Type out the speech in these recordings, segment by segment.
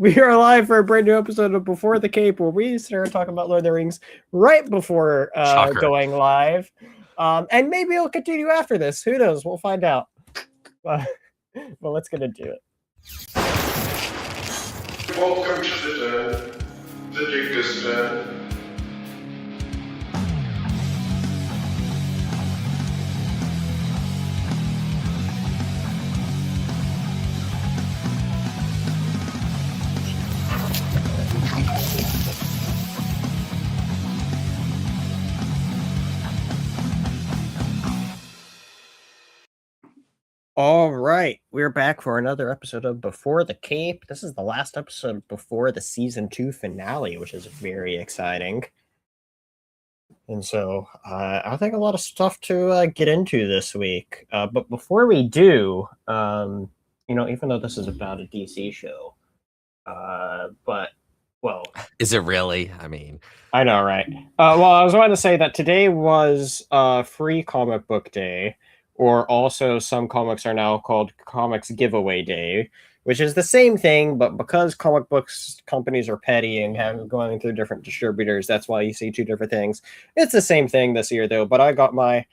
We are live for a brand new episode of Before the Cape, where we start talking about Lord of the Rings right before going live. And maybe it'll continue after this. Who knows? We'll find out. Well, let's get into it. Welcome to the Dingus Den. All right, we're back for another episode of Before the Cape. This is the last episode before the season 2 finale, which is very exciting. And so I think a lot of stuff to get into this week. But before we do, even though this is about a DC show, is it really? I mean, I know, right? I was about to say that today was Free Comic Book Day, or also some comics are now called Comics Giveaway Day, which is the same thing, but because comic books companies are petty and have going through different distributors, that's why you see two different things. It's the same thing this year, though, but I got my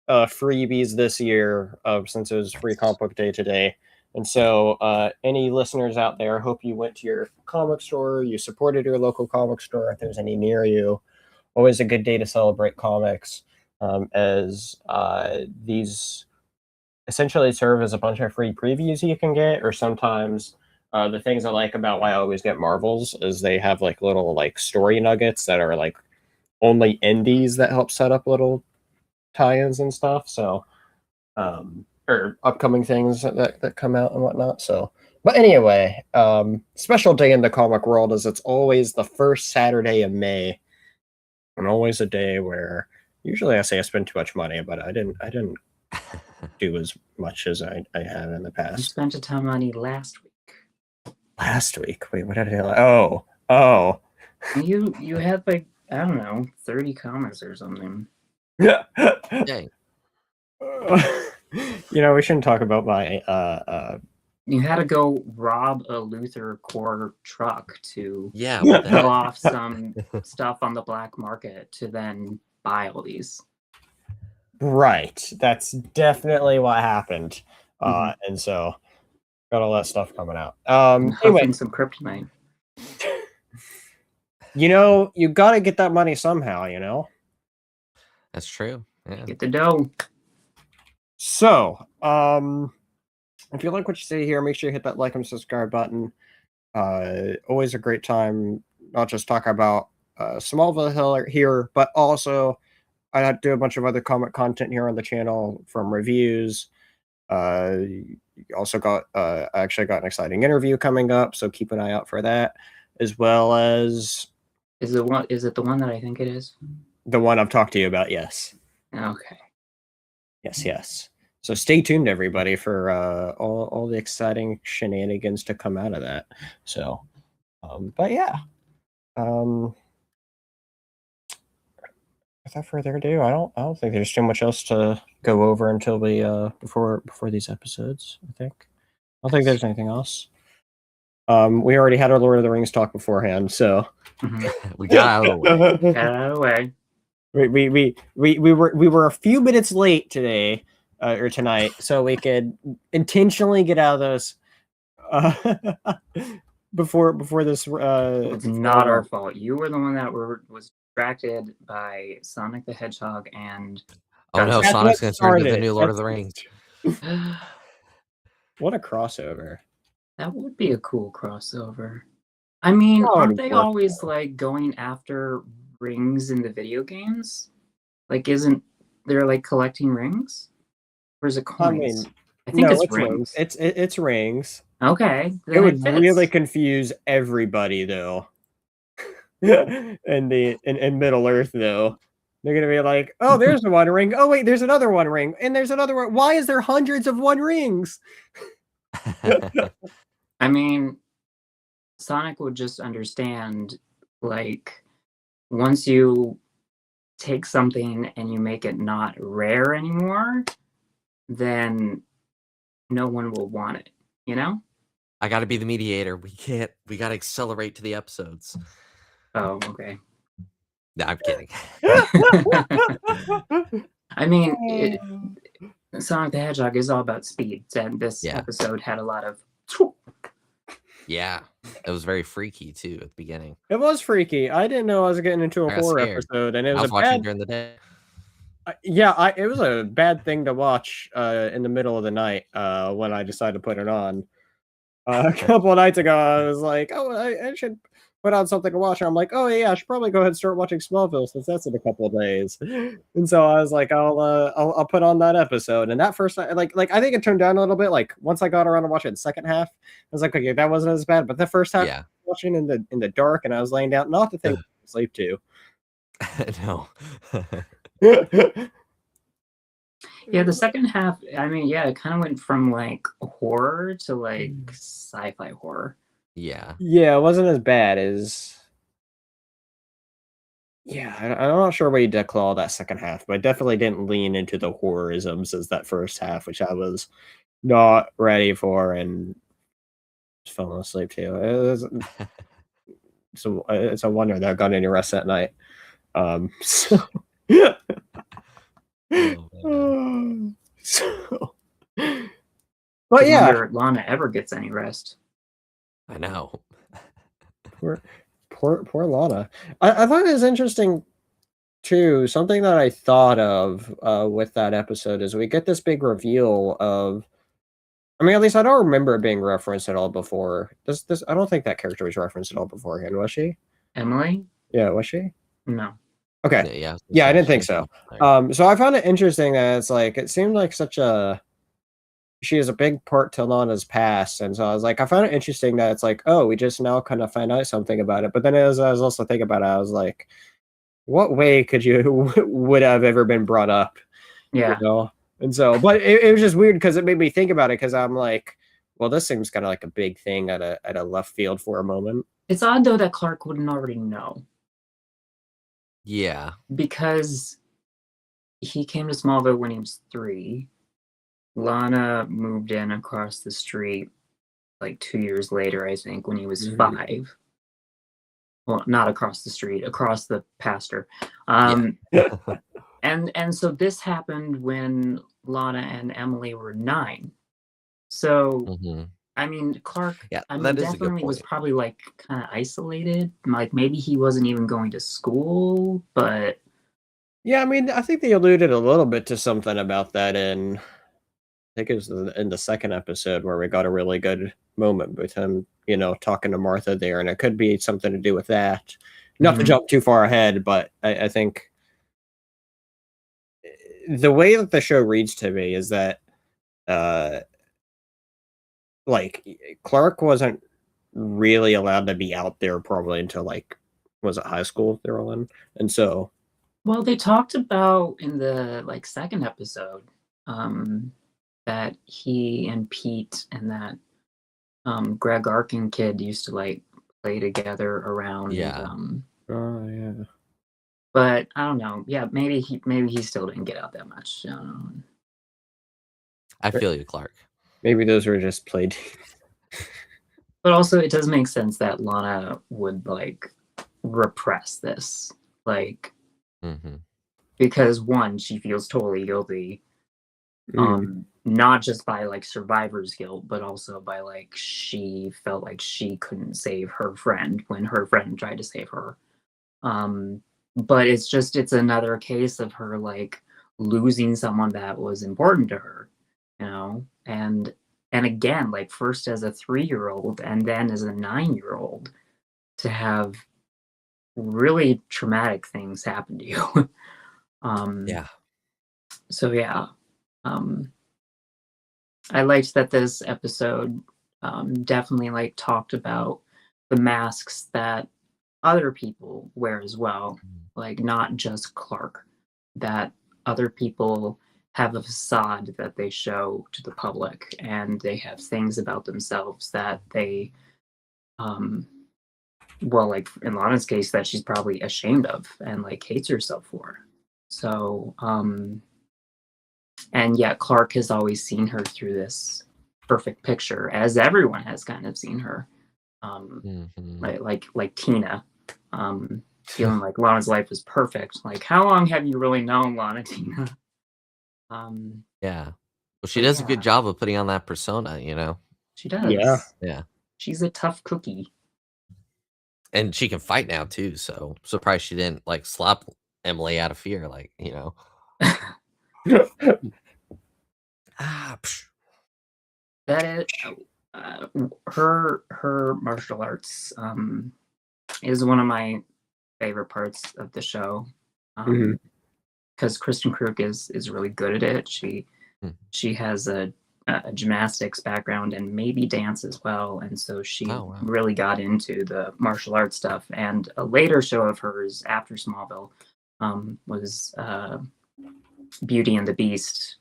freebies this year since it was Free Comic Book Day today. And so any listeners out there, I hope you went to your comic store, you supported your local comic store if there's any near you. Always a good day to celebrate comics, as these essentially serve as a bunch of free previews you can get, or sometimes the things I like about why I always get Marvels is they have like little like story nuggets that are like only indies that help set up little tie-ins and stuff. So or upcoming things that come out and whatnot. So, but anyway, special day in the comic world is it's always the first Saturday of May, and always a day where usually I say I spend too much money, but I didn't do as much as I have in the past. I spent a ton of money last week. Last week? Wait, what did I do? Oh. You had like, I don't know, 30 comments or something. Yeah. dang. We shouldn't talk about my You had to go rob a Luther Core truck to what sell off some stuff on the black market to then buy all these. Right. That's definitely what happened. And so got all that stuff coming out. Anyway, some kryptonite. You got to get that money somehow, That's true. Yeah. Get the dough. So, if you like what you see here, make sure you hit that like and subscribe button. Always a great time, not just talk about Smallville here, but also I do a bunch of other comic content here on the channel, from reviews. Also got I actually got an exciting interview coming up, so keep an eye out for that, as well as Is it the one that I think it is? The one I've talked to you about, yes. Okay. Yes. So stay tuned, everybody, for all the exciting shenanigans to come out of that. So, but yeah. Without further ado, I don't think there's too much else to go over until we before these episodes. I don't think there's anything else. We already had our Lord of the Rings talk beforehand, so we got out of the way. Get out of the way. We were a few minutes late today or tonight, so we could intentionally get out of those before this. It's not our fault. You were the one that was distracted by Sonic the Hedgehog and. Oh no, Sonic's going to turn into the new Lord of the Rings. What a crossover! That would be a cool crossover. I mean, aren't they always like going after rings in the video games? Like, isn't they're like collecting rings, or is it coins? I think it's rings. It's rings. Okay, it would really confuse everybody, though. in Middle Earth, though, they're gonna be like, "Oh, there's one ring. Oh, wait, there's another one ring, and there's another one. Why is there hundreds of one rings?" I mean, Sonic would just understand, like, once you take something and you make it not rare anymore, then no one will want it, I got to be the mediator. We got to accelerate to the episodes. Oh, okay. No, I'm kidding. I mean, Sonic the Hedgehog is all about speed, and this episode had a lot of. Yeah, it was very freaky too at the beginning. It was freaky. I didn't know I was getting into a horror episode, and it was watching during the day. It was a bad thing to watch in the middle of the night when I decided to put it on. A couple of nights ago, I was like, "Oh, I should put on something to watch." And I'm like, "Oh yeah, I should probably go ahead and start watching Smallville since that's in a couple of days." And so I was like, "I'll put on that episode." And that first, like I think it turned down a little bit. Like once I got around to watching the second half, I was like, "Okay, that wasn't as bad." But the first half, watching in the dark, and I was laying down, not the thing to sleep to. No. Yeah, the second half, I mean, it kind of went from like horror to like sci-fi horror. Yeah. Yeah, it wasn't as bad as. Yeah, I'm not sure where you declaw that second half, but I definitely didn't lean into the horrorisms as that first half, which I was not ready for and just fell asleep too. It's a wonder that I got any rest that night. So. But yeah, wonder Lana ever gets any rest. I know. Poor Lana. I thought it was interesting too. Something that I thought of with that episode is we get this big reveal of. I mean, at least I don't remember it being referenced at all before. I don't think that character was referenced at all beforehand, was she? Emily? Yeah, was she? No. Okay. Yeah, I didn't think so. So I found it interesting that it's like it seemed like she has a big part to Lana's past, and so I was like, I found it interesting that it's like, oh, we just now kind of find out something about it. But then as I was also thinking about it, I was like, what way could you would have ever been brought up? Yeah. You know? And so, but it was just weird because it made me think about it because I'm like, well, this seems kind of like a big thing at a left field for a moment. It's odd though that Clark wouldn't already know. Yeah. Because he came to Smallville when he was 3. Lana moved in across the street like 2 years later, I think, when he was 5. Well, not across the street, across the pasture. And so this happened when Lana and Emily were 9. So I mean, Clark, definitely was probably like kind of isolated. Like maybe he wasn't even going to school, but yeah, I mean, I think they alluded a little bit to something about that in. I think it was in the second episode where we got a really good moment with him, talking to Martha there, and it could be something to do with that. Not to jump too far ahead, but I think the way that the show reads to me is that, like, Clark wasn't really allowed to be out there probably until, like, was it high school they were all in? And so. Well, they talked about in the, like, second episode, that he and Pete and that Greg Arkin kid used to like play together around. Yeah. Oh yeah. But I don't know. Yeah, maybe he still didn't get out that much. I don't know. I feel you, Clark. Maybe those were just played. But also, it does make sense that Lana would like repress this, like, because one, she feels totally guilty. Not just by like survivor's guilt, but also by like she felt like she couldn't save her friend when her friend tried to save her. But it's another case of her like losing someone that was important to her, and again, like first as a 3-year-old and then as a 9-year-old to have really traumatic things happen to you. So yeah. I liked that this episode definitely like talked about the masks that other people wear as well, like not just Clark, that other people have a facade that they show to the public, and they have things about themselves that they, well, like in Lana's case, that she's probably ashamed of and like hates herself for. So, and yet Clark has always seen her through this perfect picture, as everyone has kind of seen her. Like Tina, feeling like Lana's life is perfect. Like, how long have you really known Lana, Tina? Yeah. Well, she does a good job of putting on that persona, She does. Yeah. Yeah. She's a tough cookie. And she can fight now too, so surprised she didn't like slap Emily out of fear, Psh. That is her martial arts is one of my favorite parts of the show. Because Kristen Krug is really good at it. She has a gymnastics background and maybe dance as well, and so she really got into the martial arts stuff. And a later show of hers after Smallville was Beauty and the Beast,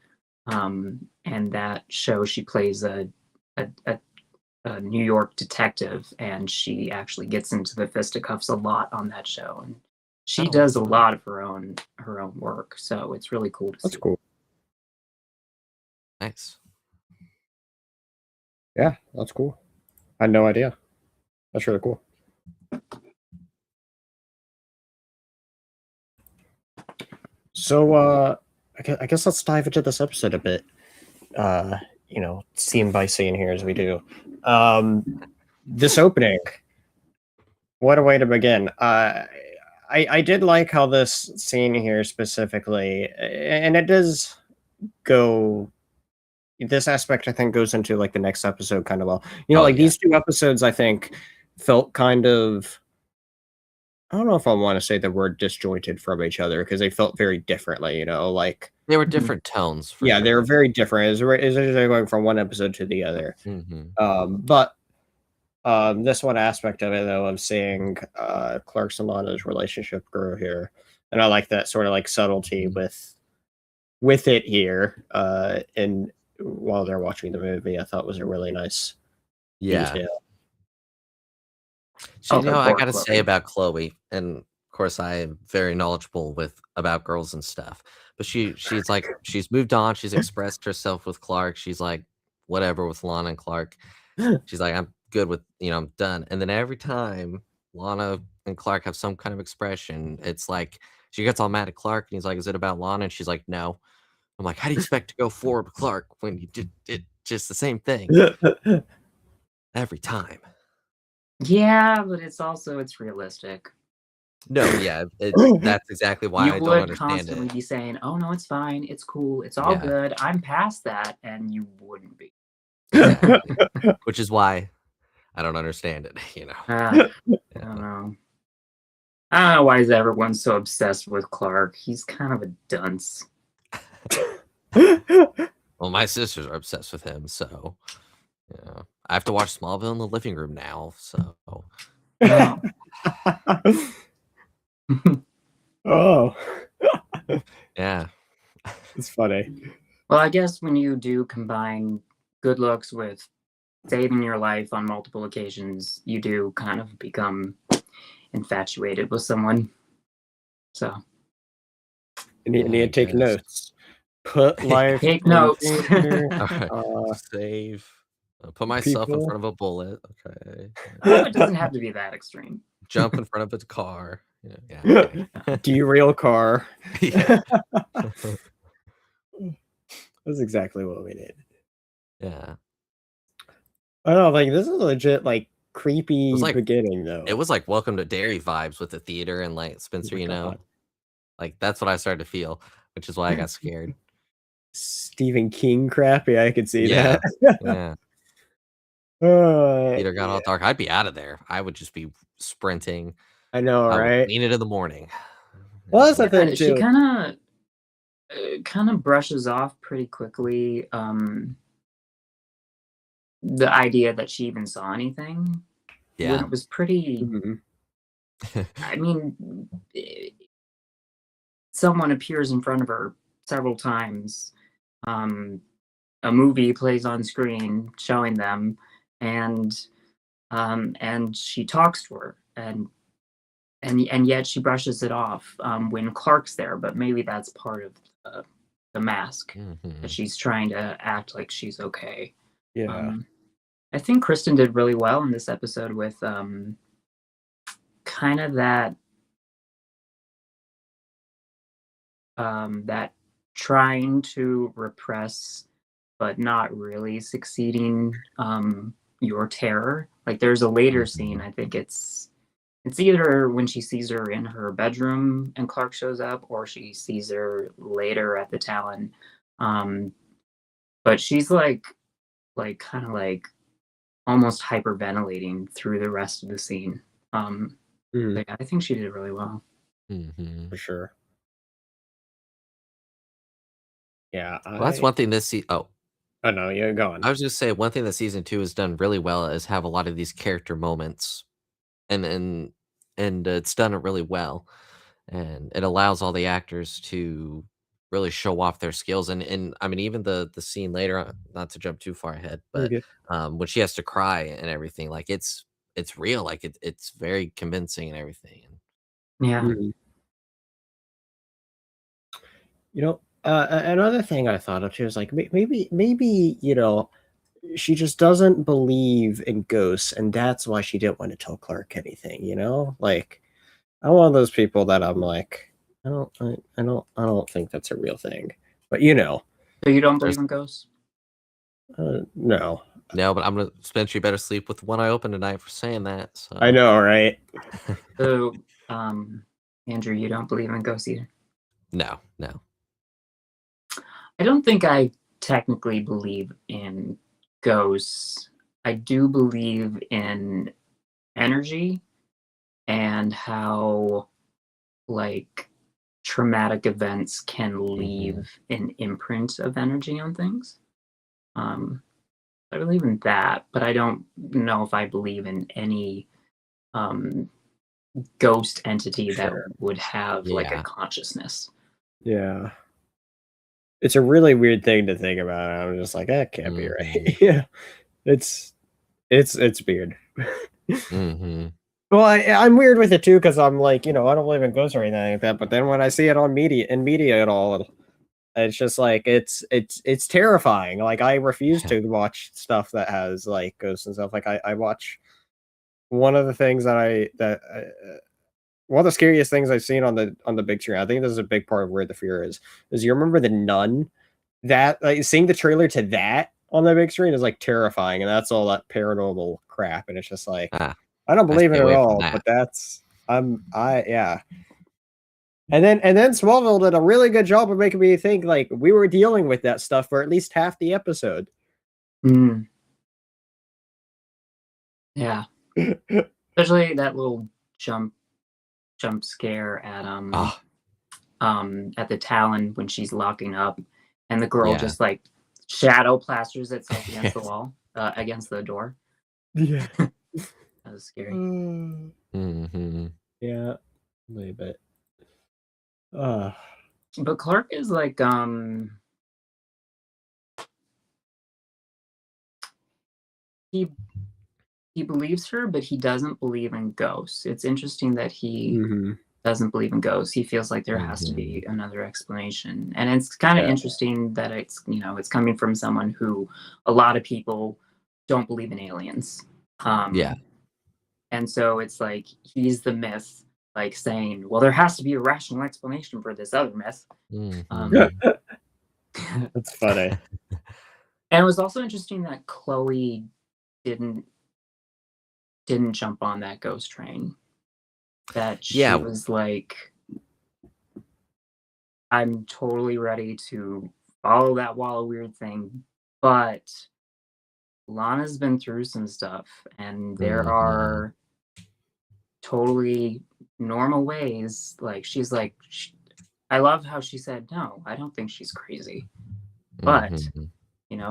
and that show she plays a New York detective, and she actually gets into the fisticuffs a lot on that show, and she does a lot of her own work, so it's really cool to see. That's cool. Nice. Yeah, that's cool. I had no idea. That's really cool. So, I guess let's dive into this episode a bit. Scene by scene here as we do. This opening. What a way to begin. I did like how this scene here specifically, and it does go. This aspect, I think, goes into like the next episode kind of well. These two episodes, I think, felt kind of. I don't know if I want to say the word disjointed from each other because they felt very differently. Like they were different tones. Yeah, they were very different. It's going from one episode to the other. But this one aspect of it, though, of seeing Clark's and Lana's relationship grow here, and I like that sort of like subtlety with it here. And while they're watching the movie, I thought was a really nice detail. So, I gotta say about Chloe, and of course I am very knowledgeable about girls and stuff, but she's like, she's moved on, she's expressed herself with Clark, she's like whatever with Lana and Clark. She's like, I'm good with, I'm done. And then every time Lana and Clark have some kind of expression, it's like she gets all mad at Clark and he's like, is it about Lana? And she's like, no. I'm like, how do you expect to go forward with Clark when you did it just the same thing every time? Yeah, but it's realistic. No, yeah, that's exactly why I don't understand it. You would constantly be saying, "Oh no, it's fine, it's cool, it's all good. I'm past that," and you wouldn't be. Exactly. Which is why I don't understand it. I don't know. I don't know why is everyone so obsessed with Clark. He's kind of a dunce. Well, my sisters are obsessed with him, so I have to watch Smallville in the living room now. So, oh, yeah, it's funny. Well, I guess when you do combine good looks with saving your life on multiple occasions, you do kind of become infatuated with someone. So, you need to take notes. Put life. Take notes. Save. Put myself in front of a bullet. Okay. It doesn't have to be that extreme. Jump in front of a car. Yeah. Derail car. Yeah. That's exactly what we did. Yeah. I don't know, like this is legit like creepy beginning though. It was like Welcome to Derry vibes with the theater and like Spencer, like that's what I started to feel, which is why I got scared. Stephen King crap, I could see that. Yeah. Theater got all dark. I'd be out of there. I would just be sprinting. I know, right? Lean into the morning. Well, that's the thing too. She kind of brushes off pretty quickly the idea that she even saw anything. Yeah, when it was pretty. I mean, someone appears in front of her several times. A movie plays on screen showing them, and she talks to her, and yet she brushes it off when Clark's there. But maybe that's part of the mask that she's trying to act like she's okay. Yeah. I think Kristen did really well in this episode with kind of that that trying to repress but not really succeeding your terror. Like there's a later scene, I think it's either when she sees her in her bedroom and Clark shows up, or she sees her later at the Talon. But she's like kind of like almost hyperventilating through the rest of the scene. Mhm. But yeah, I think she did really well. For sure. Yeah. Well, that's one thing this Oh no, you're going. I was just say one thing that season 2 has done really well is have a lot of these character moments, and it's done it really well, and it allows all the actors to really show off their skills, and I mean even the scene later on, not to jump too far ahead, but Okay. when she has to cry and everything, like it's real, like it's very convincing and everything. Yeah. Mhm. You know, another thing I thought of too is like maybe she just doesn't believe in ghosts, and that's why she didn't want to tell Clark anything. Like I'm one of those people that I'm like, I don't think that's a real thing. But So you don't believe in ghosts? no, No, but I'm gonna Spencer, you better sleep with one eye open tonight for saying that. So I know, right? So, Andrew, you don't believe in ghosts either? no. I don't think I technically believe in ghosts. I do believe in energy and how, like, traumatic events can leave an imprint of energy on things. I believe in that, but I don't know if I believe in any ghost entity that Sure. would have like a Yeah. consciousness. Yeah. It's a really weird thing to think about. I'm just like, that can't be right. Yeah. It's weird. Mm-hmm. Well, I'm weird with it too, because I'm like, I don't believe in ghosts or anything like that. But then when I see it on media at all, it's just like it's terrifying. Like I refuse to watch stuff that has like ghosts and stuff. Like I watch one of the things one of the scariest things I've seen on the big screen. I think this is a big part of where the fear is. Is you remember the Nun? That like seeing the trailer to that on the big screen is like terrifying, and that's all that paranormal crap. And it's just like I don't believe stay it at away from all. that. But yeah. And then Smallville did a really good job of making me think like we were dealing with that stuff for at least half the episode. Yeah. Especially that little jump scare at the Talon when she's locking up and the girl just like shadow plasters itself against the wall, against the door. Yeah. That was scary. Yeah, a little bit. But Clark is like he believes her, but he doesn't believe in ghosts. It's interesting that he doesn't believe in ghosts. He feels like there has to be another explanation. And it's kind of interesting that it's coming from someone who a lot of people don't believe in aliens. And so it's like he's the myth, like saying, well, there has to be a rational explanation for this other myth. That's funny. And it was also interesting that Chloe didn't jump on that ghost train. That she was like, I'm totally ready to follow that wall of weird thing, but Lana's been through some stuff, and there are totally normal ways. Like she's like, I love how she said, no, I don't think she's crazy, but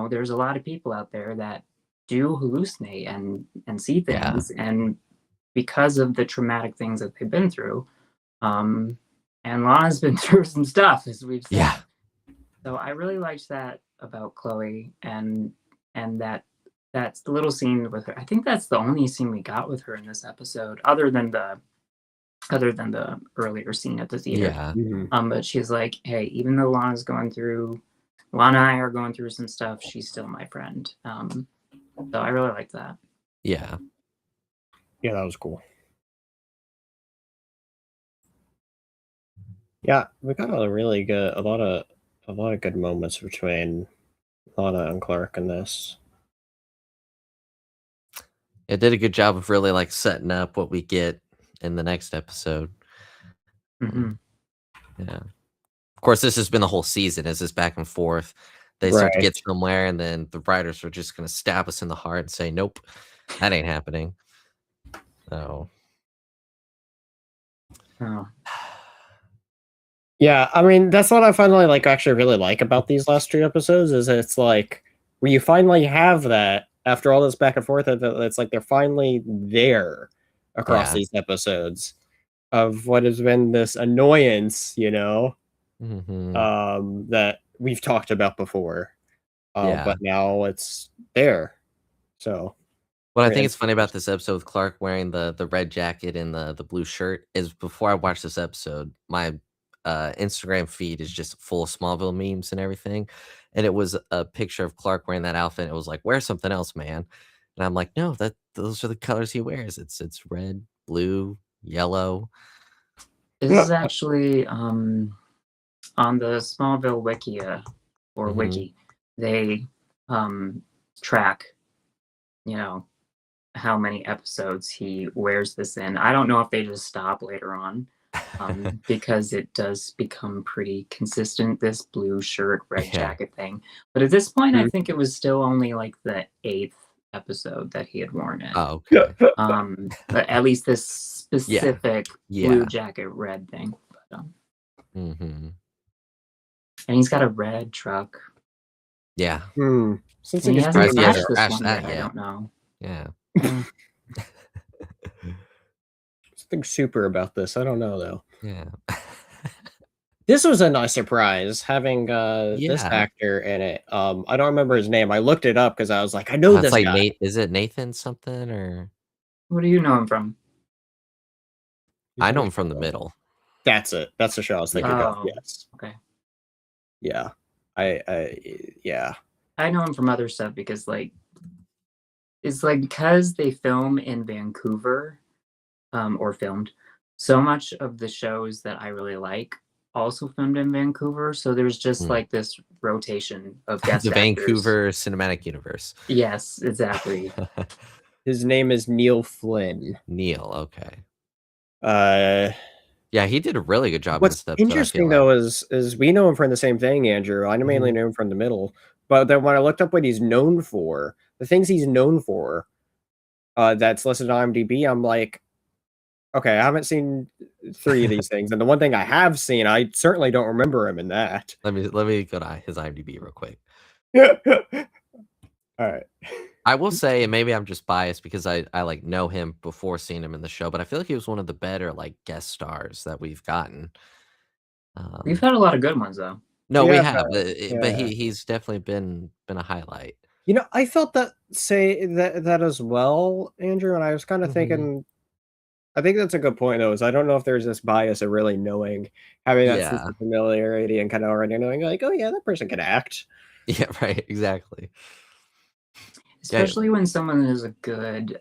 there's a lot of people out there that do hallucinate and see things, and because of the traumatic things that they've been through, and Lana's been through some stuff, as we've said. So I really liked that about Chloe, and that's the little scene with her. I think that's the only scene we got with her in this episode, other than the earlier scene at the theater. But she's like, hey, even though Lana and I are going through some stuff, she's still my friend. So I really like that. Yeah. Yeah, that was cool. Yeah, we got a lot of good moments between Lana and Clark in this. It did a good job of really like setting up what we get in the next episode. Hmm. Yeah. Of course, this has been the whole season. Is this back and forth? They start to get Right. somewhere, and then the writers are just going to stab us in the heart and say, "Nope, that ain't happening." So, Oh. Yeah, I mean that's what I finally actually really like about these last 2 episodes is it's like where you finally have that after all this back and forth. It's like they're finally there across yeah. these episodes of what has been this annoyance, Hmm. that we've talked about before. Yeah. But now it's there. So What I very think is funny about interesting. this episode with Clark wearing the red jacket and the blue shirt is before I watched this episode, my Instagram feed is just full of Smallville memes and everything. And it was a picture of Clark wearing that outfit. And it was like, wear something else, man. And I'm like, no, those are the colors he wears. It's red, blue, yellow. This is actually on the Smallville Hmm. wiki. They track, how many episodes he wears this in. I don't know if they just stop later on, because it does become pretty consistent, this blue shirt, red Yeah. jacket thing. But at this point, I Mhm. think it was still only like the 8th episode that he had worn it. Oh, okay. But at least this specific blue Yeah. jacket, red thing. But, Hmm. and he's got a red truck. Yeah. Since And it he just hasn't Surprised he came hasn't smashed this crashed one that yet. I yet. don't know. Yeah. Yeah. something super about this. I don't know though. Yeah. This was a nice surprise having this Yeah. actor in it. I don't remember his name. I looked it up because I was like, I know It's this like guy. Nate. Is it Nathan something or? What do you know him from? He's I in know a him from the show. middle. That's it. That's the show I was thinking of. Oh, Yes. okay. Yeah. Yeah. I know him from other stuff because it's like because they film in Vancouver, or filmed so much of the shows that I really like also filmed in Vancouver. So there's just Mm. like this rotation of guest The actors. Vancouver Cinematic Universe. Yes, exactly. His name is Neil Flynn. Neil, okay. Yeah, he did a really good job in what's this episode, I feel interesting like. though is we know him from the same thing, Andrew. I mainly Mhm. know him from the middle, but then when I looked up what he's known for, the things he's known for, that's listed on IMDb, I'm like, okay, I haven't seen 3 of these things, and the one thing I have seen, I certainly don't remember him in that. Let me go to his IMDb real quick. Alright. I will say, and maybe I'm just biased because I like know him before seeing him in the show, but I feel like he was one of the better like guest stars that we've gotten. We've had a lot of good ones though. No, we Yeah, have, but yeah. he's definitely been a highlight. I felt that as well, Andrew, and I was kinda Mhm. thinking I think that's a good point, though, is I don't know if there's this bias of really knowing, having that sense Yeah. of familiarity and kinda already knowing, like, "Oh, yeah, that person can act." Yeah, right, exactly. Yeah. Especially when someone is a good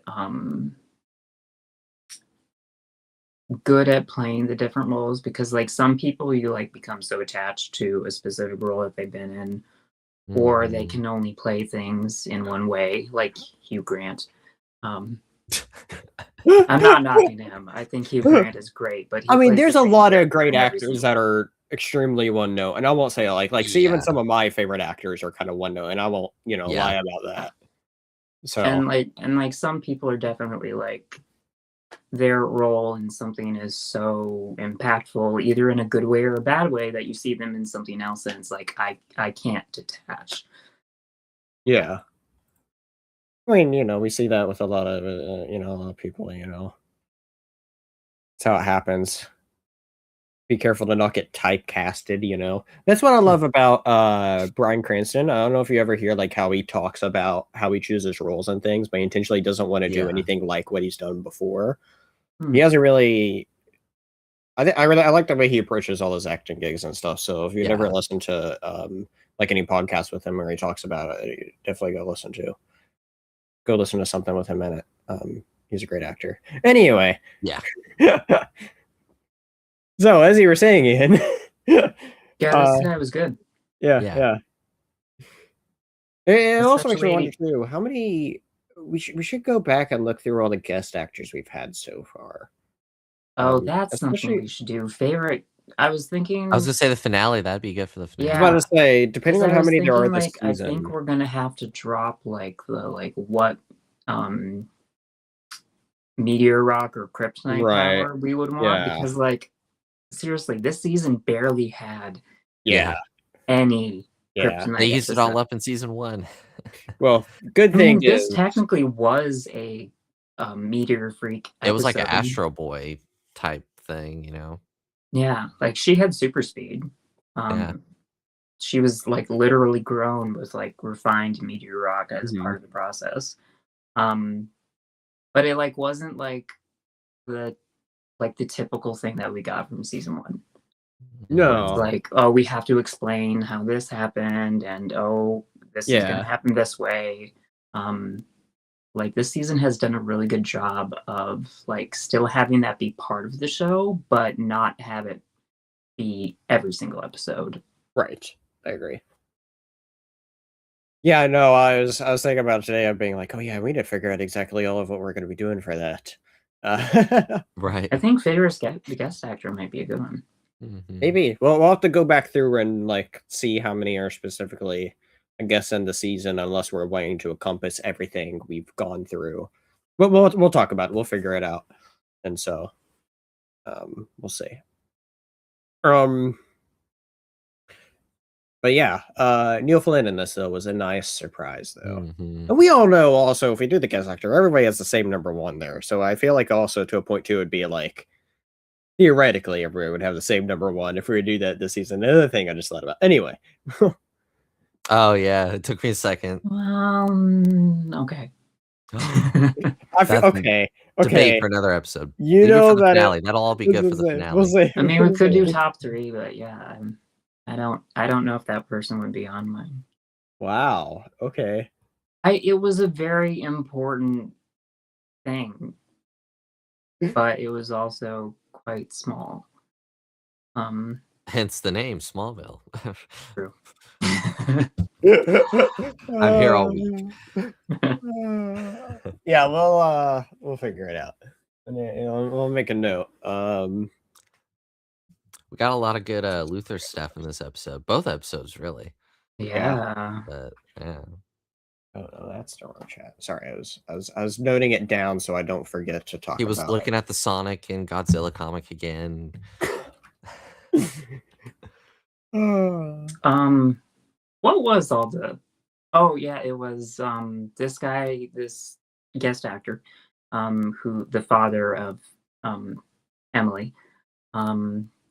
at playing the different roles, because like some people you like become so attached to a specific role that they've been in, or they Mhm. can only play things in one way, like Hugh Grant. I'm not knocking him. I think Hugh Grant is great, but he I mean, plays there's the a same lot of character great in every actors single that one. are extremely one note, and I won't say, see, even Yeah. some of my favorite actors are kinda one note, and I won't, Yeah. lie about that. So, And some people are definitely like their role in something is so impactful, either in a good way or a bad way, that you see them in something else and it's like I can't detach. yeah. I mean, we see that with a lot of, a lot of people, That's how it happens. Be careful to not get typecasted. That's what I love about Bryan Cranston. I don't know if you ever hear how he talks about how he chooses roles and things, but he intentionally doesn't want to do Yeah. anything like what he's done before. Hmm. He hasn't really I like the way he approaches all his acting gigs and stuff. So if you never Yeah. listened to any podcasts with him where he talks about it, you definitely go listen to. go listen to something with him in it. He's a great actor. Anyway. Yeah. So as you were saying, Ian. Yeah, this guy was good. Yeah. It also makes me Especially- wonder too, how many we should go back and look through all the guest actors we've had so far. Oh, that's something especially- we should do. Favorite. I was thinking. I was gonna say the finale. That'd be good for the finale. I was about to say, 'cause depending I on how was many there are thinking, this like, I season. think we're gonna have to drop what meteor rock or kryptonite Right. power we would want, Yeah. because like seriously, this season barely had Yeah. any Yeah. kryptonite. They used it all episode. up in season 1. Well, good I mean, thing this is technically was a meteor freak episode. It was like an Astro Boy type thing, you know. Yeah, like she had super speed. Yeah. She was like literally grown with like refined meteor rock as Mhm. part of the process. But it like wasn't like the typical thing that we got from season 1. no. It's like, oh, we have to explain how this happened, and oh, this is Yeah. gonna happen this way. Like this season has done a really good job of like still having that be part of the show, but not have it be every single episode. Right. I agree. Yeah, no, I was thinking about it today of being like, oh yeah, we need to figure out exactly all of what we're going to be doing for that. Right. I think Favor's guest actor might be a good one. Mhm. Maybe. Well, we'll have to go back through and like see how many are specifically, I guess, in the season, unless we're wanting to encompass everything we've gone through. But we'll talk about it. We'll figure it out. And so, we'll see. But yeah, Neil Flynn in this though was a nice surprise though. Mhm. And we all know also if we do the guest actor, everybody has the same number 1 there. So I feel like also to a point too, it'd be like theoretically everybody would have the same number 1 if we would do that this season. Another thing I just thought about. Anyway. Oh yeah, it took me a second. Well, okay. I feel That's a okay. Debate for another episode. You Leave it know for the that finale. That'll all be good for the finale. We'll see. I mean, we could do top 3, but yeah, I don't know if that person would be on mine. Wow. Okay. It was a very important thing, but it was also quite small. Hence the name Smallville. True. I'm here all week. Yeah, we'll figure it out. And, we'll make a note. We got a lot of good Luther stuff in this episode. Both episodes, really. Yeah. But yeah. Oh no, that's the wrong chat. Sorry, I was noting it down so I don't forget to talk. He was about looking at the Sonic and Godzilla comic again. What was all the? Oh yeah, it was this guy, this guest actor, who the father of Emily,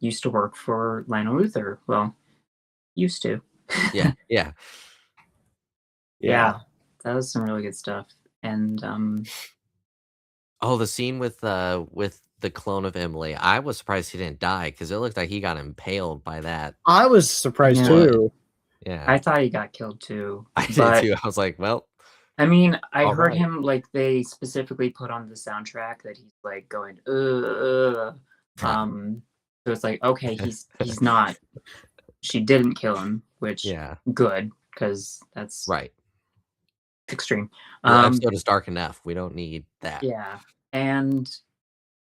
used to work for Lionel Luthor. Well, used to. Yeah, yeah. Yeah, that was some really good stuff. And Oh, the scene with the clone of Emily. I was surprised he didn't die because it looked like he got impaled by that. I was surprised Yeah. too. Yeah, I thought he got killed too. I did but, too. I was like, well, I mean, I All heard right. him like they specifically put on the soundtrack that he's like going, so it's like, okay, he's not. She didn't kill him, which yeah, good, because that's right. extreme. The episode is dark enough. We don't need that. Yeah,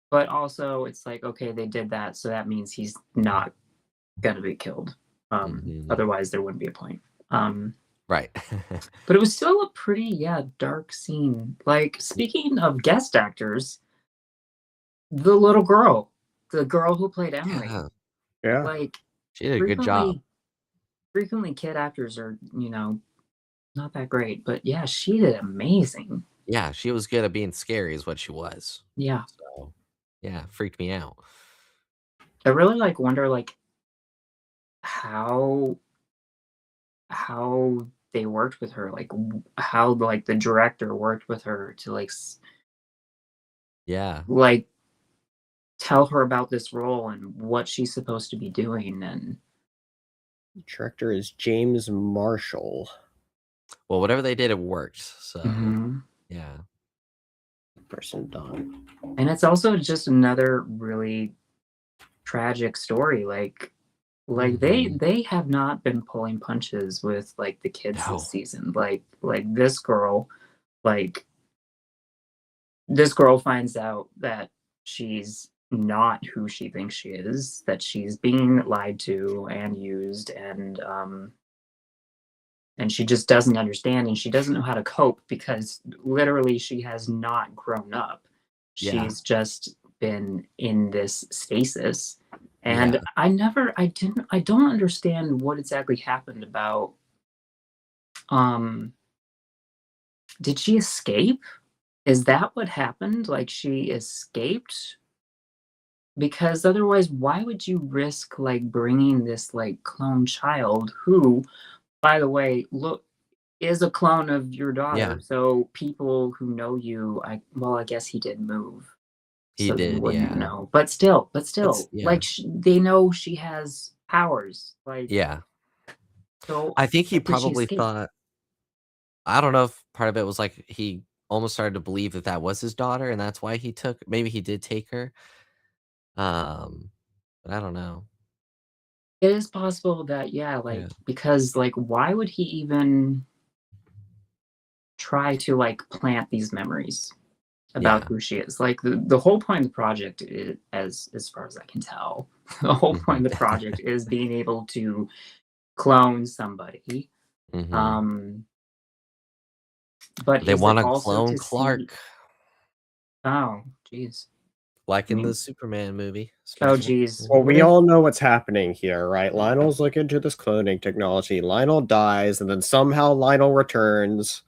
but also it's like, okay, they did that, so that means he's not gonna be killed. Mhm. Otherwise, there wouldn't be a point. Right. But it was still a pretty, dark scene. Like, speaking of guest actors, the little girl, the girl who played Emily, Yeah, Yeah. like, she did a good job. frequently kid actors are, not that great, but yeah, she did amazing. Yeah, she was good at being scary, is what she was. Yeah. So, yeah, freaked me out. I really wonder how they worked with her, how the director worked with her to Yeah, tell her about this role and what she's supposed to be doing. And The director is James Marshall. well, whatever they did, it worked. So Mhm. Yeah. Person done. And it's also just another really tragic story. Like they have not been pulling punches with like the kids No. this season. Like this girl, like this girl finds out that she's not who she thinks she is, that she's being lied to and used, and she just doesn't understand, and she doesn't know how to cope because literally she has not grown up. Yeah. She's just been in this stasis. And Yeah. I don't understand what exactly happened about did she escape? Is that what happened? Like she escaped? Because otherwise, why would you risk like bringing this like clone child who, by the way, look is a clone of your daughter. Yeah. So people who know you, I guess he did move. He So they did, wouldn't yeah. know. But still, Yeah. like they know she has powers. Like Yeah. so I think he did she probably escape? thought, I don't know if part of it was like he almost started to believe that that was his daughter, and that's why maybe he did take her. But I don't know. It is possible that Yeah. because like why would he even try to like plant these memories about Yeah. who she is? Like the whole point of the project is, as far as I can tell, the whole point of the project is being able to clone somebody. Mhm. But They is it wanna also clone to see? Clark, Oh, geez. like I in the mean, Superman movie oh, special. geez. Well, What we if? all know what's happening here, right? Lionel's looking into this cloning technology. Lionel dies, and then somehow Lionel returns.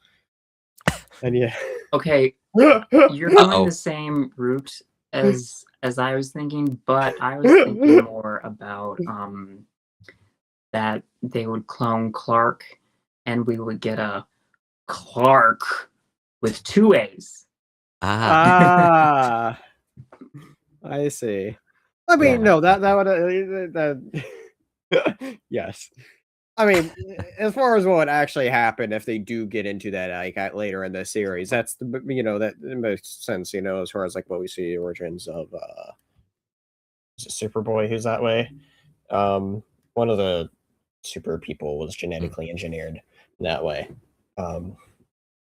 And yeah. Okay, you're going Uh-oh. the same route as I was thinking, but I was thinking more about that they would clone Clark, and we would get a Clark with two A's. Ah. Ah, I see. I mean, Yeah. no, that would that yes. I mean, as far as what would actually happen if they do get into that like later in the series, that's the that it makes sense, as far as like what we see the origins of is it Superboy who's that way. One of the super people was genetically engineered that way.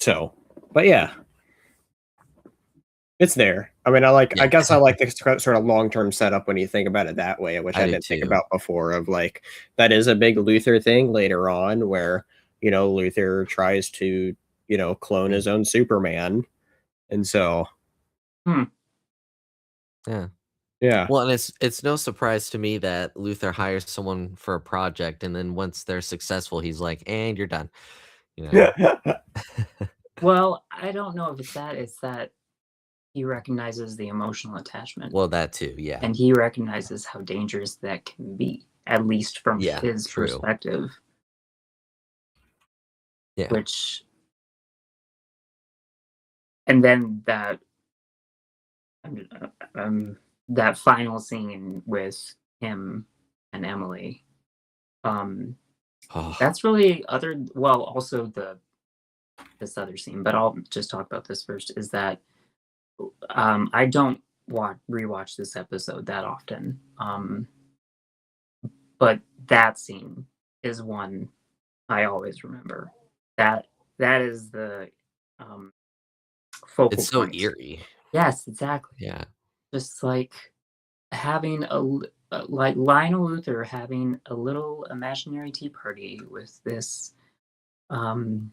So, but yeah, it's there. I mean, I Yeah. guess I like the sort of long-term setup when you think about it that way, which I I do didn't think too. about before. Of like that is a big Luther thing later on, where Luther tries to clone his own Superman, and so Yeah. yeah, Well, and it's no surprise to me that Luther hires someone for a project, and then once they're successful, he's like, "And you're done." You know? Well, I don't know if it's that. It's that he recognizes the emotional attachment, Well, that too, yeah. and he recognizes how dangerous that can be, at least from Yeah, his true. perspective. Yeah. Which, and then that final scene with him and Emily, Oh, that's really also this other scene, but I'll just talk about this first. Is that I don't rewatch this episode that often, but that scene is one I always remember. That that is the um, focal it's so point. eerie. Yes, exactly. Yeah. Just like having like Lionel Luther having a little imaginary tea party with this um,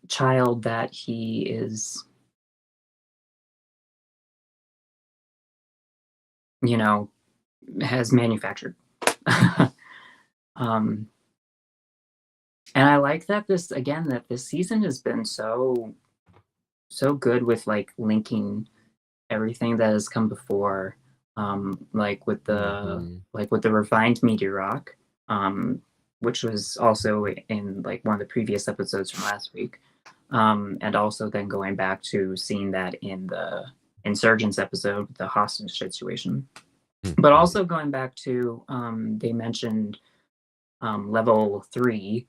child that he is, has manufactured. um, and I like that this season has been so good with like linking everything that has come before, like with the Mhm. refined meteor rock, which was also in like one of the previous episodes from last week, and also then going back to seeing that in the insurgents episode, the hostage situation, but Mhm. also going back to they mentioned level 3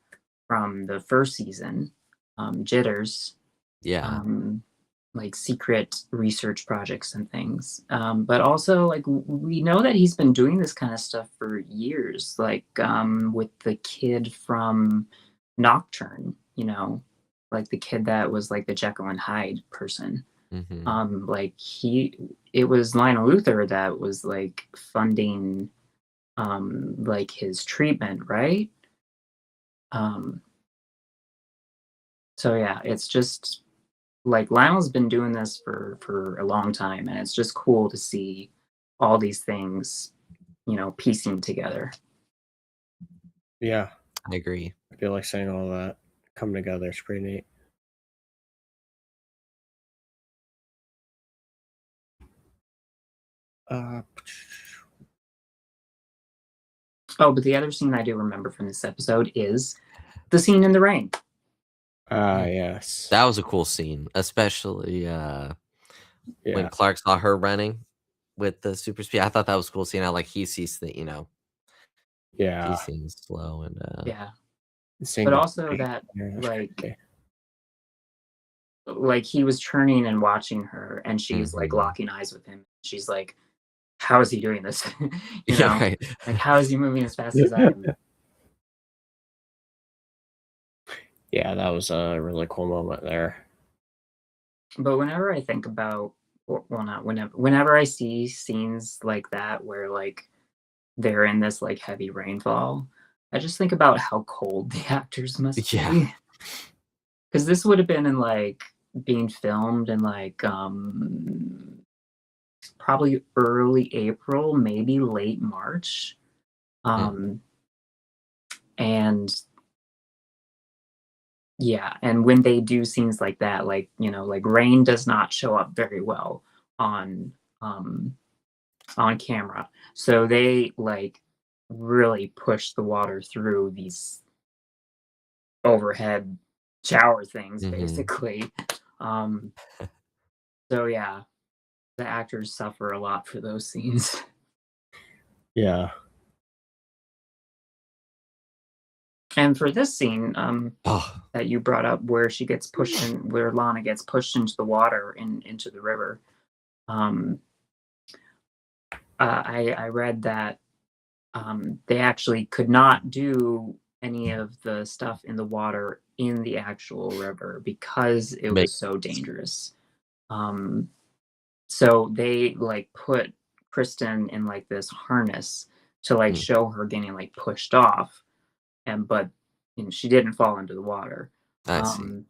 from the first season, jitters, Yeah. like secret research projects and things. But also, like, we know that he's been doing this kind of stuff for years, like with the kid from Nocturne, you know, like the kid that was like the Jekyll and Hyde person. Like it was Lionel Luther that was like funding like his treatment, right? So yeah, it's just like Lionel's been doing this for a long time, and it's just cool to see all these things, you know, piecing together. Yeah, I agree. I feel like saying all that come together is pretty neat. Oh, but the other scene I do remember from this episode is the scene in the rain. Yes. That was a cool scene, especially when Clark saw her running with the super speed. I thought that was a cool scene. I like he sees the, you know, sees things slow and Yeah. Seeing But the also rain. that Yeah, that's like crazy. like he was turning and watching her, and she's like locking eyes with him. She's like, how is he doing this? You know, yeah, right. like how is he moving as fast as I am? Yeah, that was a really cool moment there. But whenever I think about, well, not whenever I see scenes like that where like they're in this like heavy rainfall, I just think about how cold the actors must Yeah. be. Because this would have been in like being filmed in like probably early April, maybe late March. And yeah, and when they do scenes like that, like, you know, like rain does not show up very well on camera. So they like really push the water through these overhead shower things basically. So yeah, the actors suffer a lot for those scenes. Yeah. And for this scene Oh, that you brought up where she gets pushed in, where Lana gets pushed into the water and into the river, I read that they actually could not do any of the stuff in the water in the actual river because it was so dangerous. So they like put Kristen in like this harness to like show her getting like pushed off, but you know, she didn't fall into the water. I see.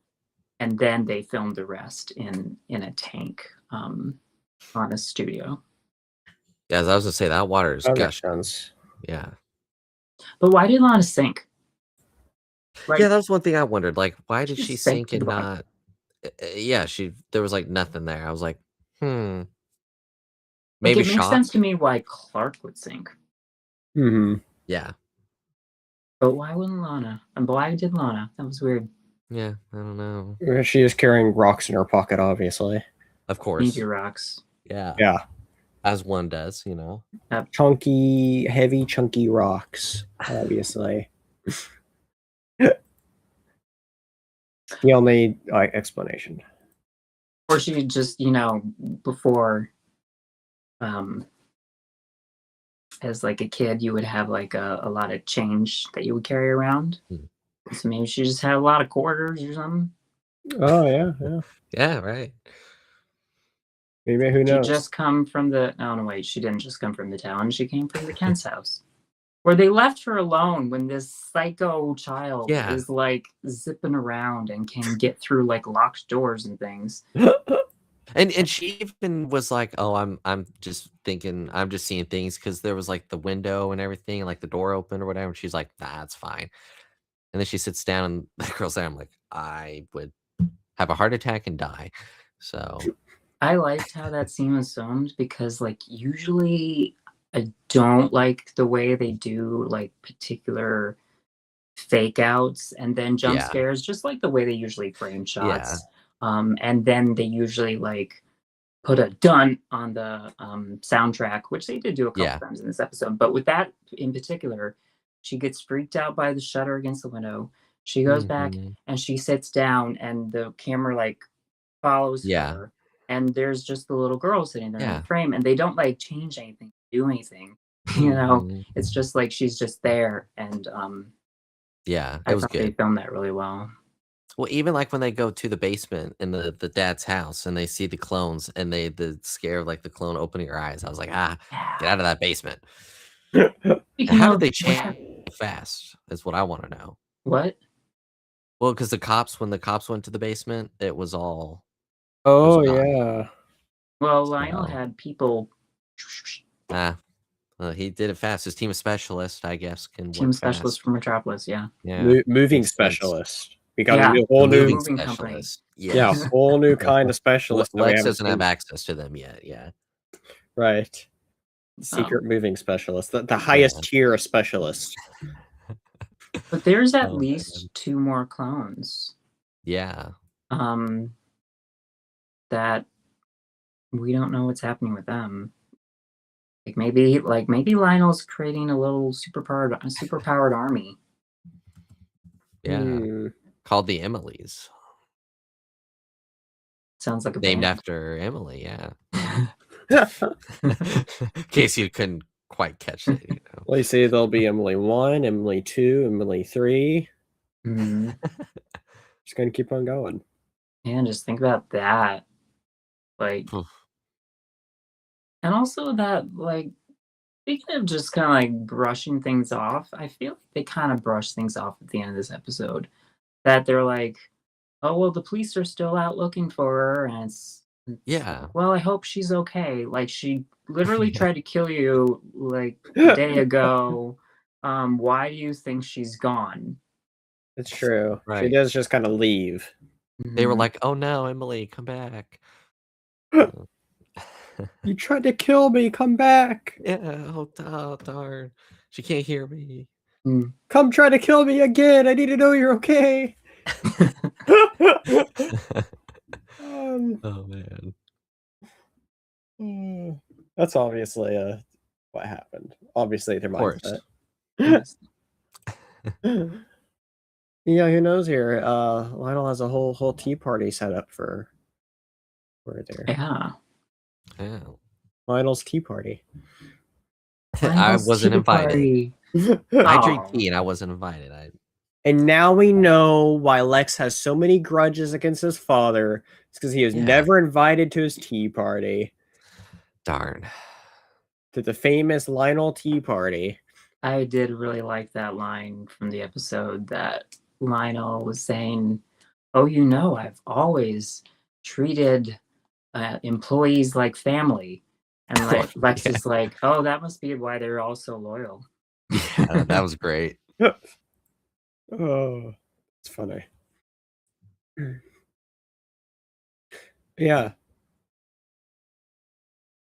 And then they filmed the rest in a tank on a studio. Yeah, as I was gonna say, that water is That makes gushing. sense. Yeah. But why did Lana sink? Like, Yeah, that was one thing I wondered. Like, why did just she sank sink to the and bottom. not? Yeah, there was like nothing there. I was like, Like, maybe it makes shock. sense to me why Clark would sink. Yeah. But why wouldn't Lana? And why did Lana? That was weird. Yeah, I don't know. She is carrying rocks in her pocket, obviously. Of course. Meteor rocks. Yeah. Yeah. As one does, you know. Chunky, heavy, chunky rocks, obviously. The only explanation. Or she just, you know, before, as like a kid, you would have like a lot of change that you would carry around. So maybe she just had a lot of quarters or something. Oh, yeah. Yeah, right. Maybe, who knows? She just come from the, no, wait, she didn't just come from the town. She came from the Kent's house. Where they left her alone when this psycho child is like zipping around and can get through like locked doors and things. And she even was like, "Oh, I'm just thinking, I'm just seeing things," because there was like the window and everything, like the door open or whatever. And she's like, "Nah, it's fine." And then she sits down, and the girl's there. I'm like, I would have a heart attack and die. So I liked how that scene was filmed because, like, usually I don't like the way they do like particular fake outs and then jump scares, just like the way they usually frame shots. And then they usually like put a dun on the soundtrack, which they did do a couple times in this episode. But with that in particular, she gets freaked out by the shutter against the window. She goes back and she sits down, and the camera like follows Yeah. her, and there's just the little girl sitting there in Yeah. the frame, and they don't like change anything, do anything. You know, Mhm. it's just like she's just there, and Yeah, it I was thought they good. filmed that really well. Well, even like when they go to the basement in the dad's house and they see the clones and the scare of like the clone opening her eyes, I was like, get Yeah. out of that basement. Speaking How did of they what change fast? Is what I want to know. what? Well, because when the cops went to the basement, it was Oh gone. yeah. Well, Lionel So, had people. he did it fast. His team of specialists, I guess, can Team work specialist fast. from Metropolis, yeah. Yeah, Moving makes sense. specialist. We got Yeah, a The whole new, moving moving company. specialist. yeah, Yes. whole new kind of specialist that we Lex haven't doesn't have seen. access to them yet. Yeah. Right. Secret moving specialist, the Yeah. highest tier of specialist. But there's at Oh, least man. 2 more clones. Yeah. That we don't know what's happening with them. Maybe Lionel's creating a little superpowered army. Yeah. Called the Emilys. Sounds like a Named band. after Emily, yeah. In case you couldn't quite catch it, you know. Well, you see, there'll be Emily 1, Emily 2, Emily 3. Just gonna keep on going. And just think about that. Like, and also that, like, speaking of just kind of like brushing things off, I feel like they kind of brush things off at the end of this episode. That they're like, oh, well, the police are still out looking for her, and it's Yeah. well, I hope she's okay. Like, she literally tried to kill you like a day ago. Why do you think she's gone? It's true. She Right. does just kind of leave. They were Mhm. like, "Oh no, Emily, come back." You tried to kill me. Come back. Yeah, oh darn. She can't hear me. Come try to kill me again. I need to know you're okay. Oh man. That's obviously what happened. Obviously, their Of course. mindset. Yeah, who knows here? Lionel has a whole tea party set up for there. Yeah. Yeah. Lionel's tea party. I Lionel's wasn't tea invited. party. I drink Aw. tea and I wasn't invited. And now we know why Lex has so many grudges against his father. It's because he was Yeah. never invited to his tea party. Darn. To the famous Lionel tea party. I did really like that line from the episode that Lionel was saying, "Oh, you know, I've always treated employees like family," and Lex is like, "Oh, that must be why they're all so loyal." Yeah, that was great. Oh, it's funny. Yeah.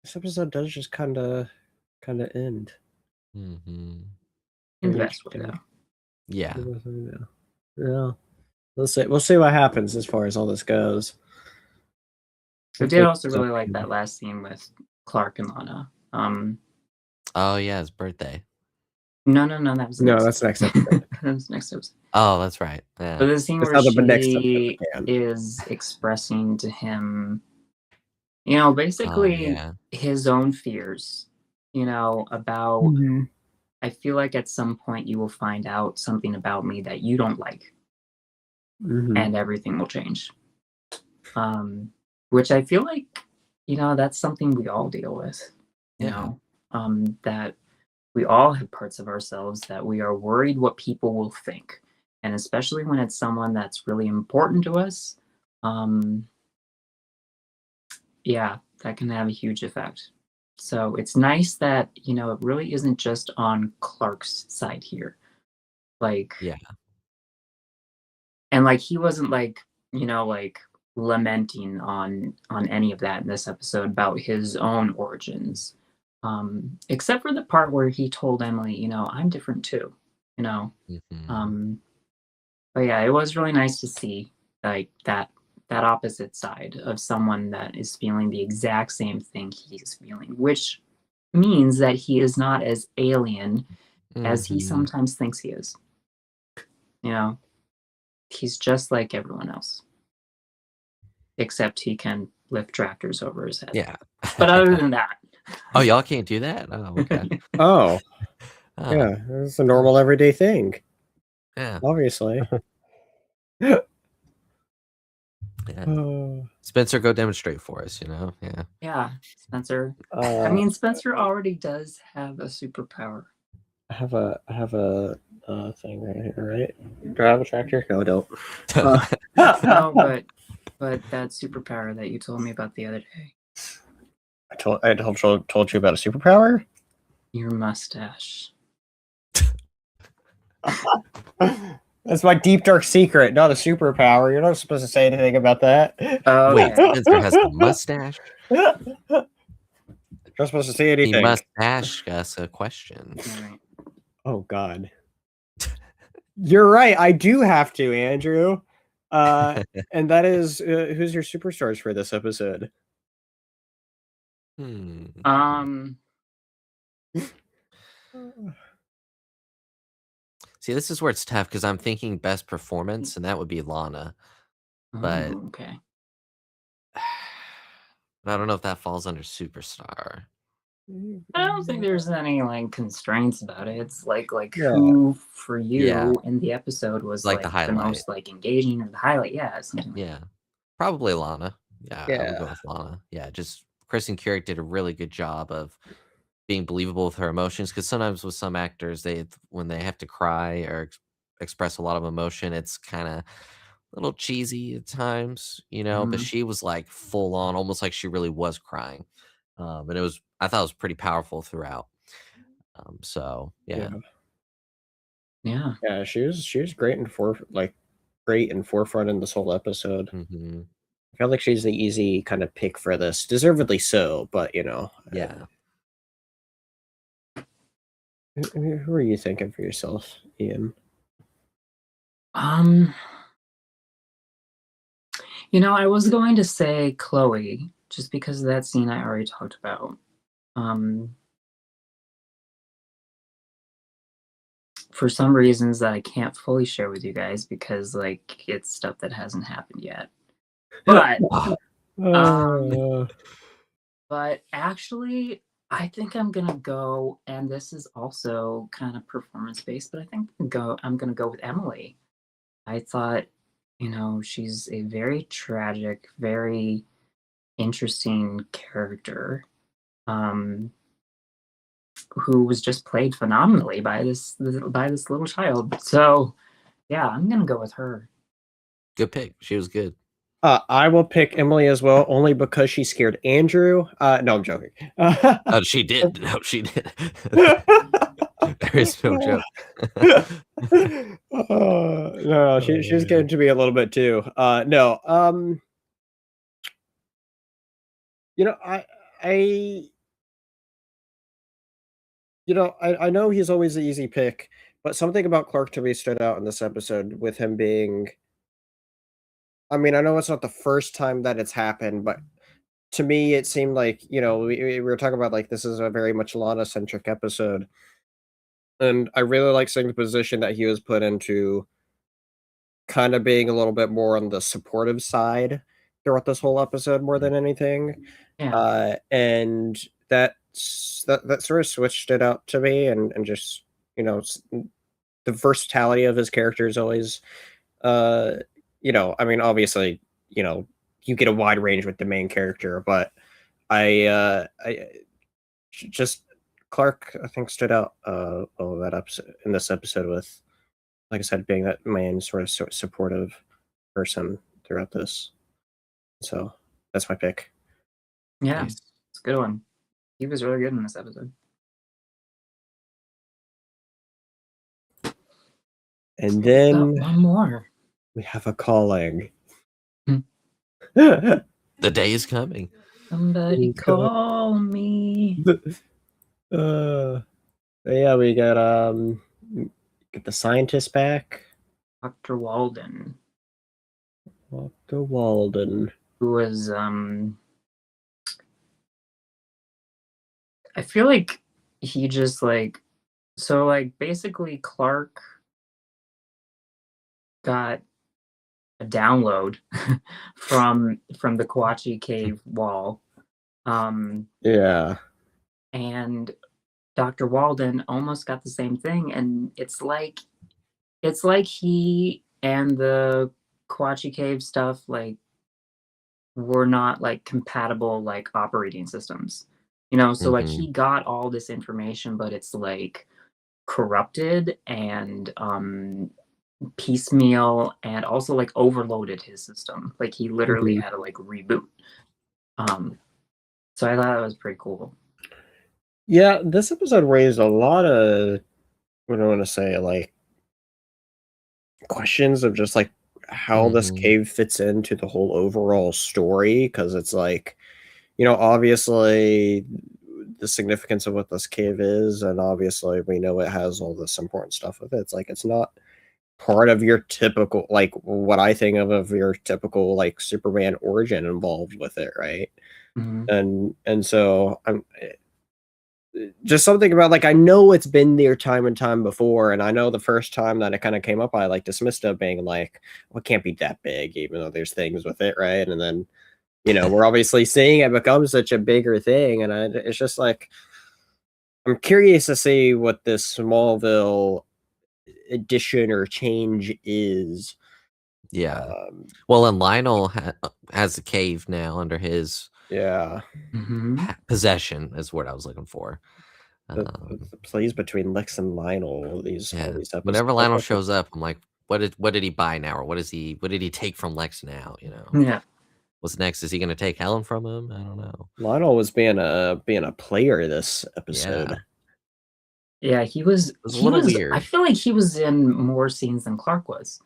This episode does just kind of end. Mm-hmm. In the best way, though. Yeah. Yeah. We'll see what happens as far as all this goes. I did also really like that last scene with Clark and Lana. Oh yeah, his birthday. No, that was that's next episode. that was next episode. Oh, that's right. Yeah. But the scene That's where how the next she episode is expressing to him, you know, basically his own fears, you know, about, I feel like at some point you will find out something about me that you don't like, and everything will change. Which I feel like, you know, that's something we all deal with, you know, that we all have parts of ourselves that we are worried what people will think. And especially when it's someone that's really important to us, yeah, that can have a huge effect. So it's nice that, you know, it really isn't just on Clark's side here. Like, yeah. And like, he wasn't like, you know, like lamenting on any of that in this episode about his own origins. Except for the part where he told Emily, you know, I'm different too, you know. But yeah, it was really nice to see like that opposite side of someone that is feeling the exact same thing he's feeling, which means that he is not as alien as he sometimes thinks he is. You know, he's just like everyone else. except he can lift tractors over his head. Yeah. But other than that, Oh, y'all can't do that? Oh, okay. Oh, Oh, yeah, it's a normal everyday thing. yeah. Obviously. Yeah. Uh, Spencer, go demonstrate for us, Yeah. yeah, Spencer. I mean, Spencer already does have a superpower. I have a thing right here, right? Do I have a tractor? No, I don't. No, but that superpower that you told me about the other day, I told you about a superpower. your mustache. That's my deep dark secret, not a superpower. You're not supposed to say anything about that. Oh, Wait, okay. Spencer has a mustache? You're not supposed to say He anything. must ask us a question. All right. Oh God. You're right. I do have to, Andrew. And that is who's your superstars for this episode? See, this is where it's tough because I'm thinking best performance, and that would be Lana. But Oh, okay. I don't know if that falls under superstar. I don't think there's any like constraints about it. It's like Yeah. who for you Yeah. in the episode was Like like the the highlight. most like engaging or the highlight. Yeah, something like Yeah. Probably Lana. Yeah, I would Yeah. go with Lana. Yeah, just Kristen Curick did a really good job of being believable with her emotions because sometimes with some actors, when they have to cry or express a lot of emotion, it's kind of a little cheesy at times, but Mhm. she was like full on, almost like she really was crying. And I thought it was pretty powerful throughout. So yeah. Yeah. Yeah, she was great great in forefront in this whole episode. Hmm. I feel like she's the easy kind of pick for this, deservedly so. But Yeah. who are you thinking for yourself, Ian? I was going to say Chloe just because of that scene I already talked about. For some reasons that I can't fully share with you guys because like it's stuff that hasn't happened yet. But but actually I think I'm gonna go, and this is also kind of performance based, but I think I'm gonna go with Emily. I thought, she's a very tragic, very interesting character, who was just played phenomenally by this little child. So yeah, I'm gonna go with her. Good pick. She was good. I will pick Emily as well, only because she scared Andrew. No, I'm joking. Oh, she did. No, she did. There is no joke. No, she's getting to be a little bit too. No, I know he's always the easy pick, but something about Clark to me stood out in this episode with him being. I mean, I know it's not the first time that it's happened, but to me, it seemed like we were talking about like this is a very much Lana centric episode, and I really like seeing the position that he was put into, kind of being a little bit more on the supportive side throughout this whole episode more than anything. Yeah. And that sort of switched it out to me, and just the versatility of his character is always I mean, obviously, you get a wide range with the main character, but I just Clark, I think, stood out in this episode with, like I said, being that main sort of supportive person throughout this. So that's my pick. Yeah, Nice. it's a good one. He was really good in this episode. And then one more. we have a calling. The day is coming. Somebody call me. Yeah, we got get the scientist back. Dr. Walden. Dr. Walden. Who was I feel like he just basically Clark got download from the Kawachi cave wall. Yeah. And Dr. Walden almost got the same thing, and it's like he and the Kawachi cave stuff like were not like compatible like operating systems. So like Mhm. he got all this information, but it's like corrupted and piecemeal, and also like overloaded his system. Like he literally had to like reboot. So I thought that was pretty cool. Yeah, this episode raised a lot of, what do I want to say, like, questions of just like how this Mhm. cave fits into the whole overall story, because it's like, obviously the significance of what this cave is, and obviously we know it has all this important stuff with it. It's like it's not part of your typical, like, what I think of your typical like Superman origin involved with it, right? Mhm. And so I'm just something about, like, I know it's been there time and time before, and I know the first time that it kind of came up, I like dismissed it being like, well, it can't be that big, even though there's things with it, right? And then we're obviously seeing it become such a bigger thing, and it's just like, I'm curious to see what this Smallville addition or change is. Yeah. Um, Well, and Lionel has a cave now under his yeah, Mhm. possession is what I was looking for. the plays between Lex and Lionel, all these Yeah. episodes. Whenever Lionel shows up, I'm like, what did he buy now, or what did he take from Lex now? Yeah. What's next? Is he gonna take Helen from him? I don't know. Lionel was being a player this episode. Yeah. Yeah, he was It was a little I weird. feel like he was in more scenes than Clark was.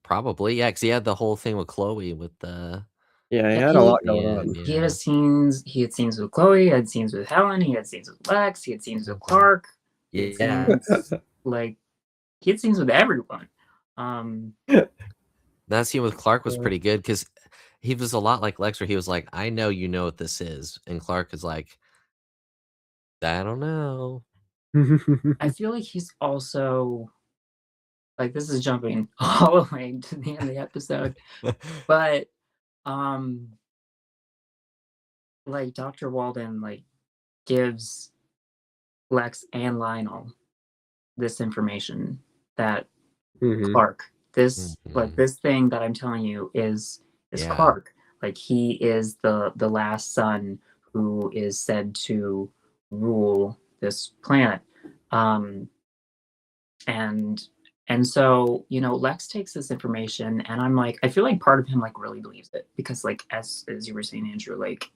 Probably, yeah, because he had the whole thing with Chloe with the Yeah, he Yeah, had a he lot going on. he had yeah. scenes he had scenes with Chloe, he had scenes with Helen, he had scenes with Lex, he had scenes with Mhm. Clark, he had Yeah. scenes like he had scenes with everyone. Um That scene with Clark was so- pretty good because he was a lot like Lex, where he was like, "I know you know what this is," and Clark is like, "I don't know." I feel like he's also like this is jumping all the way to the end of the episode, but um like Dr. Walden like gives Lex and Lionel this information that Mhm. Clark, Mhm. this thing that I'm telling you is Yeah. Clark. Like he is the last son who is said to rule this planet. Um and so, Lex takes this information, and I'm like, I feel like part of him like really believes it, because like as you were saying, Andrew, like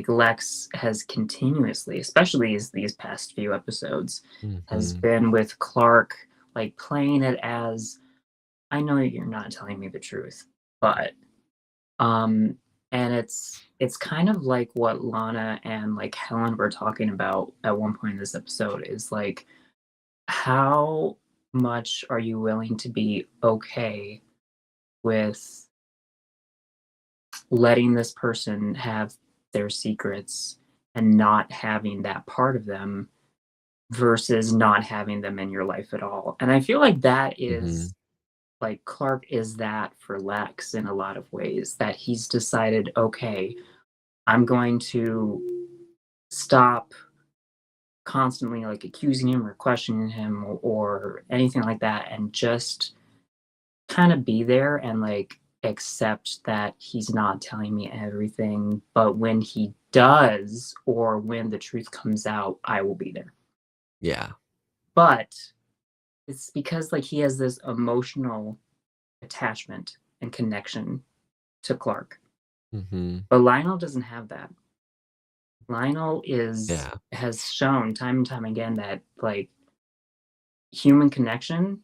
Lex has continuously, especially as these past few episodes, has Mhm. been with Clark, like playing it as, I know you're not telling me the truth, but and it's kind of like what Lana and like Helen were talking about at one point in this episode, is like, how much are you willing to be okay with letting this person have their secrets and not having that part of them, versus not having them in your life at all. And I feel like that Mhm. is like Clark is that for Lex in a lot of ways, that he's decided, okay, I'm going to stop constantly like accusing him or questioning him or anything like that, and just kind of be there and like accept that he's not telling me everything, but when he does, or when the truth comes out, I will be there. Yeah. But it's because like he has this emotional attachment and connection to Clark. Mhm. But Lionel doesn't have that. Lionel Yeah. has shown time and time again that like human connection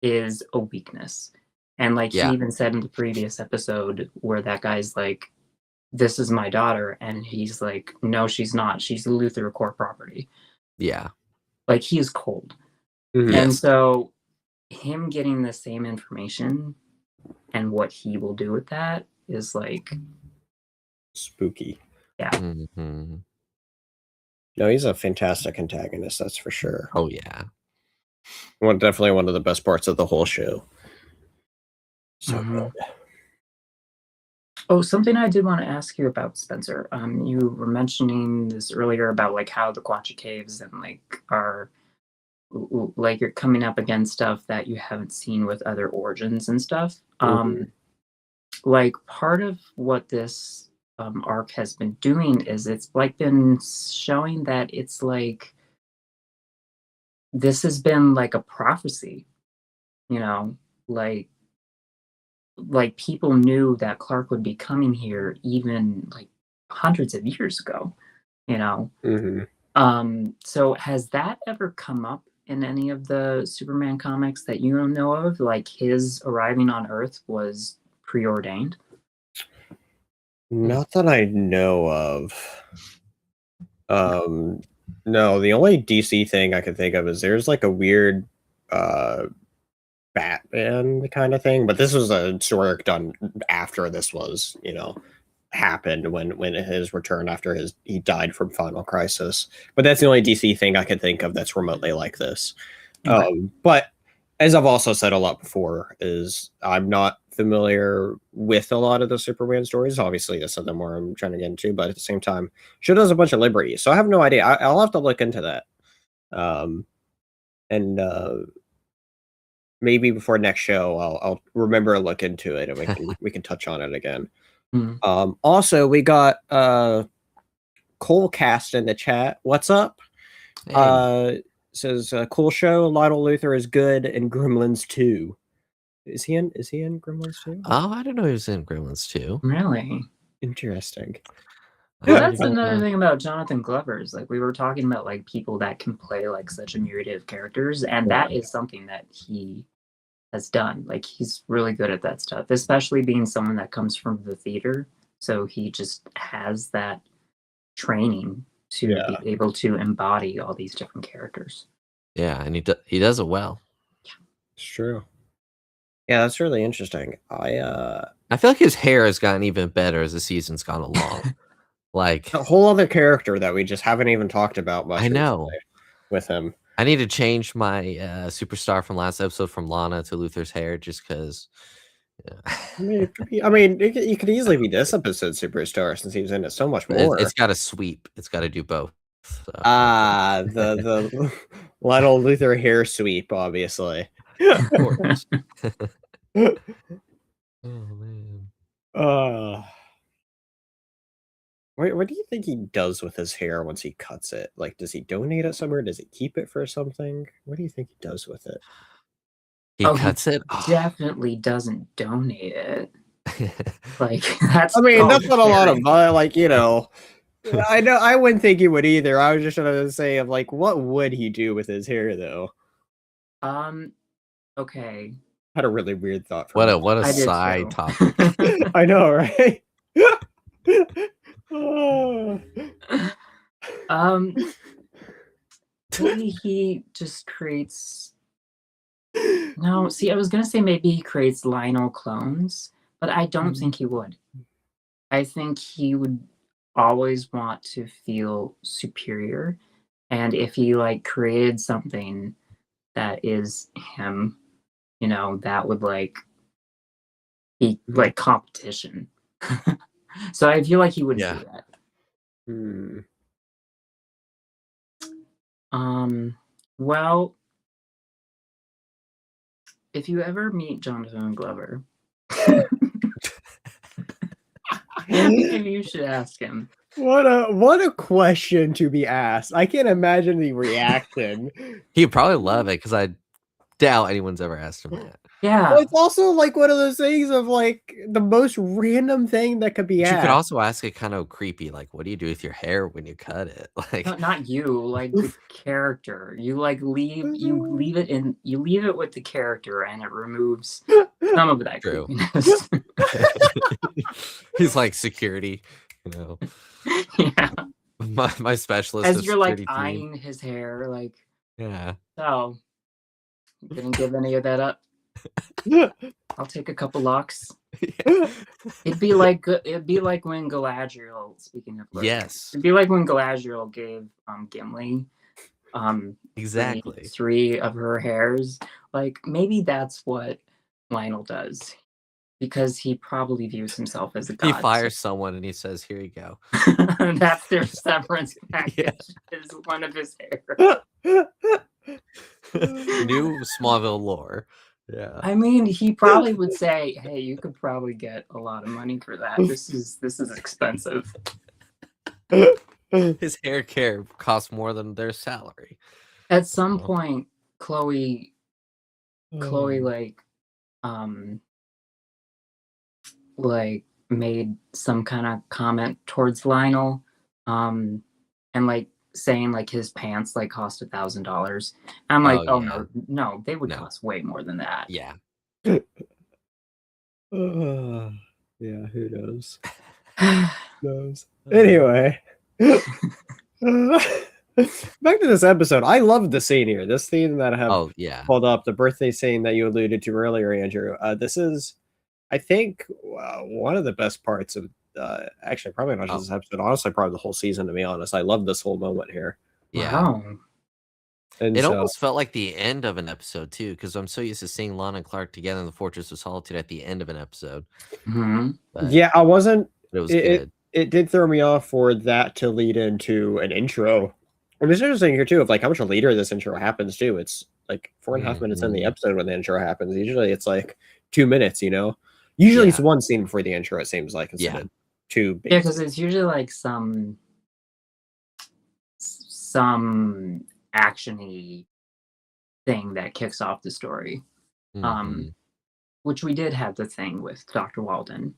is a weakness. And like he Yeah. even said in the previous episode where that guy's like, this is my daughter, and he's like, no, she's not. She's Luther Core property. Yeah. Like he is cold. Mhm. And Yes. so him getting the same information and what he will do with that is like, Spooky. yeah. Mhm. No, he's a fantastic antagonist, that's for sure. Oh, yeah. Definitely one of the best parts of the whole show. So Mhm. good. Oh, something I did want to ask you about, Spencer. You were mentioning this earlier about like how the Quacha Caves and like are like you're coming up against stuff that you haven't seen with other origins and stuff. Mhm. Like part of what this arc has been doing is it's like been showing that it's like this has been like a prophecy, you know, like people knew that Clark would be coming here even like hundreds of years ago, you know. Mhm. So has that ever come up in any of the Superman comics that you know of? Like his arriving on Earth was preordained? Not that I know of. Um, no, the only DC thing I can think of is there's like a weird uh Batman kind of thing, but this was a story arc done after this was, happened when his return after he died from Final Crisis. But that's the only DC thing I can think of that's remotely like this. Okay. But as I've also said a lot before, is I'm not familiar with a lot of the Superman stories. Obviously, that's something more I'm trying to get into, but at the same time, show does a bunch of liberty, so I have no idea. I'll have to look into that. And maybe before next show, I'll remember to look into it, and we can touch on it again. Mhm. Also, we got Cole Cast in the chat. What's up? Hey. Says cool show. Lionel Luthor is good in Gremlins 2. Is he in Gremlins 2? Oh, I didn't know he was in Gremlins too. Really? Interesting. Well, I that's didn't another know. thing about Jonathan Glover's. Like we were talking about, like people that can play like such a myriad of characters, and that is something that he has done. Like he's really good at that stuff, especially being someone that comes from the theater. So he just has that training to Yeah, be able to embody all these different characters. Yeah, and he does it well. it's true. Yeah, that's really interesting. I feel like his hair has gotten even better as the season's gone along. Like, a whole other character that we just haven't even talked about much I know. recently with him. I need to change my superstar from last episode from Lana to Luther's hair just because. It could easily be this episode superstar since he was in it so much more. It's got to sweep. It's got to do both. So. The Lionel Luthor hair sweep, obviously. Of course. Oh man. What do you think he does with his hair once he cuts it? Like, does he donate it somewhere? Does he keep it for something? What do you think he does with it? He cuts it. Definitely doesn't donate it. Like that's. That's not a lot of like, I know I wouldn't think he would either. I was just trying to say of like, what would he do with his hair though? Okay. Had a really weird thought. What a side topic. I know, right? Maybe he just creates. No, see, I was gonna say maybe he creates Lionel clones, but I don't think he would. I think he would always want to feel superior, and if he like created something that is him, that would like be like competition. So I feel like he would do that. Well, if you ever meet Jonathan Glover, maybe you should ask him. What a question to be asked. I can't imagine the reaction. He'd probably love it because I doubt anyone's ever asked him that. Yeah. Well, it's also like one of those things of like the most random thing that could be But asked. you could also ask it kind of creepy, like, what do you do with your hair when you cut it? Like, No, not you, like the character. You like leave it with the character, and it removes some of that True. creepiness. He's like security, Yeah. My specialist As you're like security team. eyeing his hair, like, yeah. So didn't give any of that up. I'll take a couple locks. It'd be like when Galadriel. Speaking of, yes, it'd be like when Galadriel gave Gimli exactly 3 of her hairs. Like maybe that's what Lionel does. because he probably views himself as a god. He fires someone and he says, "Here you go." That's their severance package. Yeah. Is one of his hair. New Smallville lore. Yeah. I mean, he probably would say, "Hey, you could probably get a lot of money for that. This is expensive." His hair care costs more than their salary. At some point, Chloe like made some kind of comment towards Lionel, and like saying like his pants like cost $1,000. I'm like, Oh, oh yeah. no, they would No. cost way more than that. Yeah. Yeah, who knows? Anyway. Back to this episode. I loved the scene here. This scene that I have pulled up, the birthday scene that you alluded to earlier, Andrew. This is, I think, one of the best parts of, actually, probably not just this episode, honestly, probably the whole season, to be honest. I love this whole moment here. Yeah. Wow. And it almost felt like the end of an episode, too, because I'm so used to seeing Lana and Clark together in the Fortress of Solitude at the end of an episode. Mm-hmm. Yeah, I wasn't. It was good. It did throw me off for that to lead into an intro. And it's interesting here, too, of like how much later this intro happens, too. It's like 4.5 minutes in the episode when the intro happens. Usually it's like 2 minutes, you know? Usually it's one scene before the intro, it seems like, instead of two. Yeah, because it's usually like some action-y thing that kicks off the story. Which we did have the thing with Dr. Walden.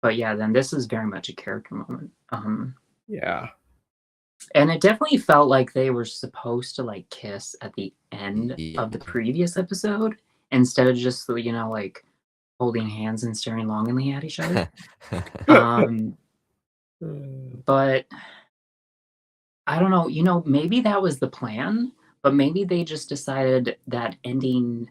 But yeah, then this is very much a character moment. Yeah. And it definitely felt like they were supposed to like kiss at the end of the previous episode instead of just, you know, like holding hands and staring longingly at each other. But I don't know, you know, maybe that was the plan, but maybe they just decided that ending,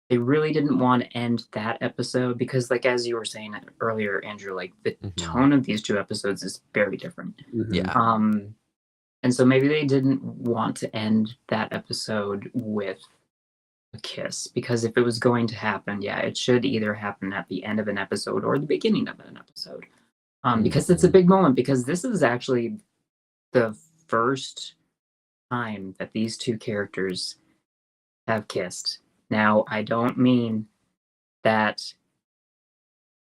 they really didn't want to end that episode because, like, as you were saying earlier, Andrew, like the tone of these two episodes is very different. Yeah. And so maybe they didn't want to end that episode with a kiss because if it was going to happen, yeah, it should either happen at the end of an episode or the beginning of an episode. Because it's a big moment because this is actually the first time that these two characters have kissed. Now, I don't mean that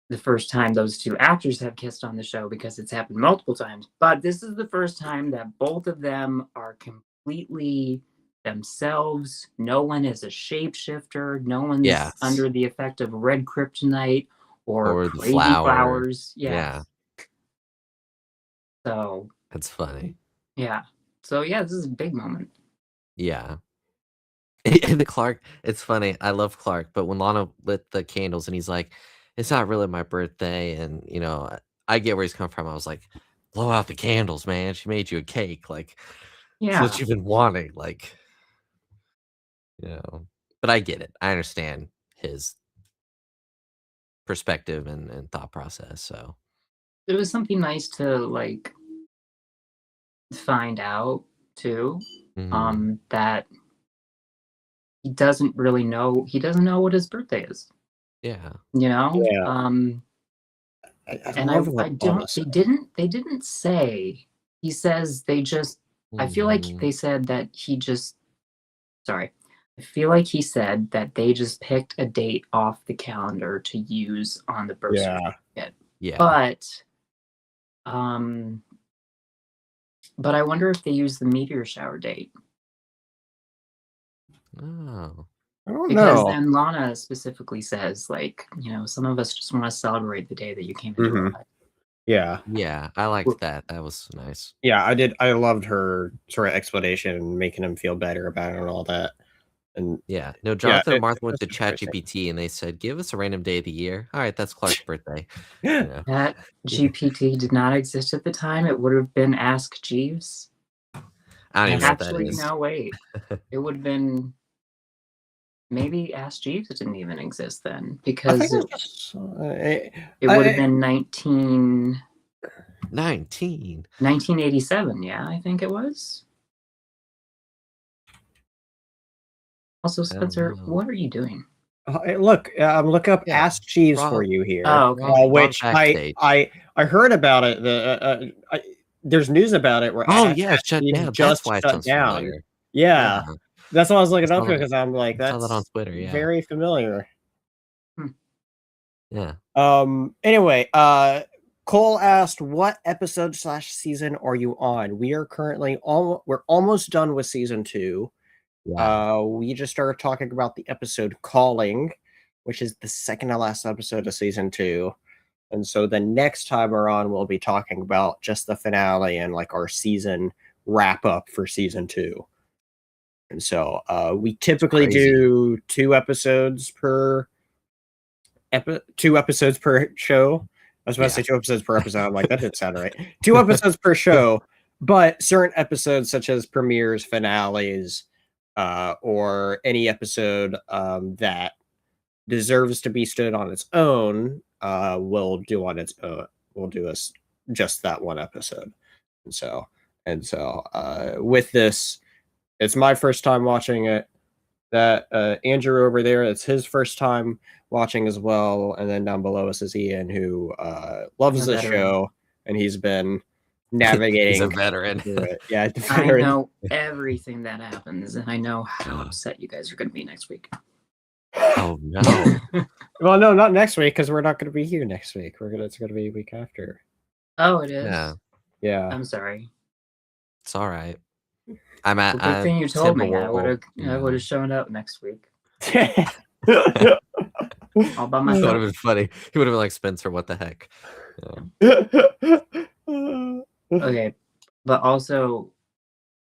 the first time those two actors have kissed on the show because it's happened multiple times, but this is the first time that both of them are completely themselves. No one is a shapeshifter. No one's under the effect of red kryptonite or crazy flowers. Yeah. So that's funny. Yeah. So yeah, this is a big moment. Yeah. And Clark, it's funny. I love Clark, but when Lana lit the candles and he's like, "It's not really my birthday," and you know, I get where he's come from. I was like, "Blow out the candles, man! She made you a cake. Like, it's what you've been wanting." Like, you know. But I get it. I understand his perspective and thought process. So it was something nice to like find out too. That he doesn't really know. He doesn't know what his birthday is. Yeah. You know. Yeah. I don't. They didn't say. He says they just. I feel like they said that he just. Sorry. I feel like he said that they just picked a date off the calendar to use on the birth certificate. Yeah. But I wonder if they use the meteor shower date. Oh. I don't because know. then Lana specifically says, like, you know, some of us just want to celebrate the day that you came into our life. Yeah. Yeah, I liked that. That was nice. Yeah, I did. I loved her sort of explanation and making him feel better about it and all that. And yeah, no, Jonathan and Martha went to ChatGPT and they said, "Give us a random day of the year." All right, that's Clark's birthday. Yeah. That GPT did not exist at the time. It would have been Ask Jeeves. I don't even know what that Actually, is. no, wait. It would have been maybe Ask Jeeves didn't even exist then because it would have been 1987. Yeah, I think it was. Also, Spencer, what are you doing? Hey, look, I'm looking up Yeah. Ask Cheese Wrong. for you here. Oh, okay. Which backstage. I heard about it. There's news about it where Oh Ask yeah, it shut Cheese down. That's just why it shut sounds down. familiar. Yeah, Yeah. that's what I was I looking up saw that. because I'm like, I saw that on that's Twitter. Yeah. very familiar. Yeah. Anyway, Cole asked, "What episode/season are you on?" We are currently we're almost done with season 2. Wow. We just started talking about the episode Calling, which is the second to last episode of season 2. And so the next time we're on, we'll be talking about just the finale and like our season wrap up for season 2. And so we typically crazy. do 2 episodes per 2 episodes per show. I was about to say 2 episodes per episode. I'm like, that didn't sound right. 2 episodes per show, but certain episodes such as premieres, finales, or any episode that deserves to be stood on its own, we'll do on its own. We'll do us just that one episode. And so with this, it's my first time watching it. That Andrew over there, it's his first time watching as well. And then down below us is Ian, who loves the show, and he's been navigating. He's a veteran. It. Yeah, I know everything that happens, and I know how upset you guys are going to be next week. Oh no! Well, no, not next week because we're not going to be here next week. It's going to be a week after. Oh, it is. Yeah. I'm sorry. It's all right. I'm at. Well, good thing you told me. I would have shown up next week. All by myself. That would have been funny. He would have been like, Spencer, what the heck? Okay, but also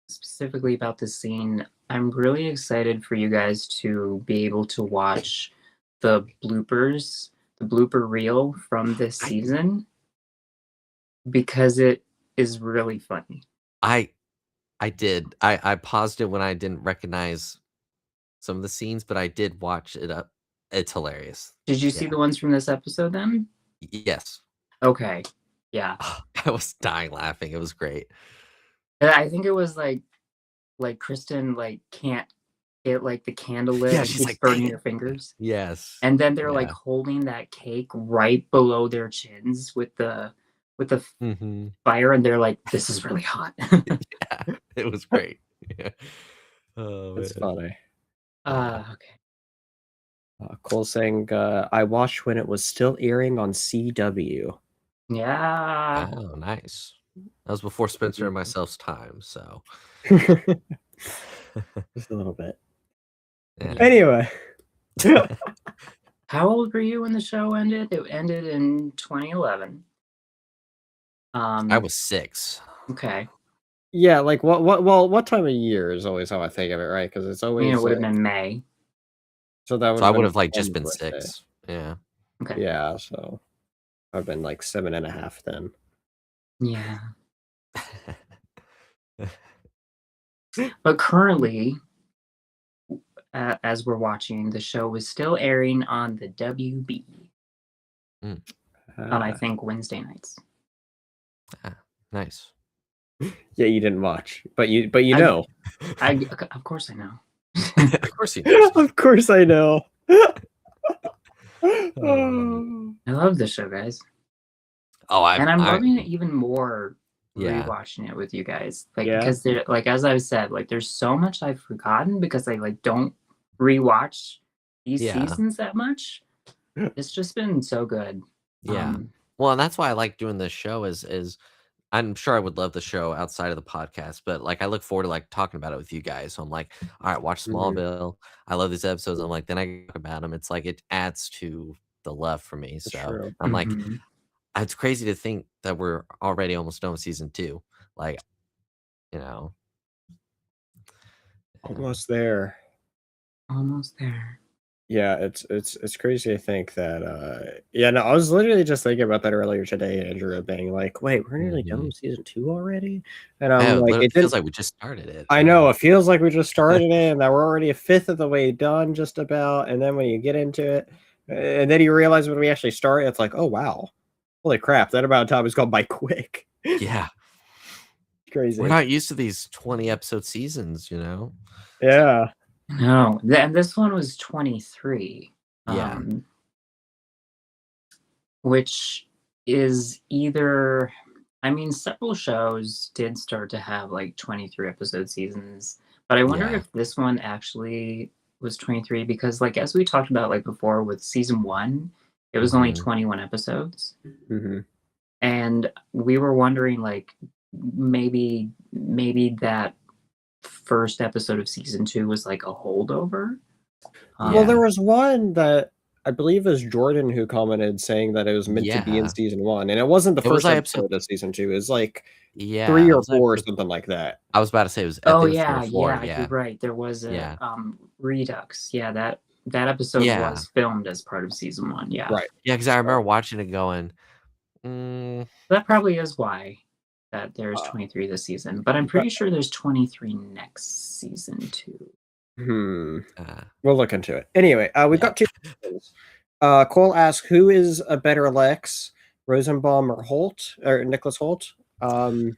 specifically about this scene, I'm really excited for you guys to be able to watch the bloopers, the blooper reel from this season, because it is really funny. I did. I paused it when I didn't recognize some of the scenes, but I did watch it up. It's hilarious. Did you see the ones from this episode then? Yes. Okay. Yeah. I was dying laughing. It was great. I think it was like Kristen can't get the candle lit, and she's burning her fingers. Yes. And then they're holding that cake right below their chins with the fire, and they're like, "This is really hot." Yeah, it was great. Yeah. Oh, that's funny. Okay. Cole saying, "I watched when it was still airing on CW." Yeah. Oh, nice. That was before Spencer and myself's time, so just a little bit. Yeah. Anyway, how old were you when the show ended? It ended in 2011. I was 6. Okay. Yeah, like what time of year is always how I think of it, right? Because it's always it would have been May. So that I would have just been 6. Yeah. Okay. Yeah, so I've been 7.5 then. Yeah. But currently, as we're watching, the show is still airing on the WB on I think Wednesday nights. Nice. Yeah, you didn't watch, but you know. Of course I know. Of course you know. Of course I know. I love this show, guys. I'm loving it even more rewatching it with you guys. Because they're as I've said, there's so much I've forgotten because I don't rewatch these seasons that much. It's just been so good. Yeah. Well, and that's why I like doing this show is I'm sure I would love the show outside of the podcast, but I look forward to talking about it with you guys. So I'm like, all right, watch Smallville. I love these episodes. I'm like, then I talk about them. It's it adds to the love for me. So I'm like, it's crazy to think that we're already almost done with season 2. Almost there. Almost there. Yeah, it's crazy to think that I was literally just thinking about that earlier today, Andrew, being like, wait, we're nearly done with season 2 already? And I'm like, it feels like we just started it. I know, it feels like we just started it and that we're already a fifth of the way done just about, and then when you get into it, and then you realize when we actually start, it's like, oh wow. Holy crap, that amount of time has gone by quick. Yeah. Crazy. We're not used to these 20 episode seasons, Yeah. No, and this one was 23. Yeah. Which is either, I mean, several shows did start to have like 23 episode seasons, but I wonder Yeah. if this one actually was 23 because, like, as we talked about like before with season 1, it was only 21 episodes. And we were wondering, like, maybe that first episode of season 2 was like a holdover. Well, there was one that I believe is Jordan who commented saying that it was meant to be in Yeah. season 1, and it wasn't the It was first like episode of season 2. It was like Yeah, 3 it or was like 4 or the something like that. I was about to say it was I Oh think it was 3 yeah, or 4, yeah, you're right. There was a Yeah. Redux. Yeah, that episode Yeah. was filmed as part of season 1. Yeah. Right. Yeah, because I remember watching it going, mm, That probably is why that there's 23 this season, but I'm pretty sure there's 23 next season too. We'll look into it. Anyway, we've got 2 questions. Cole asks, who is a better Lex, Rosenbaum or Holt, or Nicholas Holt? A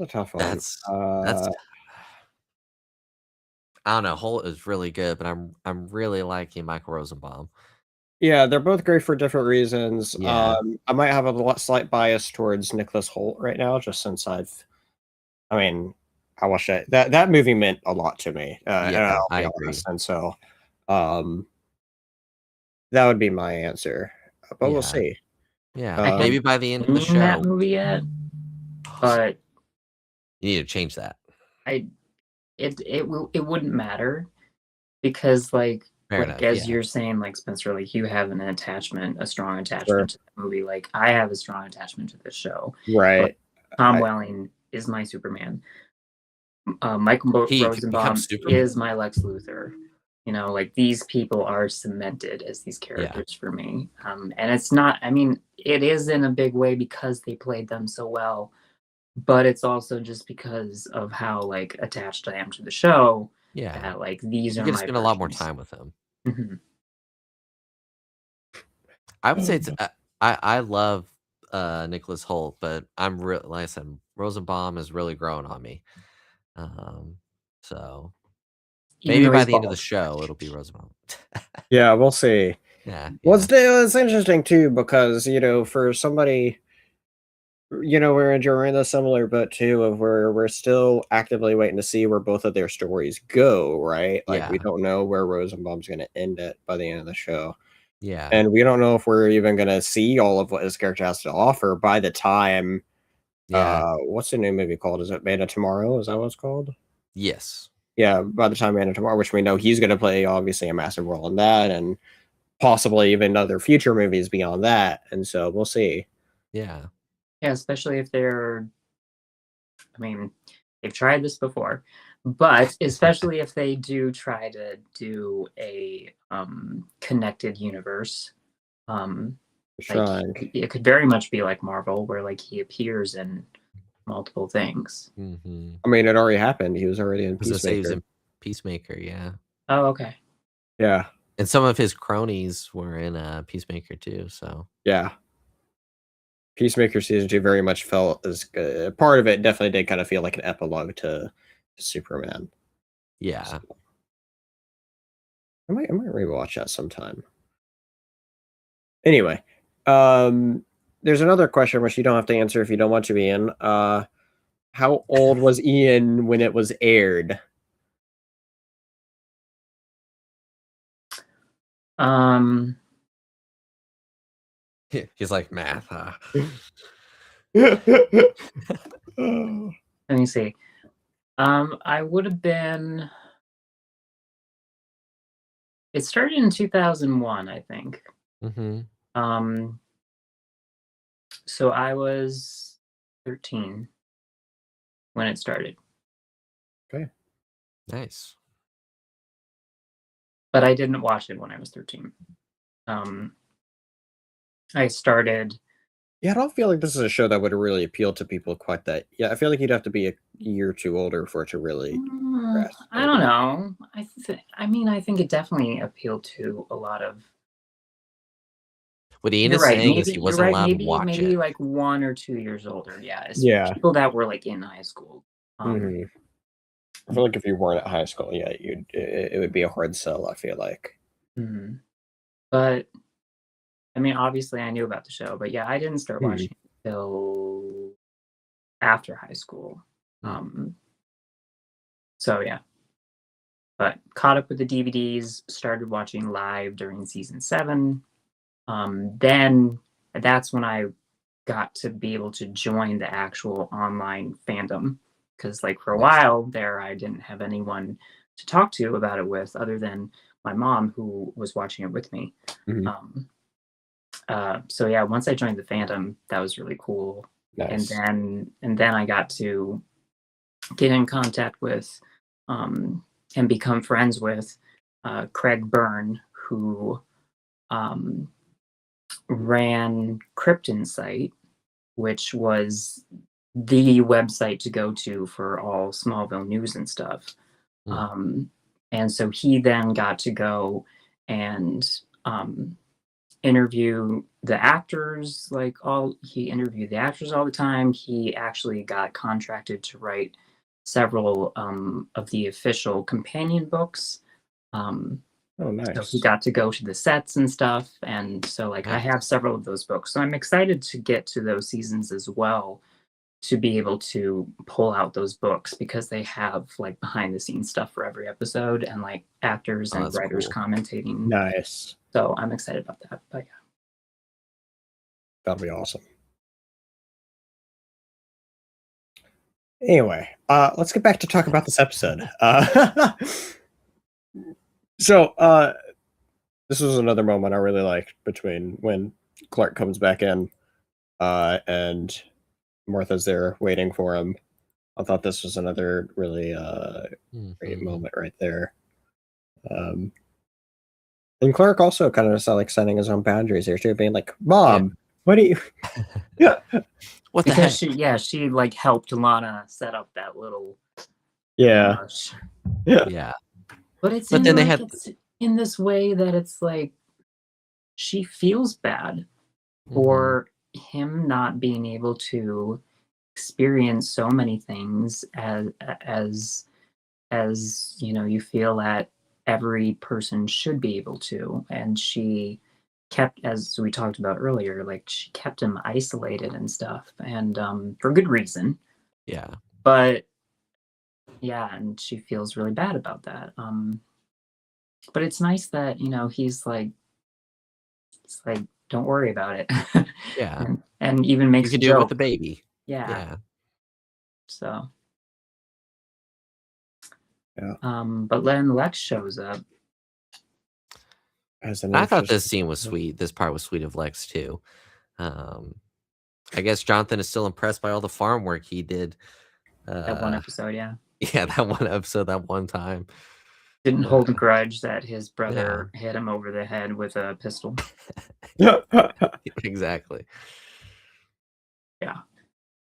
tough one. that's I don't know. Holt is really good, but I'm really liking Michael Rosenbaum. Yeah, they're both great for different reasons. Yeah. I might have a slight bias towards Nicholas Holt right now, just since I watched that movie meant a lot to me. And Yeah, I'll I be agree. honest, and so that would be my answer. But we'll Yeah. see. Yeah, maybe by the end of the Seen that show. movie yet, but You need to change that. it wouldn't matter because like Fair enough, as yeah. you're saying, like Spencer, like you have a strong attachment Sure. to the movie. Like I have a strong attachment to this show. Right. Tom Welling is my Superman. Michael He Rosenbaum becomes Superman. is my Lex Luthor. You know, like these people are cemented as these characters for me. And it's not, I mean, it is in a big way because they played them so well, but it's also just because of how like attached I am to the show. Yeah. That like these You are get to my spend a lot more versions. time with him. I would say it's I love Nicholas Holt, but I'm like I said, Rosenbaum is really growing on me. So maybe by the end of the show it'll be Rosenbaum. Yeah, we'll see. Yeah. Well, it's interesting too because for somebody, we're enjoying the similar boat too of where we're still actively waiting to see where both of their stories go. Right? Like we don't know where Rosenbaum's going to end it by the end of the show. Yeah. And we don't know if we're even going to see all of what his character has to offer by the time. What's the new movie called? Is it Man of Tomorrow? Is that what it's called? Yes. Yeah, by the time Man of Tomorrow, which we know he's going to play obviously a massive role in that, and possibly even other future movies beyond that. And so we'll see. Yeah. Yeah, especially if they're, I mean, they've tried this before, but especially if they do try to do a connected universe. Like, it could very much be like Marvel, where like he appears in multiple things. I mean, it already happened. He was already in Peacemaker. He was in Peacemaker, yeah. Oh, okay. Yeah. And some of his cronies were in Peacemaker too, so. Yeah. Peacemaker season 2 very much felt as part of it definitely did kind of feel like an epilogue to Superman. Yeah. So, I might rewatch that sometime. Anyway, there's another question which you don't have to answer if you don't want to, Ian. How old was Ian when it was aired? He's like math, huh? Let me see. I would have been. It started in 2001, I think. So I was 13 when it started. Okay. Nice. But I didn't watch it when I was 13. I started. Yeah, I don't feel like this is a show that would really appeal to people quite that. Yeah, I feel like you'd have to be a year or two older for it to really. I don't know. I think it definitely appealed to a lot of. What Ian is saying is he wasn't allowed to watch it. Maybe like 1 or 2 years older. Yeah. Yeah. People that were like in high school. I feel like if you weren't at high school, yeah, it would be a hard sell. I feel like. Mhm. But I mean, obviously, I knew about the show, but yeah, I didn't start Mhm. watching it till after high school. Mm. So yeah, but caught up with the DVDs, started watching live during season 7. Then that's when I got to be able to join the actual online fandom because, like, for a Nice. while there, I didn't have anyone to talk to about it with other than my mom, who was watching it with me. Mhm. So yeah, once I joined the fandom, that was really cool. Nice. And then I got to get in contact with and become friends with Craig Byrne, who um, ran Crypt Insight, which was the website to go to for all Smallville news and stuff. Mm. And so he then got to go and interview the actors. He interviewed the actors all the time. He actually got contracted to write several of the official companion books. Um, Oh, so nice. he got to go to the sets and stuff. And so, like, I Nice. have several of those books. So I'm excited to get to those seasons as well, to be able to pull out those books because they have like behind the scenes stuff for every episode and like actors Oh, and that's writers cool. commentating. Nice. So I'm excited about that. But yeah. That'll be awesome. Anyway, let's get back to talk about this episode. So, this was another moment I really liked between when Clark comes back in, and Martha's there waiting for him. I thought this was another really great Mhm. moment right there. And Clark also kind of like setting his own boundaries here too, being like, "Mom, what do you?" Yeah, What the Because heck? she like helped Lana set up that little yeah, ambush. yeah. Yeah. But it's But in then they like had it's in this way that it's like she feels bad Mhm. for him not being able to experience so many things as you know, you feel that every person should be able to. And she kept, as we talked about earlier, like she kept him isolated and stuff, and for good reason. Yeah. But yeah, and she feels really bad about that. But it's nice that, you know, he's like, don't worry about it. Yeah. And even You makes a could do it with the joke. baby. Yeah. Yeah. So Yeah. but then Lex shows up. As an I thought interest. this scene was sweet. This part was sweet of Lex too. I guess Jonathan is still impressed by all the farm work he did. That one episode, yeah. Yeah, that one episode, that one time. Didn't hold a grudge that his Yeah. brother hit him over the head with a pistol. Exactly. Yeah.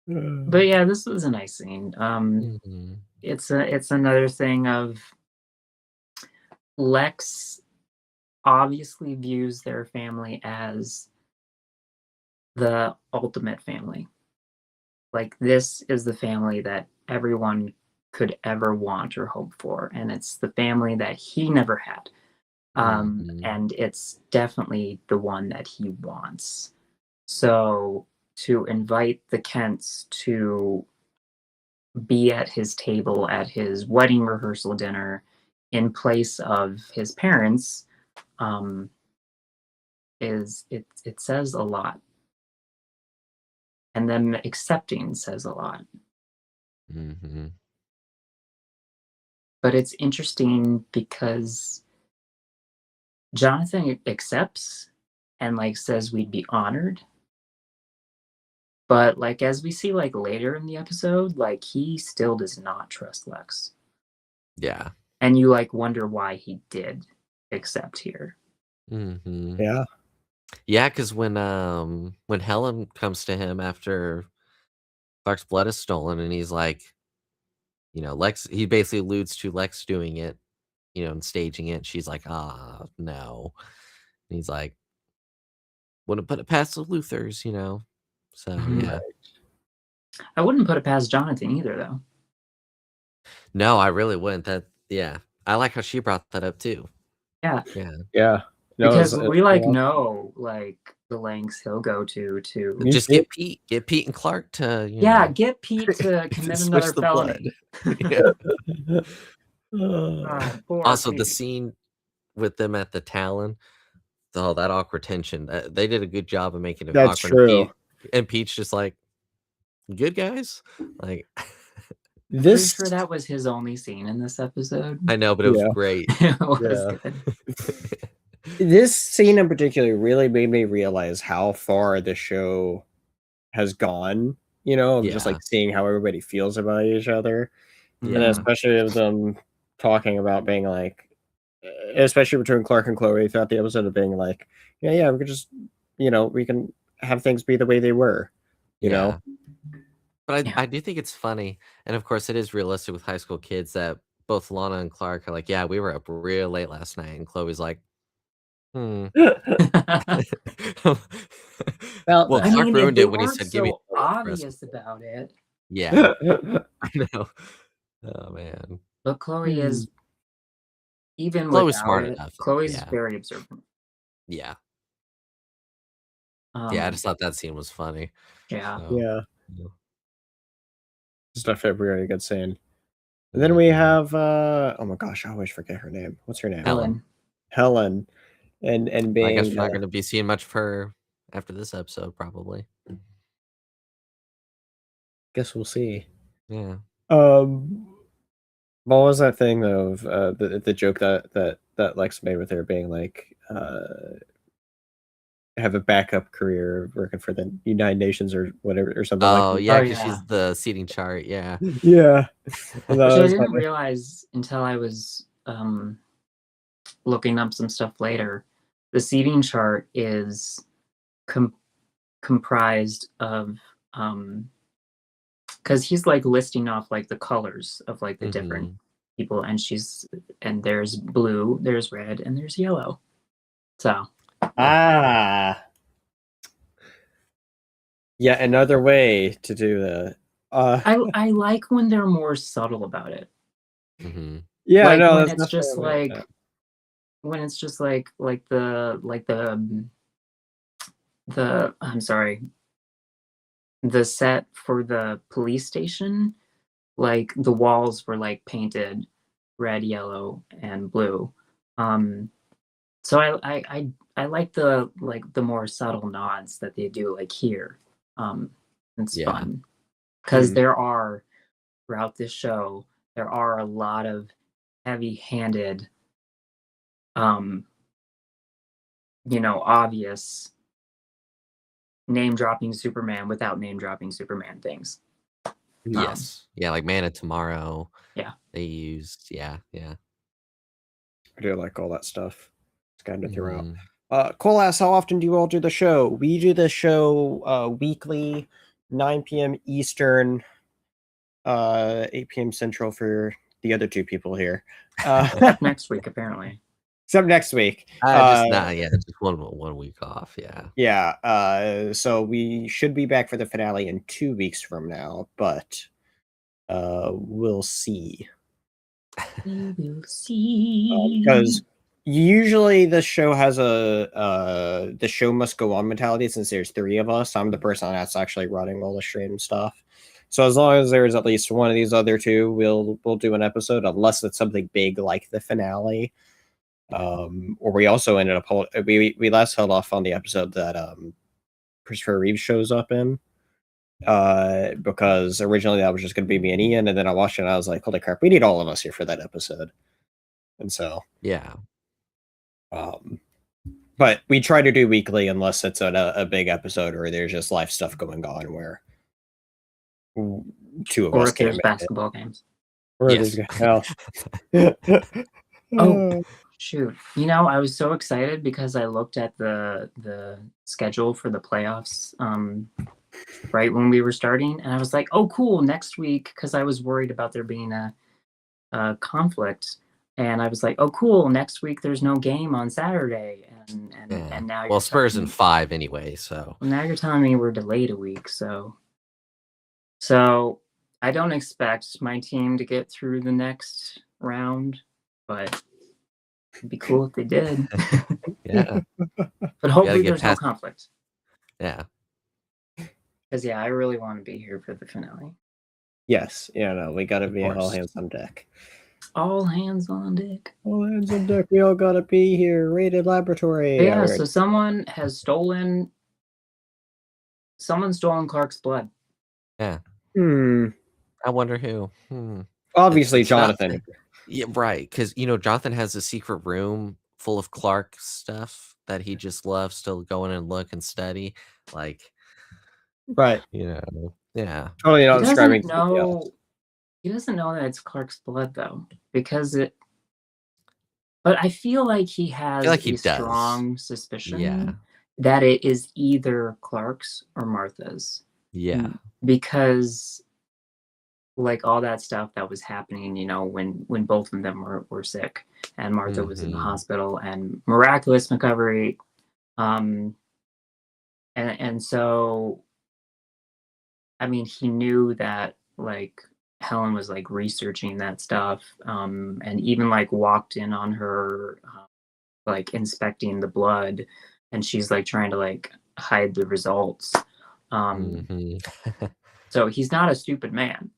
But yeah, this was a nice scene. Mhm. It's another thing of Lex obviously views their family as the ultimate family. Like, this is the family that everyone could ever want or hope for, and it's the family that he never had. Mhm. And it's definitely the one that he wants. So to invite the Kents to be at his table at his wedding rehearsal dinner in place of his parents, um, it says a lot, and them accepting says a lot. Mhm. But it's interesting because Jonathan accepts and like says we'd be honored, but like as we see like later in the episode, like he still does not trust Lex, Yeah. and you like wonder why he did accept here. Mhm. Yeah. Yeah, because when Helen comes to him after Clark's blood is stolen, and he's like, Lex, he basically alludes to Lex doing it, and staging it. She's like, ah, no. And he's like, wouldn't put it past the Luthers. So Mhm. yeah. I wouldn't put it past Jonathan either, though. No, I really wouldn't. Yeah. I like how she brought that up too. Yeah, Yeah. No, because it's we like yeah. know like the lengths he'll go to Me Just too. get Pete and Clark to, yeah, get Pete to commit switch another the felony. blood. Yeah. Poor Also, the Pete. scene with them at the Talon, oh, that awkward tension. They did a good job of making it That's awkward. true. And Pete's just like, good guys? Like, Pretty This sure that was his only scene in this episode. I know, but it was Yeah. great. It was Yeah. good. this scene in particular really made me realize how far the show has gone, of just Yeah. like seeing how everybody feels about each other. And Yeah. especially of them talking about being like, especially between Clark and Chloe throughout the episode of being like, yeah, we could just, we can have things be the way they were, you know? But Yeah. I do think it's funny, and of course it is realistic with high school kids that both Lana and Clark are like, yeah, we were up real late last night, and Chloe's like, Well, well, I Clark mean, if ruined they it when he weren't said, "Give me so the rest." obvious about it. Yeah, I know. Oh man, But Chloe is, even Chloe's without smart it, enough. Chloe's Yeah, very observant. yeah, yeah. I Um, just thought that scene was funny. yeah. So, yeah, yeah. just a very good scene. And then we have oh my gosh, I always forget her name. What's her name? Helen. Helen, and I guess being we're not going to be seeing much of her after this episode, probably. guess we'll see. Yeah. What was that thing though of the joke that Lex made with her being like have a backup career working for the United Nations or whatever or something like Oh that. yeah, Oh, because yeah. she's the seating chart. Yeah. Yeah. And that Which I was didn't funny. realize until I was looking up some stuff later. The seating chart is comprised of because he's like listing off like the colors of like the different people, and there's blue, there's red, and there's yellow. So yeah, another way to do that. I like when they're more subtle about it. Yeah, like no, when that's it's just definitely like when it's just like the I'm sorry, the set for the police station, like the walls were like painted red, yellow, and blue. So I like the more subtle nods that they do like here. It's fun because there are throughout this show there are a lot of heavy-handed, obvious name dropping Superman without name dropping Superman things. Yes. Yeah, like Man of Tomorrow. Yeah. They used, yeah. I do like all that stuff. It's kind of throughout. Cole asks, how often do you all do the show? We do the show weekly, 9 p.m. Eastern, 8 p.m. Central for the other two people here. Next week, apparently. Except next week. Just one week off, yeah. Yeah, so we should be back for the finale in 2 weeks from now, but we'll see. We will see. Because usually the show has a the show must go on mentality since there's 3 of us. I'm the person that's actually running all the stream stuff. So as long as there's at least one of these other two, we'll do an episode unless it's something big like the finale. Or we also ended up we last held off on the episode that Christopher Reeve shows up in. Because originally that was just going to be me and Ian, and then I watched it and I was like, holy crap, we need all of us here for that episode. And so yeah, but we try to do weekly unless it's a big episode or there's just life stuff going on where 2 of or us if there's can't make basketball games. Or yes. Oh shoot! I was so excited because I looked at the schedule for the playoffs right when we were starting, and I was like, "Oh, cool! Next week," because I was worried about there being a conflict, and I was like, "Oh, cool! Next week there's no game on Saturday," and now Spurs in 5 anyway, so now you're telling me we're delayed a week, so I don't expect my team to get through the next round, but It'd be cool if they did. Yeah. But hopefully get there's no past- conflict. Yeah. Because I really want to be here for the finale. Yes, no, we gotta Of be all course. hands on deck. All hands on deck. All hands on deck. We all gotta be here. Rated laboratory. But yeah, we're- so someone has stolen. Someone's stolen Clark's blood. Yeah. Hmm. I wonder who. Obviously, It's not- Jonathan. Yeah, right. Because Jonathan has a secret room full of Clark stuff that he just loves to go in and look and study. Like, Right. yeah. Totally not He describing. doesn't know. He doesn't know that it's Clark's blood though, because it. But I feel like he has like he a does. strong suspicion Yeah. that it is either Clark's or Martha's. Yeah. Because like all that stuff that was happening, when both of them were sick and Martha was in the hospital and miraculous recovery. And so, I mean, he knew that like Helen was like researching that stuff, and even like walked in on her, like inspecting the blood, and she's like trying to like hide the results. So he's not a stupid man.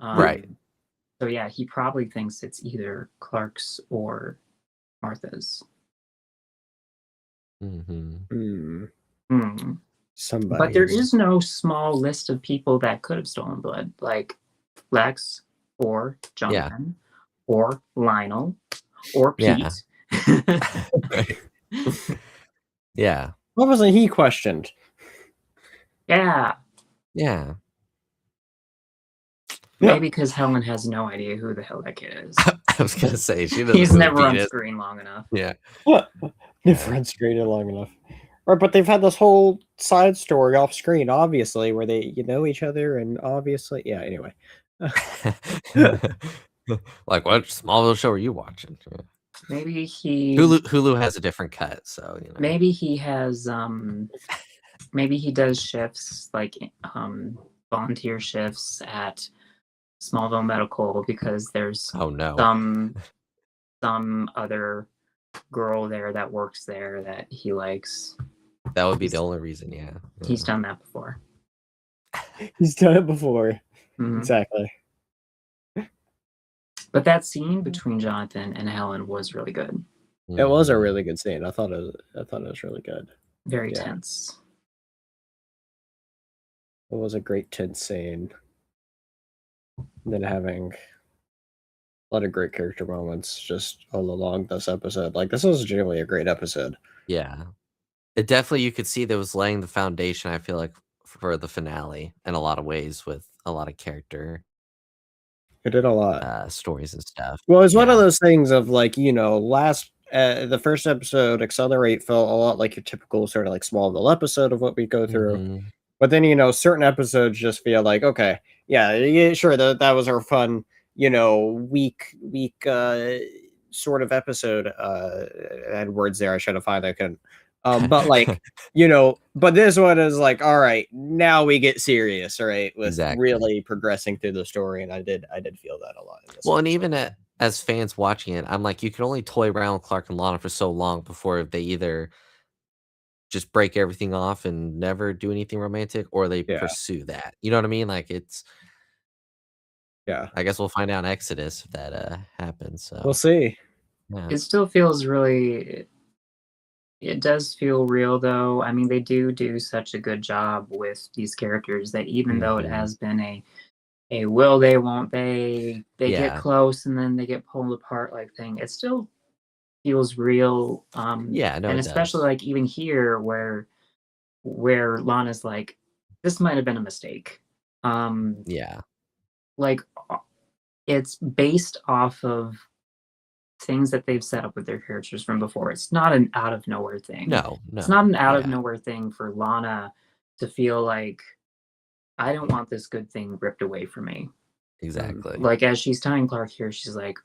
Right. So yeah, he probably thinks it's either Clark's or Martha's. Somebody. But there is no small list of people that could have stolen blood, like Lex or Jonathan or Lionel or Pete. Right. Yeah. What wasn't he questioned? Yeah. Yeah. Maybe because Helen has no idea who the hell that kid is. I was gonna say she doesn't. He's really never on beat it. screen long enough. Yeah. Never on screen long enough. Right, but they've had this whole side story off screen, obviously, where they know each other, and obviously, anyway. Like, what Smallville show are you watching? Maybe he Hulu has a different cut, so maybe he has maybe he does shifts like volunteer shifts at Smallville Medical because there's some other girl there that works there that he likes. That would be the only reason. Yeah. He's done that before. He's done it before. Mhm. Exactly. But that scene between Jonathan and Helen was really good. It was a really good scene. I thought it was really good. Very tense. It was a great tense scene. And then having a lot of great character moments just all along this episode. Like, this was genuinely a great episode. Yeah. It definitely, you could see that was laying the foundation, I feel like, for the finale in a lot of ways with a lot of character. It did a lot. Stories and stuff. Well, it's one of those things of like, the first episode, Accelerate, felt a lot like your typical sort of like Smallville episode of what we go through. But then, certain episodes just feel like, okay, yeah, sure, that was our fun, week sort of episode. I had words there I should have found, I couldn't. But like, but this one is like, all right, now we get serious, right? With really progressing through the story, and I did feel that a lot. Well, and even as fans watching it, I'm like, you can only toy around with Clark and Lana for so long before they either just break everything off and never do anything romantic, or they pursue that. You know what I mean? Like, it's. Yeah. I guess we'll find out in Exodus if that happens. So we'll see. Yeah. It still feels really. It does feel real, though. I mean, they do such a good job with these characters that even though it has been a will they, won't they get close and then they get pulled apart like thing, it still feels real. And especially like even here where Lana's like, this might have been a mistake. Like it's based off of things that they've set up with their characters from before. It's not an out of nowhere thing. No. It's not an out of nowhere thing for Lana to feel like, I don't want this good thing ripped away from me. Exactly. Like as she's telling Clark here, she's like,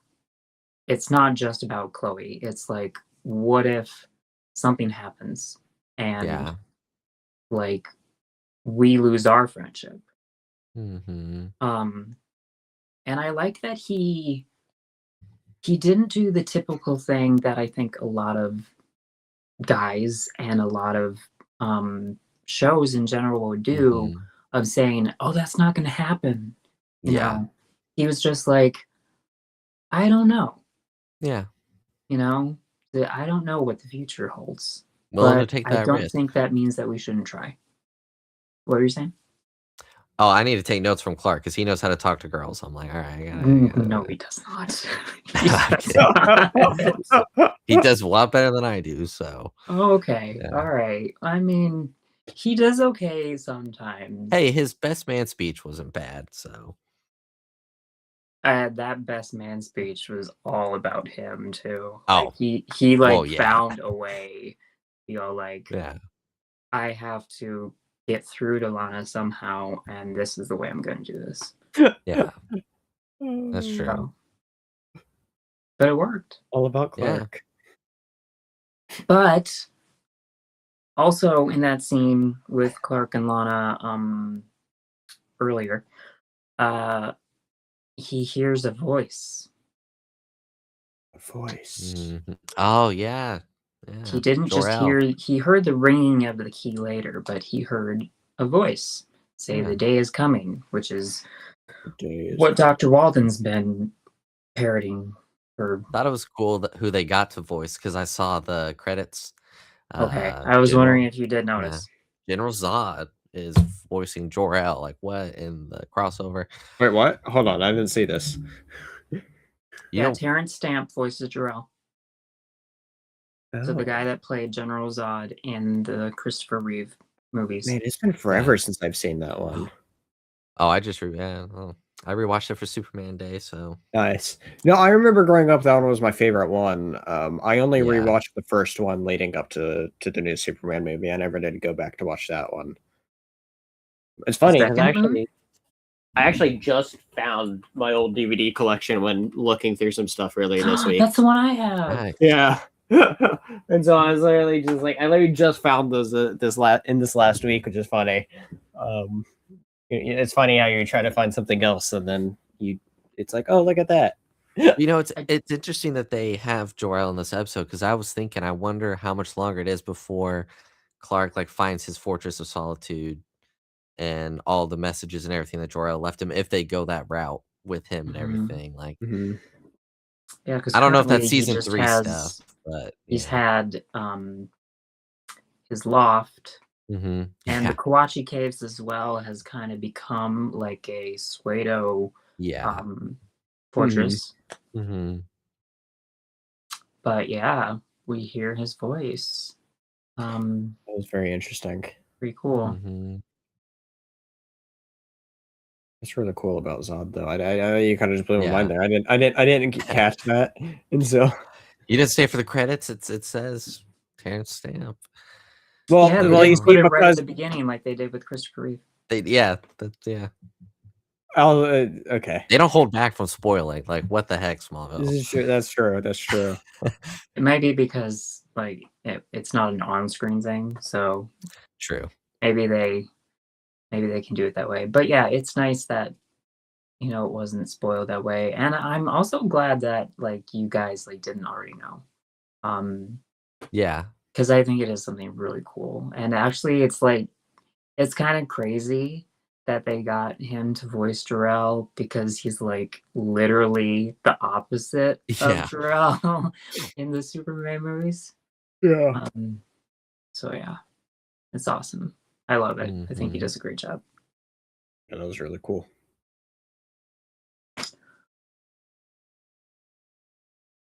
it's not just about Chloe. It's like, what if something happens and like we lose our friendship? And I like that he he didn't do the typical thing that I think a lot of guys and a lot of shows in general would do Mhm. of saying, "Oh, that's not going to happen." You Yeah. know, he was just like, "I don't know." Yeah. You know, I don't know what the future holds, Willing to but take I that don't risk. think that means that we shouldn't try. What are you saying? Oh, I need to take notes from Clark because he knows how to talk to girls. I'm like, all right, No, he does not. He I'm does kidding. not. He does a lot better than I do. So, Okay, yeah. all right. I mean, he does okay sometimes. Hey, his best man speech wasn't bad. So, That best man speech was all about him too. Like oh, he well, like yeah. found a way, like Yeah. I have to get through to Lana somehow, and this is the way I'm going to do this. Yeah. That's true. So, but it worked. All about Yeah. Clark. But also in that scene with Clark and Lana, earlier, he hears a voice. A voice. Mhm. Oh, yeah. He Yeah. didn't just Jor-El. he heard the ringing of the key later, but he heard a voice say Yeah. the day is coming, which is Days. what Dr. Walden's been parroting for. Thought it was cool that who they got to voice because I saw the credits. Okay, I was wondering if you did Yeah, notice. General Zod is voicing Jor-El. Like what in the crossover? Wait, what? Hold on, I didn't see this. You Yeah, don't. Terrence Stamp voices Jor-El. So the Oh. guy that played General Zod in the Christopher Reeve movies. Man, it's been forever since I've seen that one. Oh, I rewatched it for Superman Day. So Nice. No, I remember growing up, that one was my favorite one. I only Yeah. rewatched the first one leading up to the new Superman movie. I never did go back to watch that one. It's funny because second I actually just found my old DVD collection when looking through some stuff earlier this week. That's the one I have. Nice. Yeah. And so I was literally just like, I literally just found those this last week, which is funny. It's funny how you try to find something else and then it's like, oh, look at that. You know, it's interesting that they have Jor-El in this episode because I was thinking, I wonder how much longer it is before Clark like finds his fortress of solitude and all the messages and everything that Jor-El left him. If they go that route with him and everything, like Yeah, because I don't know if that's currently he season just 3 has- stuff, but He's yeah. had his loft Mhm. and Yeah. the Kawachi Caves as well has kind of become like a pseudo Yeah. fortress. Mhm. But yeah, we hear his voice. That was very interesting. Pretty cool. Mhm. That's really cool about Zod, though. I you kind of just blew my mind Yeah. there. I didn't catch that, and so You didn't stay for the credits. It says Terrence Stamp. well, Yeah, they well, you didn't put see, it right at because the beginning like they did with Christopher Reeve. Yeah. oh, okay, They don't hold back from spoiling. Like what the heck, this Smallville? is true. That's true. That's true. It might be because like it's not an on-screen thing, so True. maybe they can do it that way. But yeah, it's nice that it wasn't spoiled that way, and I'm also glad that like you guys like didn't already know, Yeah. because I think it is something really cool. And actually, it's kind of crazy that they got him to voice Jor-El because he's like literally the opposite Yeah. of Jor-El in the Superman movies. Yeah, So yeah, it's awesome. I love it. I think he Mhm. does a great job. that was really cool.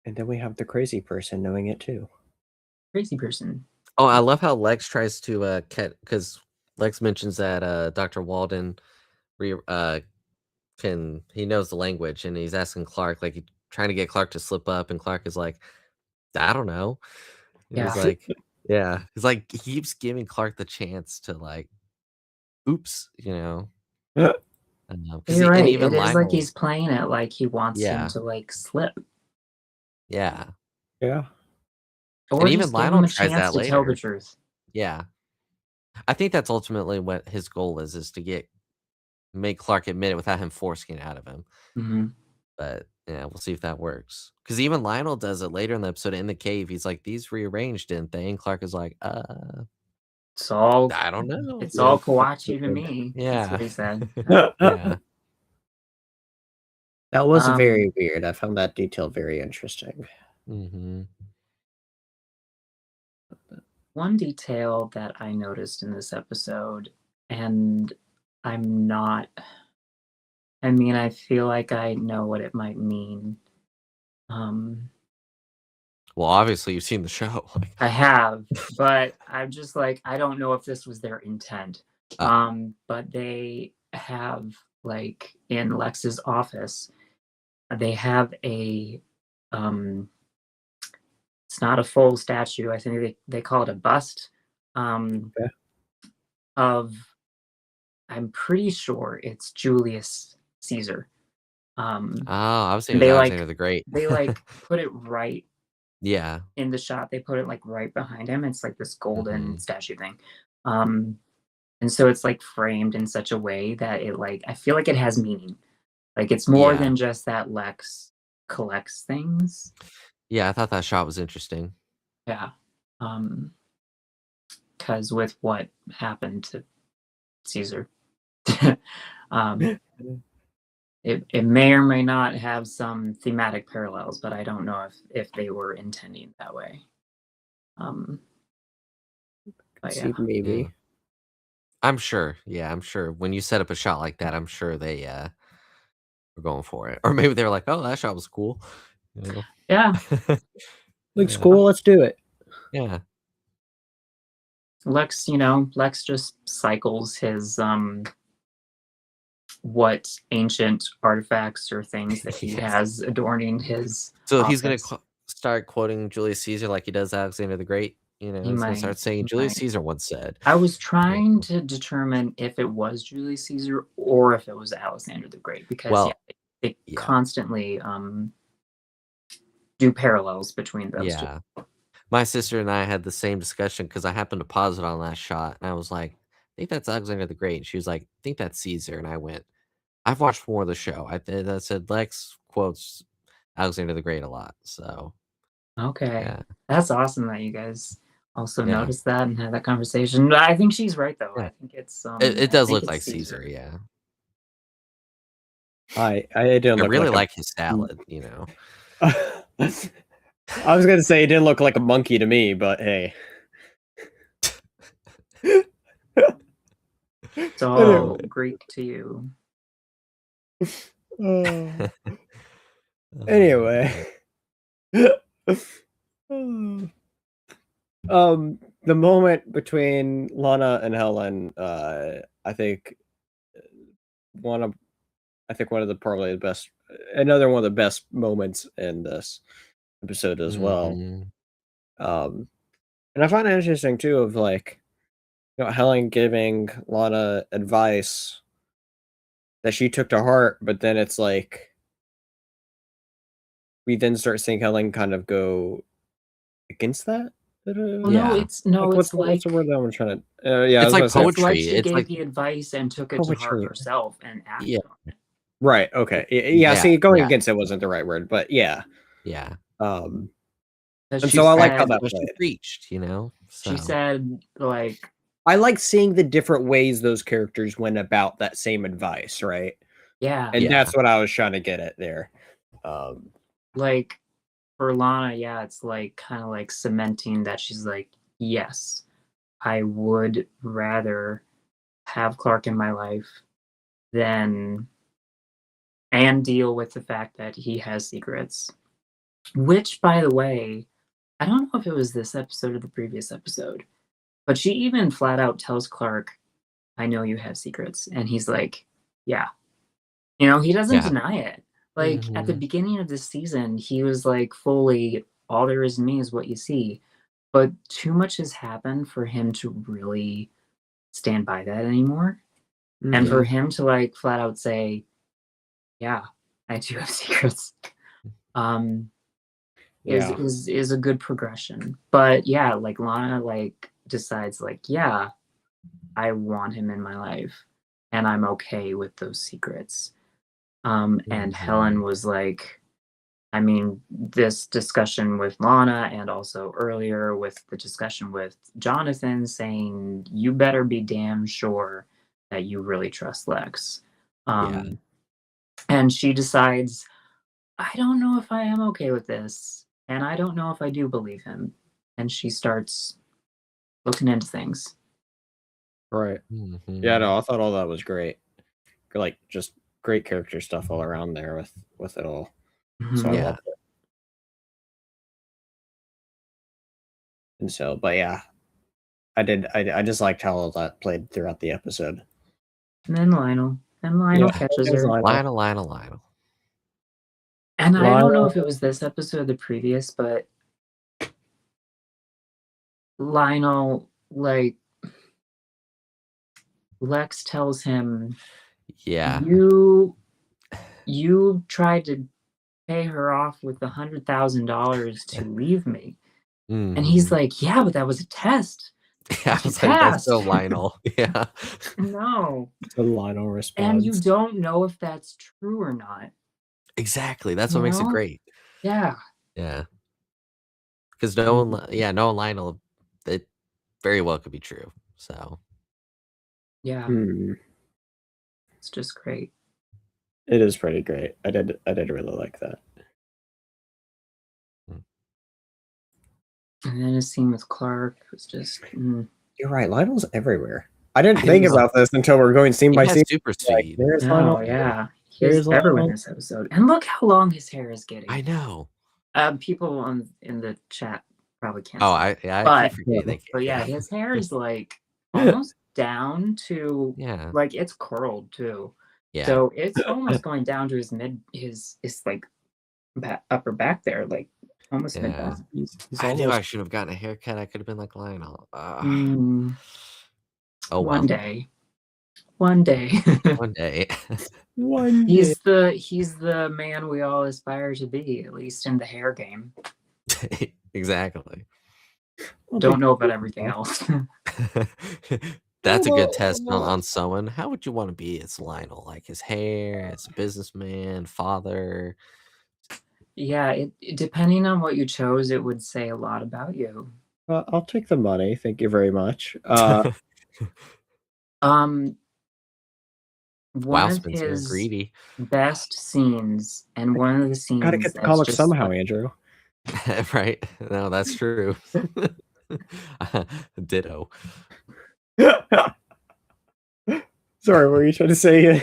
And then we have the crazy person knowing it too. Crazy person. Oh, I love how Lex tries to because Lex mentions that Dr. Walden he knows the language and he's asking Clark, like trying to get Clark to slip up, and Clark is like, I don't know. And Yeah. he's like, yeah. He's like he keeps giving Clark the chance to like, oops, because You're right. even It is like Lionel, he's playing it like he wants him Yeah. to like slip. yeah. Yeah. Or And even just give him Lionel a tries chance that to tell the later. truth. Yeah. I think that's ultimately what his goal is to make Clark admit it without him forcing it out of him. Mm-hmm. But Yeah, we'll see if that works. Because even Lionel does it later in the episode in the cave. He's like, "These rearranged, didn't they?" And Clark is like, It's all I don't know." it's Yeah, all that's Kawachi to good. me. That's Yeah. what he said. Yeah. That was Um, very weird. I found that detail very interesting. Hmm. One detail that I noticed in this episode, and I'm not, I mean, I feel like I know what it might mean. Well, obviously you've seen the show. Like, I have, but I'm just like, I don't know if this was their intent. But they have, like, in Lex's office, they have a, it's not a full statue. I think they call it a bust, Okay. of, I'm pretty sure it's Julius Caesar. I was thinking They it was like Alexander the Great. they like put it right Yeah. in the shot. They put it like right behind him. It's like this golden Mhm. statue thing. And so it's like framed in such a way that it like I feel like it has meaning. Like it's more Yeah. than just that Lex collects things. Yeah, I thought that shot was interesting. Yeah. Because with what happened to Caesar, it may or may not have some thematic parallels, but I don't know if they were intending that way. But yeah. See, maybe. Yeah. I'm sure. Yeah, I'm sure. When you set up a shot like that, I'm sure they were going for it. Or maybe they were like, "Oh, that shot was cool." You know? Yeah. Looks Yeah. cool. Let's do it. Yeah. Lex just cycles his what ancient artifacts or things that he Yes. has adorning his So he's gonna office. start quoting Julius Caesar like he does Alexander the Great. You know, He he's gonna might. start saying He Julius might. Caesar once said. I was trying to determine if it was Julius Caesar or if it was Alexander the Great because Well, they yeah. constantly do parallels between those two. Yeah. My sister and I had the same discussion because I happened to pause it on that shot, and I was like, "I think that's Alexander the Great." And she was like, "I think that's Caesar." And I went, "I've watched more of the show." I said Lex quotes Alexander the Great a lot, so Okay. yeah, That's awesome that you guys also yeah, noticed that and had that conversation. I think she's right though. yeah. I think it's It I does think look it's like Caesar, yeah. I didn't I look really like like his salad, you know. I was gonna say it didn't look like a monkey to me, but hey. It's all Greek to you. Anyway. The moment between Lana and Helen, I think one of the probably the best, another one of the best moments in this episode as well. Mhm. And I find it interesting too of like, Helen giving Lana advice that she took to heart, but then it's like we then start seeing Helen kind of go against that. Well, Yeah. it's What's like the word that I'm trying to? Yeah, I It's was like gonna say it's like poetry. she It's gave like the advice and took it to heart poetry. herself and acted Yeah. on it. Right. Okay. Yeah. Yeah, See, going yeah. against it wasn't the right word, but yeah. Yeah. And She so I like how said, that What she played. preached, you know? she So said like I like seeing the different ways those characters went about that same advice, right? yeah, And Yeah. that's what I was trying to get at there. like for Lana, yeah, it's like kind of like cementing that she's like, yes, I would rather have Clark in my life than and deal with the fact that he has secrets. Which, by the way, I don't know if it was this episode or the previous episode, but she even flat out tells Clark, I know you have secrets. And he's like, yeah. He doesn't Yeah. deny it. Like at the Mhm. beginning of this season, he was like fully, all there is in me is what you see. But too much has happened for him to really stand by that anymore. And for him to like flat out say, yeah, I do have secrets. Yeah. Is a good progression. But yeah, like Lana like decides like, yeah, I want him in my life and I'm okay with those secrets. And Helen was like, I mean, this discussion with Lana and also earlier with the discussion with Jonathan saying, you better be damn sure that you really trust Lex. Yeah. And she decides, I don't know if I am okay with this. And I don't know if I do believe him. And she starts looking into things. Right. Mhm. Yeah, no, I thought all that was great. Like, just great character stuff all around there with it all. So I Yeah. loved it. And so, but yeah, I just liked how all that played throughout the episode. And then Lionel. And Lionel catches it was her. Lionel. And I don't know if it Lionel. was this episode or the previous, but Lionel, like, Lex tells him, Yeah. you tried to pay her off with $100,000 to leave me. And he's Mhm. like, yeah, but that was a test. Yeah, I She was like, that's so passed. Lionel. Yeah. No. So Lionel responds. And you don't know if that's true or not. Exactly. That's You what makes it know? great. Yeah. Yeah. Because knowing Lionel, it very well could be true. So Yeah. Hmm. It's just great. It is pretty great. I did really like that. And then a scene with Clark was just You're right. Lionel's everywhere. I didn't I think know. about this until we're going scene He by has scene. super Like, speed. there's oh Lionel. yeah. He is Here's everywhere in Lionel. this episode. And look how long his hair is getting. I know. People in the chat probably can't Oh, see. I keep forgetting they But can't. yeah, his hair is like almost down to Yeah. like it's curled too. Yeah. So it's almost going down to his like upper back there, like almost Yeah. mid back. He's I knew I almost. should have gotten a haircut. I could have been like Lionel. Mm, Oh well. One day. One day. One day. One day. He's the man we all aspire to be, at least in the hair game. Exactly. Don't know about everything else. That's a good test on someone. How would you want to be as Lionel? Like his hair, as a businessman, father. Yeah, it depending on what you chose, it would say a lot about you. I'll take the money. Thank you very much. One Wow, of Spencer, his greedy. best scenes, and one of the scenes Gotta get the that's comics just somehow, like, Andrew. Right? No, that's true. Ditto. Sorry, what were you trying to say?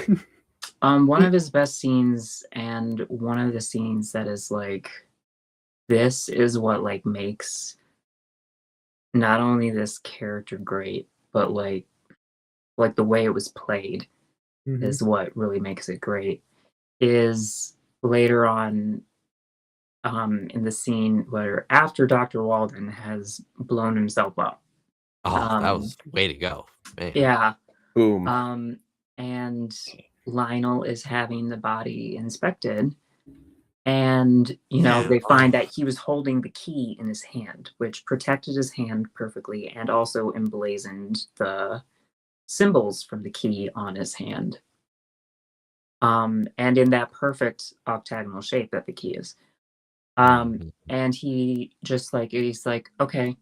one of his best scenes, and one of the scenes that is like, this is what like makes not only this character great, but like the way it was played is what really makes it great. Is later on in the scene where after Dr. Walden has blown himself up. Oh, that was way to go, man. Yeah. Boom. And Lionel is having the body inspected, and they find that he was holding the key in his hand, which protected his hand perfectly and also emblazoned the symbols from the key on his hand. And in that perfect octagonal shape that the key is. And he just like, he's like, okay,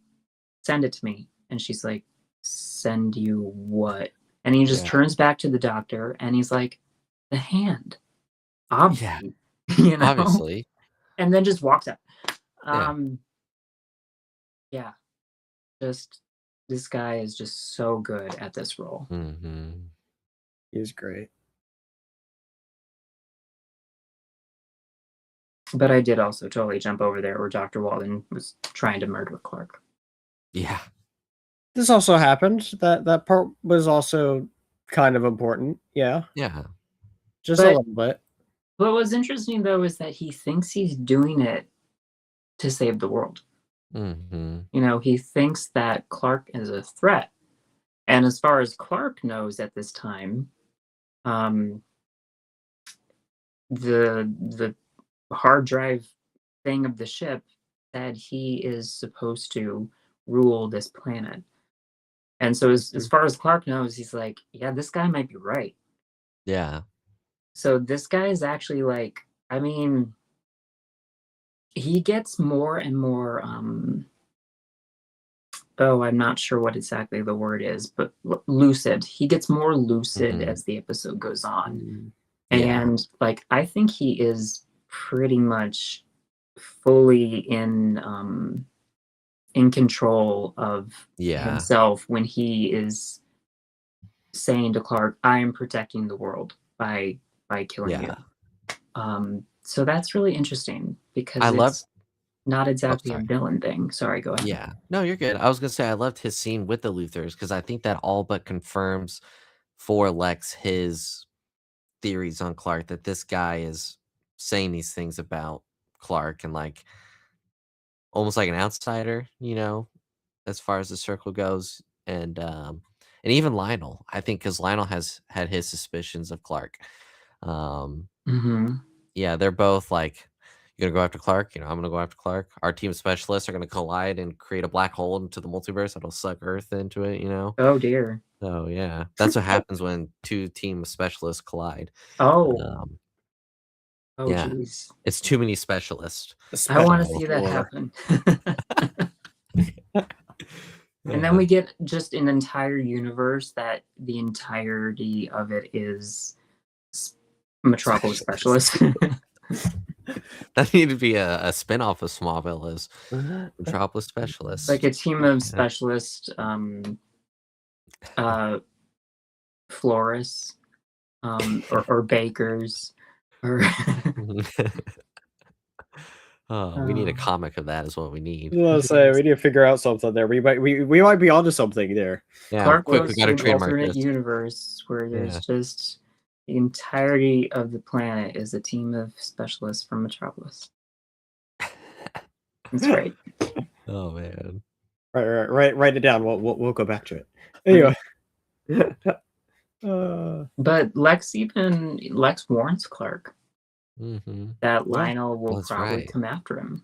send it to me. And she's like, send you what? And he just turns back to the doctor and he's like, the hand. Obviously. Obviously. And then just walks out. Just this guy is just so good at this role. He's great. But I did also totally jump over there where Dr. Walden was trying to murder Clark. Yeah. This also happened. That part was also kind of important. Yeah. Yeah. Just a little bit. What was interesting, though, is that he thinks he's doing it to save the world. He thinks that Clark is a threat. And as far as Clark knows at this time, the hard drive thing of the ship said he is supposed to rule this planet. And so as far as Clark knows, he's like, yeah, this guy might be right. Yeah. So this guy is actually like, I mean, he gets more and more I'm not sure what exactly the word is, but lucid. He gets more lucid Mhm. as the episode goes on. Mm. Yeah. And like I think he is pretty much fully in control of Yeah. himself when he is saying to Clark, I am protecting the world by killing Yeah. you. So that's really interesting because I love it's not Oh, exactly a sorry. villain thing. Sorry, go ahead. Yeah. No, you're good. I was gonna say I loved his scene with the Luthers because I think that all but confirms for Lex his theories on Clark that this guy is saying these things about Clark and like almost like an outsider, as far as the circle goes. And even Lionel, I think because Lionel has had his suspicions of Clark. Um, Mm-hmm. yeah, they're both like, you're gonna go after Clark, I'm gonna go after Clark. Our team of specialists are gonna collide and create a black hole into the multiverse that'll suck Earth into it. Oh dear. So yeah, that's what happens when two team of specialists collide. Oh. Um, Oh yeah, geez. it's too many specialists. I want to So, see that War. happen. And then we get just an entire universe that the entirety of it is Metropolis Specialist. that need to be a spin-off of Smallville is Metropolis Specialist. Like a team of specialist florists or bakers or Oh, we need a comic of that is what we need. Let's say we need to figure out something there. We might be onto something there. Yeah, Clark quick, we goes gotta to an trademark alternate this. universe where there's Yeah. just the entirety of the planet is a team of specialists from Metropolis. That's great. Oh man. Write it down. We'll go back to it. Anyway. But Lex warns Clark Mm-hmm. that Lionel will That's probably right. come after him.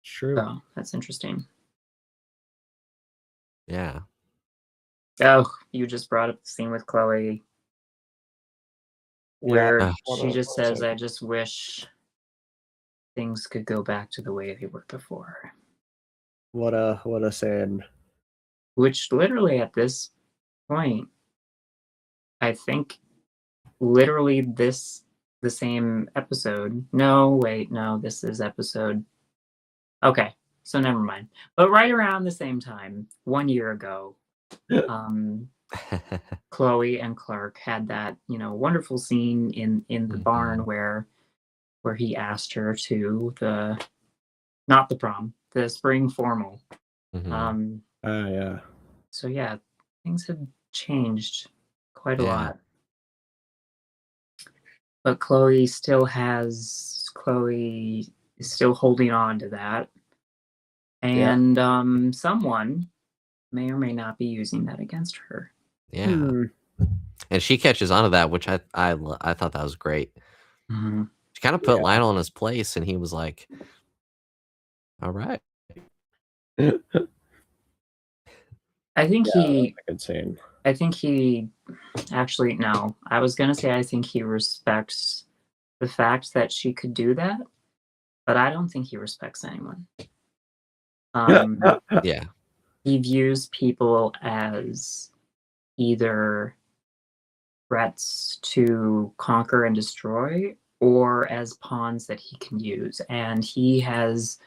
True. So that's interesting. Yeah. Oh, you just brought up the scene with Chloe where Yeah. she just says, I just wish things could go back to the way they were before. What a saying. Which literally at this point, I think literally the same episode. No, wait, no, this is episode. Okay, so never mind. But right around the same time, 1 year ago, Chloe and Clark had that, wonderful scene in the barn where he asked her to not the prom, the spring formal. Yeah. So yeah, things have changed quite a lot. But Chloe is still holding on to that. And someone may or may not be using that against her. Yeah. And she catches on to that, which I thought that was great. Mm-hmm. She kind of put Lionel in his place, and he was like, all right. I think insane. I think he actually, no, I was going to say I think he respects the fact that she could do that, but I don't think he respects anyone. Yeah. He views people as either threats to conquer and destroy or as pawns that he can use. And he has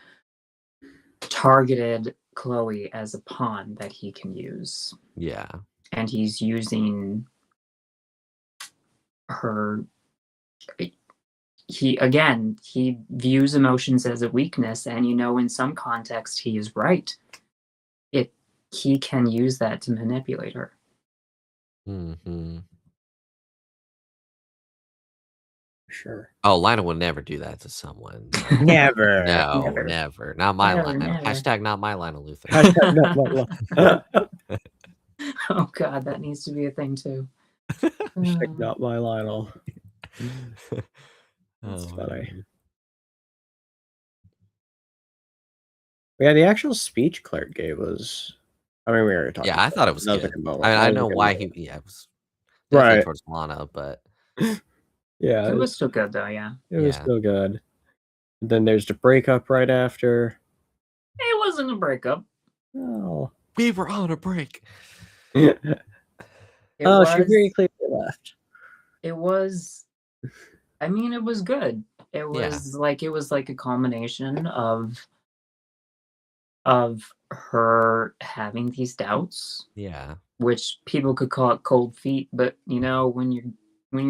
targeted Chloe as a pawn that he can use. Yeah. And he's using her. He views emotions as a weakness, and in some context he is right. He can use that to manipulate her. Mm-hmm. Sure. Oh, Lionel would never do that to someone. Never. No, never. Not my Never, Lionel. never. Hashtag not my Lionel Luther. Oh God, that needs to be a thing too. Not my Lionel. That's Oh, funny. man. Yeah, the actual speech Clark gave was. I mean, we already talked. Yeah, I thought it was good. I know why he. Yeah, it was definitely right towards Lana, but yeah, it was still good though. Yeah, it was still good. Then there's the breakup right after. It wasn't a breakup. Oh. We were on a break. It Oh, she was. very clearly left. It was. I mean, it was good. It was like a culmination of her having these doubts, Yeah. which people could call it cold feet, but you know, when you're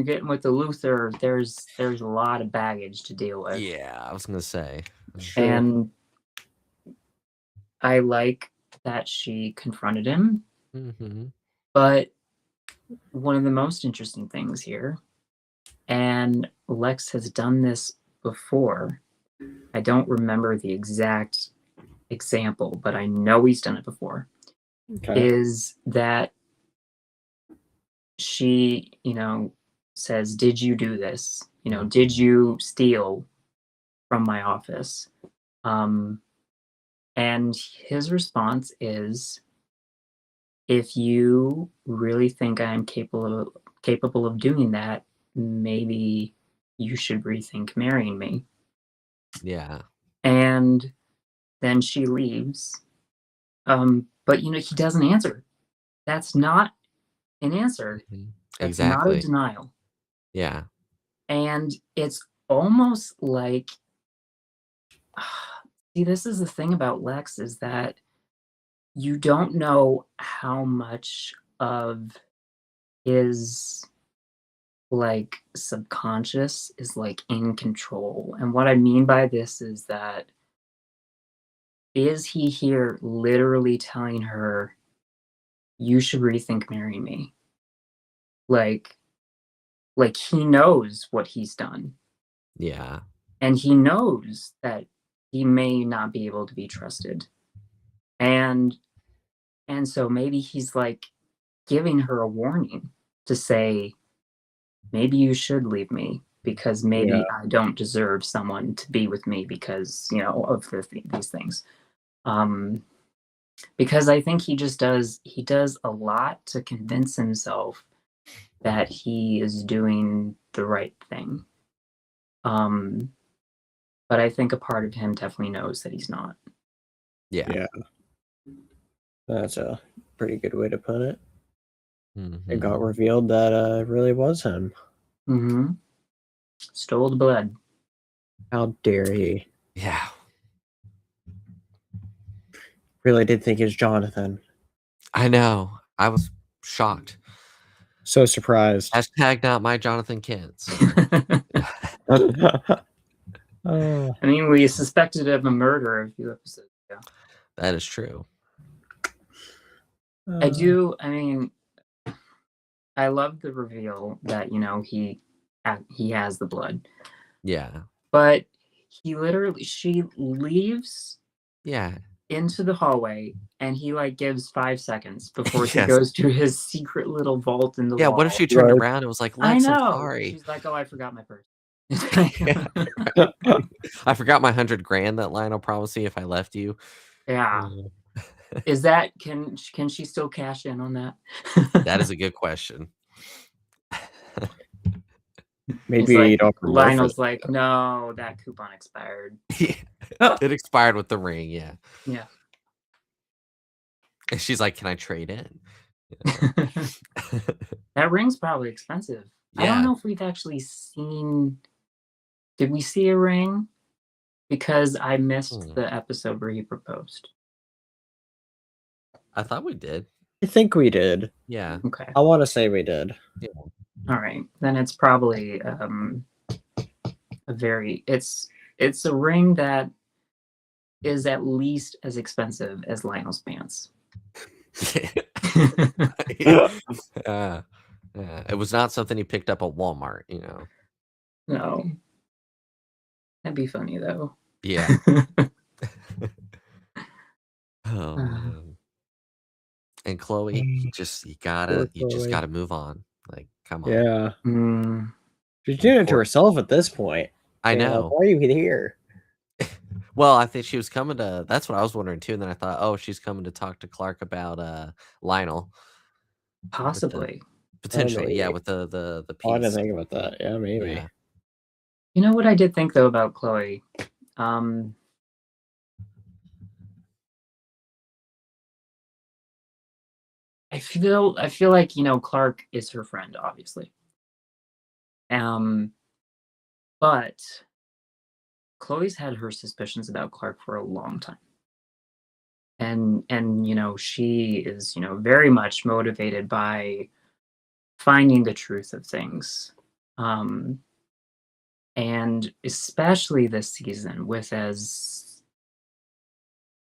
getting with the Luther, there's a lot of baggage to deal with. Yeah, I was gonna say. True. And I like that she confronted him. Mm-hmm. But one of the most interesting things here, and Lex has done this before. I don't remember the exact example, but I know he's done it before. Okay. Is that she, says, "Did you do this? Did you steal from my office?" And his response is, "If you really think I'm capable of doing that, maybe you should rethink marrying me." Yeah. And then she leaves. But he doesn't answer. That's not an answer. Mhm. That's not a Exactly. denial. Yeah. And it's almost like, see, this is the thing about Lex, is that you don't know how much of his like subconscious is like in control. And what I mean by this is that, is he here literally telling her, you should rethink marrying me? Like he knows what he's done, Yeah. and he knows that he may not be able to be trusted. And so maybe he's like giving her a warning to say, maybe you should leave me, because maybe I don't deserve someone to be with me because, of these things. Because I think he does a lot to convince himself that he is doing the right thing. But I think a part of him definitely knows that he's not. Yeah. That's a pretty good way to put it. Mm-hmm. It got revealed that it really was him. Mm-hmm. Stole the blood. How dare he? Yeah. Really did think it was Jonathan. I know. I was shocked. So surprised. Hashtag not my Jonathan Kents. Oh. I mean, we suspected of a murder a few episodes ago. That is true. I love the reveal that, he has the blood. Yeah. But she leaves Yeah. into the hallway, and he like gives 5 seconds before he Yes. goes to his secret little vault in the wall. Yeah, what if she turned Right. around and was like, I Lex, I'm know. sorry. She's like, "Oh, I forgot my purse." I forgot my $100,000 that Lionel promised me if I left you. Yeah. Is that, can she still cash in on that? That is a good question. Maybe like, you don't remember. Lionel's like, "No, that coupon expired." It expired with the ring, yeah. Yeah. And she's like, can I trade in? That ring's probably expensive. I don't know if we've actually seen. Did we see a ring? Because I missed the episode where he proposed. I thought we did. I think we did. Yeah. Okay. I want to say we did. Yeah. All right. Then it's probably it's a ring that is at least as expensive as Lionel's pants. It was not something he picked up at Walmart, No. That'd be funny though. Yeah. Oh man. And Chloe, you just gotta move on. Like, come on. Yeah. She's doing it to herself at this point. I know. Why are you here? Well, I think she was coming to. That's what I was wondering too. And then I thought, oh, she's coming to talk to Clark about Lionel. Possibly. Potentially, yeah, with the piece. I didn't think about that. Yeah, maybe. Yeah. You know what I did think though about Chloe Um, I feel like, you know, Clark is her friend, obviously. But Chloe's had her suspicions about Clark for a long time. And you know, she is, you know, very much motivated by finding the truth of things. And especially this season, with as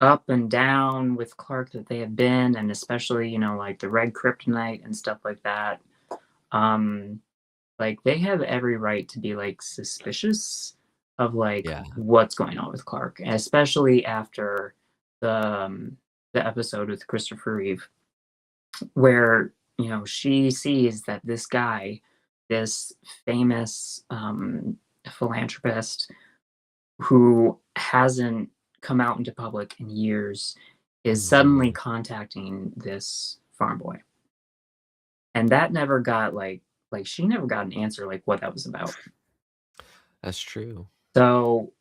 up and down with Clark that they have been, and especially, you know, like the red kryptonite and stuff like that. Like they have every right to be like suspicious of like Yeah. what's going on with Clark, especially after the episode with Christopher Reeve, where, you know, she sees that this guy, this famous philanthropist who hasn't come out into public in years, is suddenly contacting this farm boy, and that never got like she never got an answer like what that was about. That's true. So,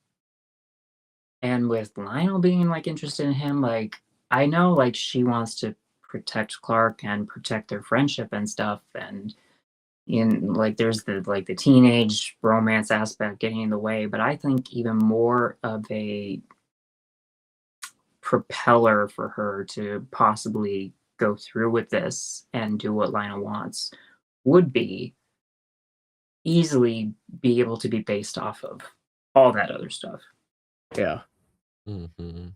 and with Lionel being like interested in him, like I know like she wants to protect Clark and protect their friendship and stuff, and in like there's the teenage romance aspect getting in the way, but I think even more of a propeller for her to possibly go through with this and do what Lionel wants would be easily be able to be based off of all that other stuff. Yeah. Mm-hmm.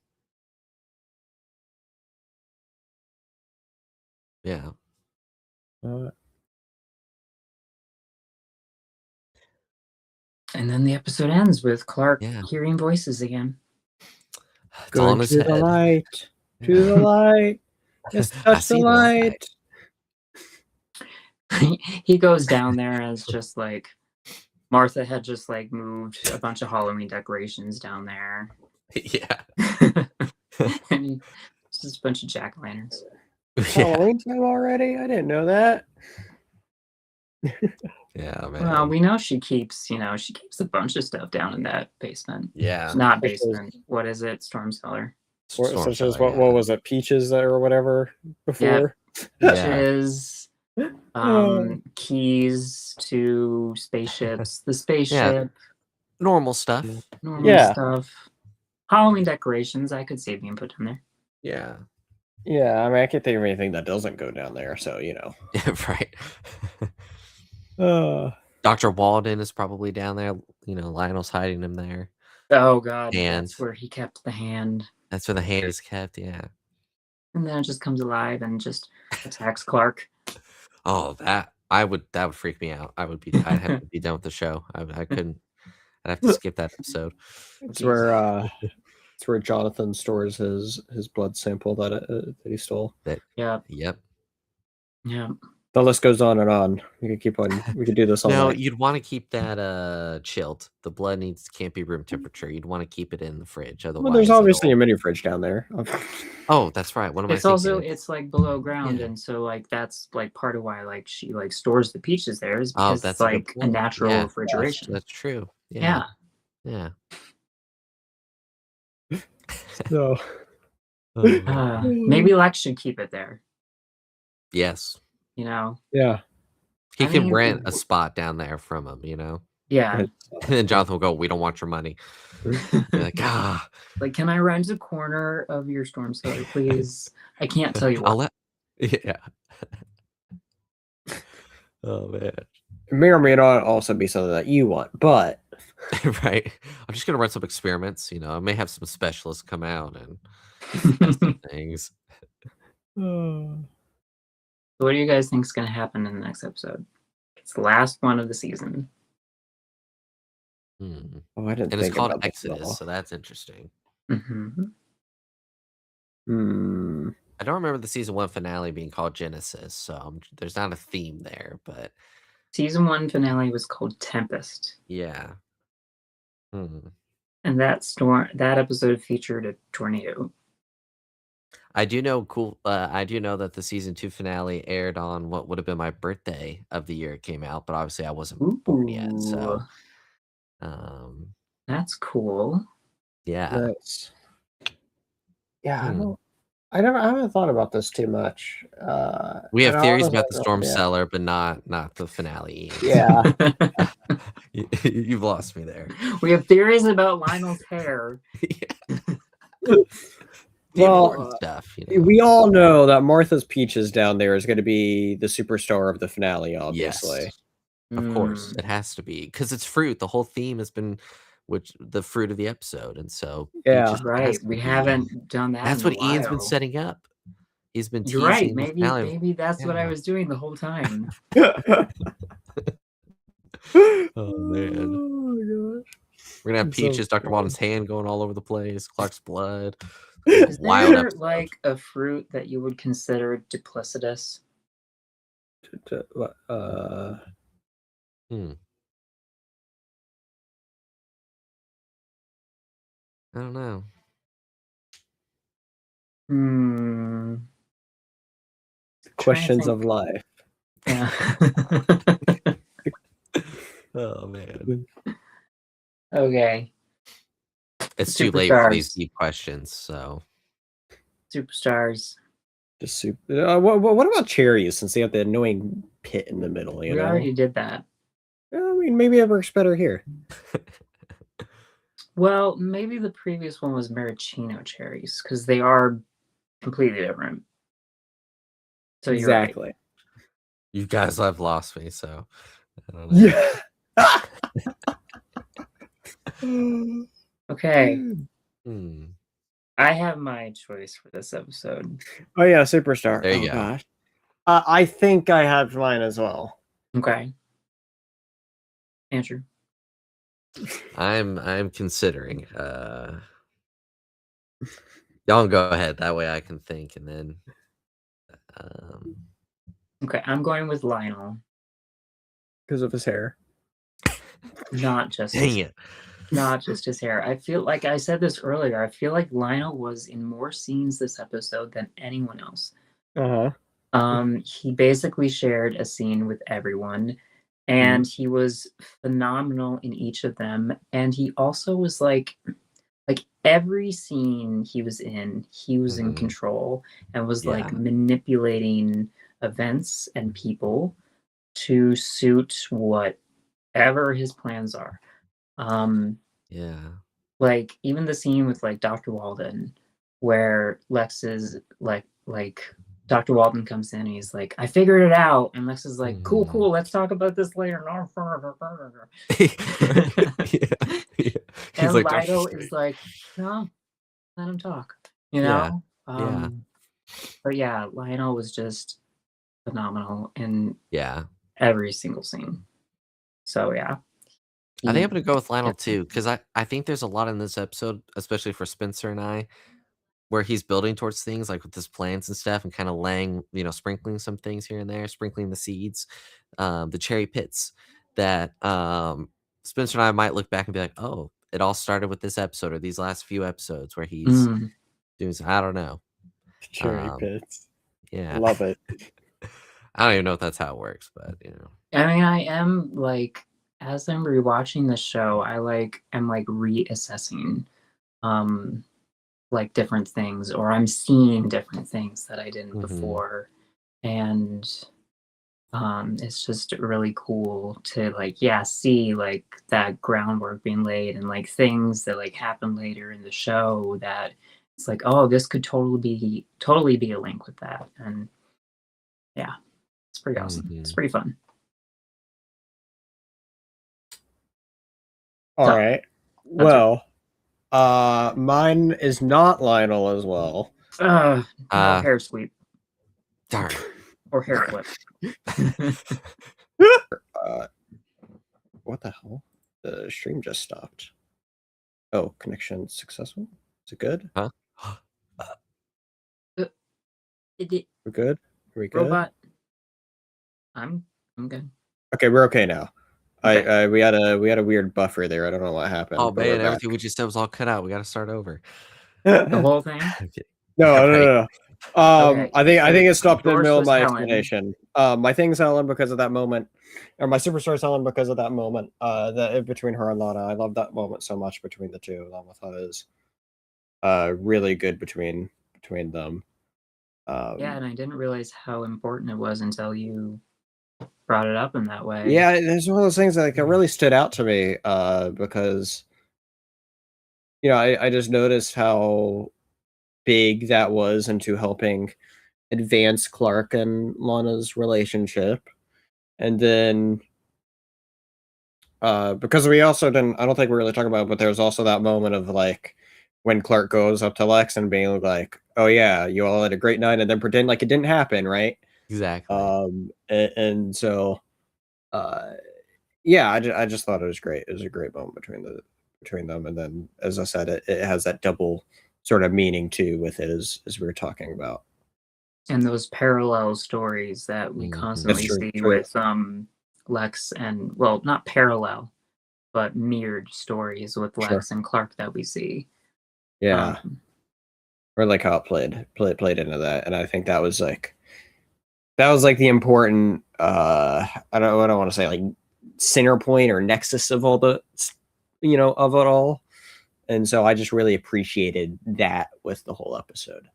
Yeah. And then the episode ends with Clark Yeah. hearing voices again. It's all in his to the head. light, to the light. Just I touch the see the light. He goes down there and it's just like Martha had just like moved a bunch of Halloween decorations down there. Yeah. And it's just a bunch of jack-o'-lanterns. Halloween time already? I didn't know that. Yeah, man. Well, we know she keeps a bunch of stuff down in that basement. Yeah. Not basement. What is it? Storm cellar. Such as what was it? Peaches or whatever before? Peaches. Keys to spaceships. The spaceship. Normal stuff. Normal stuff. Halloween decorations. I could see being put in there. Yeah. Yeah, I mean, I can't think of anything that doesn't go down there, so, you know. Right. Uh, Dr. Walden is probably down there. You know, Lionel's hiding him there. Oh, God. And that's where he kept the hand. That's where the hand is kept, yeah. And then it just comes alive and just attacks Clark. Oh, that would freak me out. I'd have to be done with the show. I couldn't. I'd have to skip that episode. It's where Jonathan stores his blood sample that he stole. Yep. The list goes on and on. We could keep on. We could do this all No, night. you'd want to keep that chilled. The blood can't be room temperature. You'd want to keep it in the fridge. Otherwise, well, there's obviously a mini fridge down there. Oh, that's right. What am I thinking? Also it's like below ground, and so like that's like part of why like she like stores the peaches there is because that's it's like a natural refrigeration. That's true. Yeah. So maybe Lex should keep it there. Yes. You know. Yeah. He can rent a spot down there from him. You know. Yeah. And Jonathan will go, "We don't want your money." Like, like, can I rent a corner of your storm cellar, please? I can't tell you what. Yeah. Oh man. It may or may not also be something that you want, but right. I'm just gonna run some experiments. You know, I may have some specialists come out and test some things. What do you guys think is going to happen in the next episode? It's the last one of the season. Oh, I didn't. And think it's called about Exodus, so that's interesting. Mm-hmm. I don't remember the season 1 finale being called Genesis, so there's not a theme there, but season 1 finale was called Tempest. Yeah. And that episode featured a tornado. I do know I do know that the season 2 finale aired on what would have been my birthday of the year it came out, but obviously I wasn't born yet, so that's cool. Yeah. Nice. Yeah, Hmm. I haven't thought about this too much. We have and theories honestly, about the Storm yeah. Cellar, but not the finale. Yeah. You've lost me there. We have theories about Lionel's hair. The Well, important stuff, you know. we all know that Martha's Peaches down there is going to be the superstar of the finale, obviously. Yes, of course, it has to be because it's fruit. The whole theme has been which the fruit of the episode, and so Yeah. Peaches Right. has to We be. haven't done that. That's in a what Ian's been while. setting up. He's been You're right. teasing the Maybe finale. that's what I Yeah. was doing the whole time. Oh man. Oh my gosh. We're gonna have It's so Peaches, Dr. funny. Walden's hand going all over the place, Clark's blood. Is Wild there episode. like a fruit that you would consider duplicitous? Hmm. I don't know. Hmm. Questions of life. Yeah. Oh man. Okay. It's too late for these Superstars. deep questions, so Superstars. Just soup. What about cherries? Since they have the annoying pit in the middle, you We know. already did that. I mean, maybe it works better here. Well, maybe the previous one was maraschino cherries because they are completely different. So you're right. Exactly. you guys have lost me, so I don't know. Yeah. Okay. Hmm. I have my choice for this episode. Oh yeah, superstar. There you oh go. gosh. I think I have mine as well. Okay. Andrew. I'm considering. Y'all go ahead. That way I can think, and then. Okay, I'm going with Lionel. Because of his hair. Not just Dang it. Not just his hair. I feel like I said this earlier. I feel like Lionel was in more scenes this episode than anyone else. He basically shared a scene with everyone, and he was phenomenal in each of them. And he also was like every scene he was in control and was like manipulating events and people to suit whatever his plans are. Yeah. Like even the scene with like Dr. Walden where Lex is like Dr. Walden comes in and he's like, I figured it out, and Lex is like, cool, let's talk about this later. And like, Lido is like, no, let him talk, you know. But yeah, Lionel was just phenomenal in every single scene. So yeah, I think I'm gonna go with Lionel too, because I think there's a lot in this episode, especially for Spencer and I, where he's building towards things like with his plans and stuff, and kind of laying, sprinkling some things here and there, sprinkling the seeds, the cherry pits that Spencer and I might look back and be like, oh, it all started with this episode or these last few episodes where he's doing. I don't know. Cherry pits. Yeah, love it. I don't even know if that's how it works, but I mean, I am like, as I'm rewatching the show, I'm reassessing like different things, or I'm seeing different things that I didn't before. And it's just really cool to see like that groundwork being laid and like things that like happen later in the show that it's like, oh, this could totally be a link with that. And yeah, it's pretty awesome. It's pretty fun. All right. Well, mine is not Lionel as well. No, hair sweep. Darn. Or hair flip. What the hell? The stream just stopped. Oh, connection successful? Is it good? Huh? We're good? Are we good? Robot. I'm good. Okay, we're okay now. Okay. We had a weird buffer there. I don't know what happened. Oh but we're man, everything back. we just said was all cut out. We got to start over. The whole thing? No. Okay, I think it stopped in the middle of yours my was Helen. explanation. My thing's Helen because of that moment or my super storytelling because of that moment. That between her and Lana, I love that moment so much between the two of them. I thought it was really good between them. Yeah, and I didn't realize how important it was until you brought it up in that way. Yeah, it's one of those things that like, it really stood out to me because I just noticed how big that was into helping advance Clark and Lana's relationship. And then because we also didn't, I don't think we really talking about it, but there was also that moment of like when Clark goes up to Lex and being like, "Oh yeah, you all had a great night," and then pretend like it didn't happen, right? Exactly. And so yeah, I just thought it was great. It was a great moment between them, and then as I said, it has that double sort of meaning too with it as we were talking about. And those parallel stories that we constantly true, see true. with Lex and, well, not parallel, but mirrored stories with Sure. Lex and Clark that we see. Yeah. Or like how it played into that. And I think that was like the important I don't want to say like center point or nexus of all the of it all. And so I just really appreciated that with the whole episode.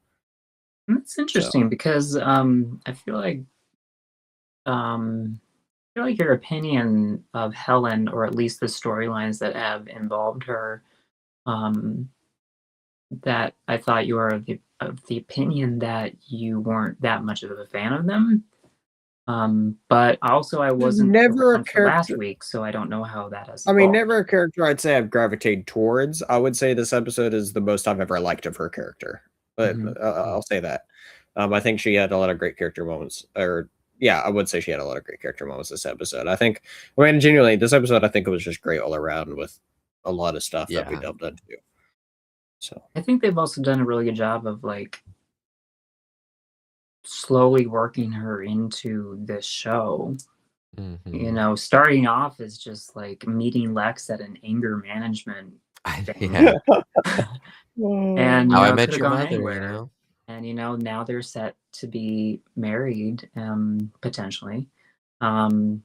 It's interesting because I feel like your opinion of Helen, or at least the storylines that have involved her, that I thought you were of the opinion that you weren't that much of a fan of them. But also I wasn't Never a for last character. week, so I don't know how that has I mean, evolved. never a character I'd say I've gravitated towards. I would say this episode is the most I've ever liked of her character. But I'll say that. I think she had a lot of great character moments. Or yeah, I would say she had a lot of great character moments this episode. I mean, genuinely, this episode I think it was just great all around with a lot of stuff that we Yeah. delved into. So I think they've also done a really good job of like slowly working her into this show. Starting off as just like meeting Lex at an anger management thing. Yeah. And How I it Met could've Your gone Mother, anywhere. And now they're set to be married, potentially. And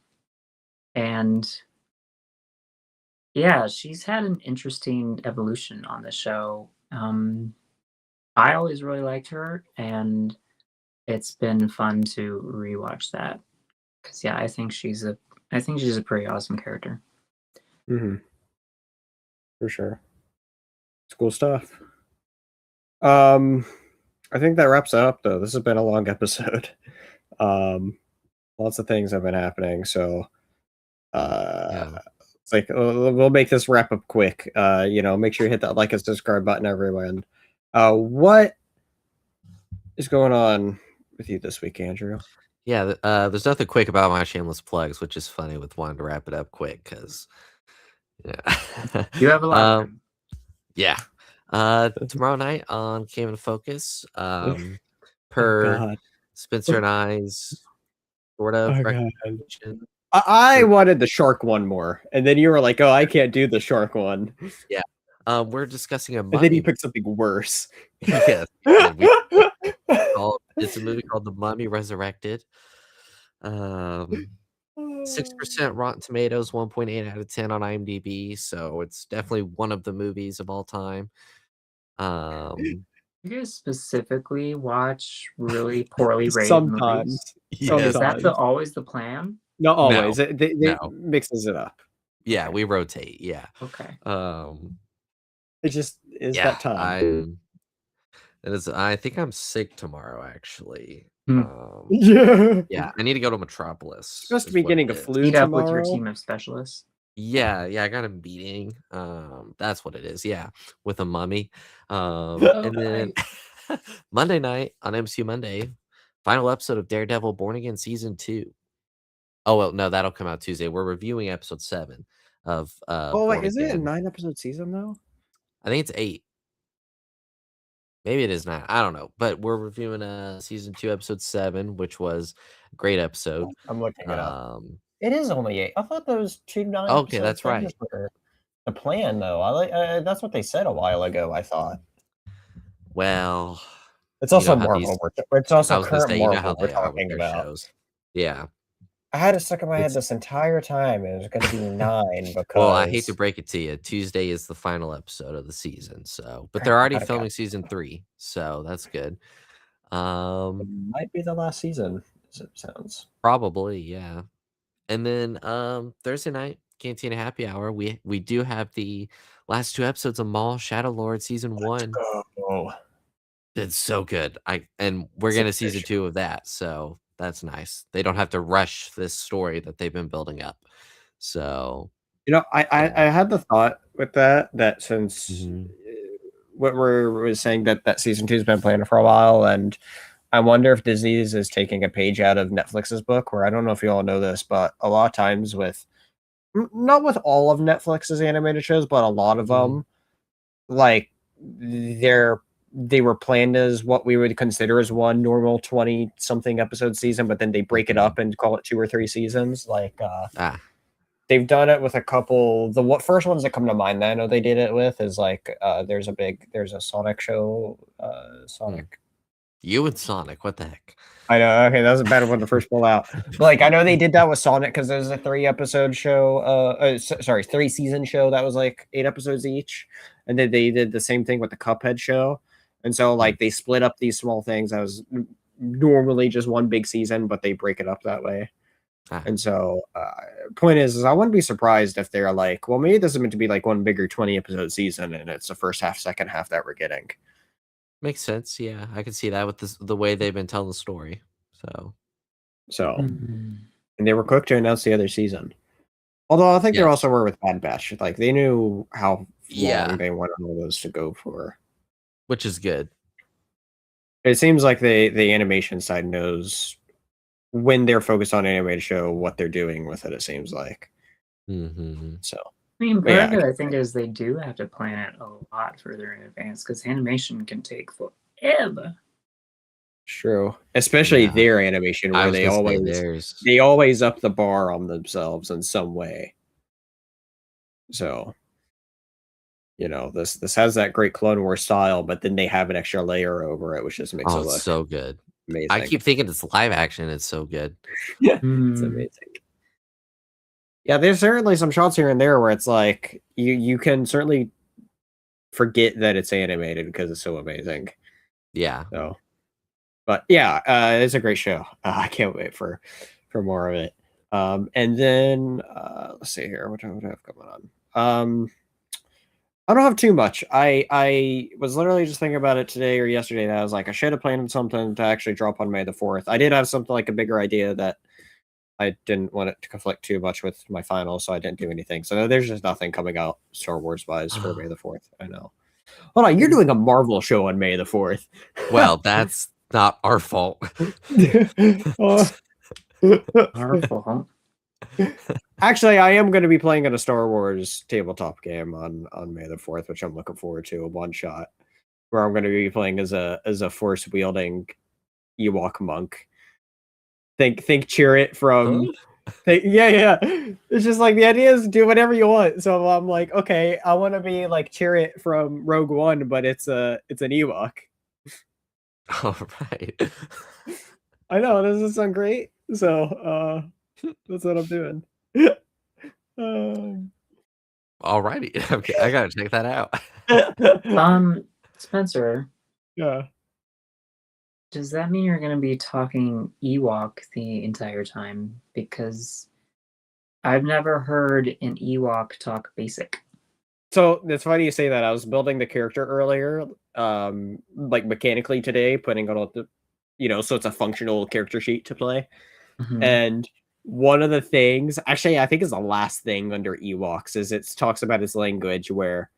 yeah, she's had an interesting evolution on the show. I always really liked her, and it's been fun to rewatch that. Because yeah, I think she's a pretty awesome character. For sure. It's cool stuff. I think that wraps it up though. This has been a long episode. Lots of things have been happening, so it's like we'll make this wrap up quick. Make sure you hit that like and subscribe button, everyone. What is going on with you this week, Andrew? Yeah, there's nothing quick about my shameless plugs, which is funny with wanting to wrap it up quick because yeah. You have a lot. Yeah. Tomorrow night on Came in Focus, per God. Spencer and I's sort of recommendation. I wanted the shark one more, and then you were like, "Oh, I can't do the shark one." Yeah. We're discussing a mummy. And then you picked something worse. Yes. It's a movie called The Mummy Resurrected. 6% Rotten Tomatoes, 1.8 out of 10 on IMDb. So it's definitely one of the movies of all time. You guys specifically watch really poorly rated sometimes. movies? Yes. Is that always the plan? Not always. No. They mixes it up. Yeah, we rotate. Yeah. Okay. It just is that time. I think I'm sick tomorrow, actually. Yeah, I need to go to Metropolis. Supposed to be getting a flu Meet tomorrow. up with your team of specialists. Yeah, I got a meeting. That's what it is. Yeah, with a mummy. And then Monday night on MCU Monday, final episode of Daredevil Born Again Season 2. Oh, well, no, that'll come out Tuesday. We're reviewing episode 7 of wait, is it a 9-episode season though? I think it's 8. Maybe it is 9. I don't know. But we're reviewing season 2, episode 7, which was a great episode. I'm looking it up. It is only 8. I thought those 2 9 okay, that's right. The plan though. That's what they said a while ago, I thought. Well, it's also Marvel. It's also current Marvel we're talking about. Shows. Yeah. I had it stuck in my head It's this entire time. It was going to be 9 well, I hate to because break it to you. Tuesday is the final episode of the season, so but they're crap, I already gotta filming catch. season 3, so that's good. It Um, might be the last season, as it sounds. Probably, yeah. And then Thursday night, Cantina Happy Hour, we do have the last 2 episodes of Mall Shadow Lord season 1. Oh, It's so good. And we're it's a getting a great season show. 2 of that, so that's nice. They don't have to rush this story that they've been building up. So, You know, I yeah. had the thought with that since Mhm. what we're saying that season 2's been planned for a while, and I wonder if Disney is taking a page out of Netflix's book. Where I don't know if you all know this, but a lot of times with not with all of Netflix's animated shows, but a lot of Mhm. them, like they were planned as what we would consider as one normal 20 something episode season, but then they break it Mhm. up and call it 2 or 3 seasons. Like Ah. they've done it with a couple. The what first ones that come to mind that I know they did it with is like there's a Sonic show. Hmm. Sonic. You and Sonic, what the heck? I know. Okay, that was a better one to first pull out. But like I know they did that with Sonic because there's a 3 episode show. Sorry, 3 season show that was like 8 episodes each, and then they did the same thing with the Cuphead show. And so Hmm. like they split up these small things that was normally just one big season, but they break it up that way. Ah. And so, point is I wouldn't be surprised if they're like, well, maybe this is meant to be like one bigger 20 episode season, and it's the first half, second half that we're getting. Makes sense, yeah. I can see that with the way they've been telling the story. So, So, Mhm. and they were quick to announce the other season. Although I think they yes. also were with Bad Batch. Like they knew how long Yeah, they wanted all those to go for. which is good. It seems like the animation side knows when they're focused on animated show what they're doing with it. It seems like Mhm. so. I mean, But part yeah, of it, I think, is they do have to plan it a lot further in advance because animation can take forever. true. Especially Yeah. their animation I where was gonna say there's they always up the bar on themselves in some way. So, you know, this has that great Clone Wars style, but then they have an extra layer over it, which just makes it oh, it's look so good. I amazing. keep thinking it's live action, it's so good. Yeah, it's Hmm. amazing. Yeah, there's certainly some shots here and there where it's like you can certainly forget that it's animated because it's so amazing. Yeah. So, but yeah, it's a great show. I can't wait for more of it. And then let's see here, what do I have going on? I don't have too much. I was literally just thinking about it today or yesterday that I was like, I should have planned something to actually drop on May the 4th. I did have something like a bigger idea that I didn't want it to conflict too much with my final, so I didn't do anything. So there's just nothing coming out Star Wars wise for May the 4th. I know. Hold on, you're doing a Marvel show on May the 4th. Well, that's not our fault. Oh. Our fault. Actually, I am going to be playing in a Star Wars tabletop game on May the 4th, which I'm looking forward to. A one shot where I'm going to be playing as a force wielding Ewok monk. Think Chirrut from. Huh? Yeah. It's just like the idea is do whatever you want. So I'm like, okay, I want to be like Chirrut from Rogue One, but it's an Ewok. All right. I know, doesn't it sound great? So that's what I'm doing. All righty. Okay, I gotta check that out. Spencer, Yeah. does that mean you're going to be talking Ewok the entire time? Because I've never heard an Ewok talk basic. So it's funny you say that. I was building the character earlier, like mechanically today, putting on all the, so it's a functional character sheet to play. Mhm. And one of the things, actually, I think is the last thing under Ewoks, is it talks about its language where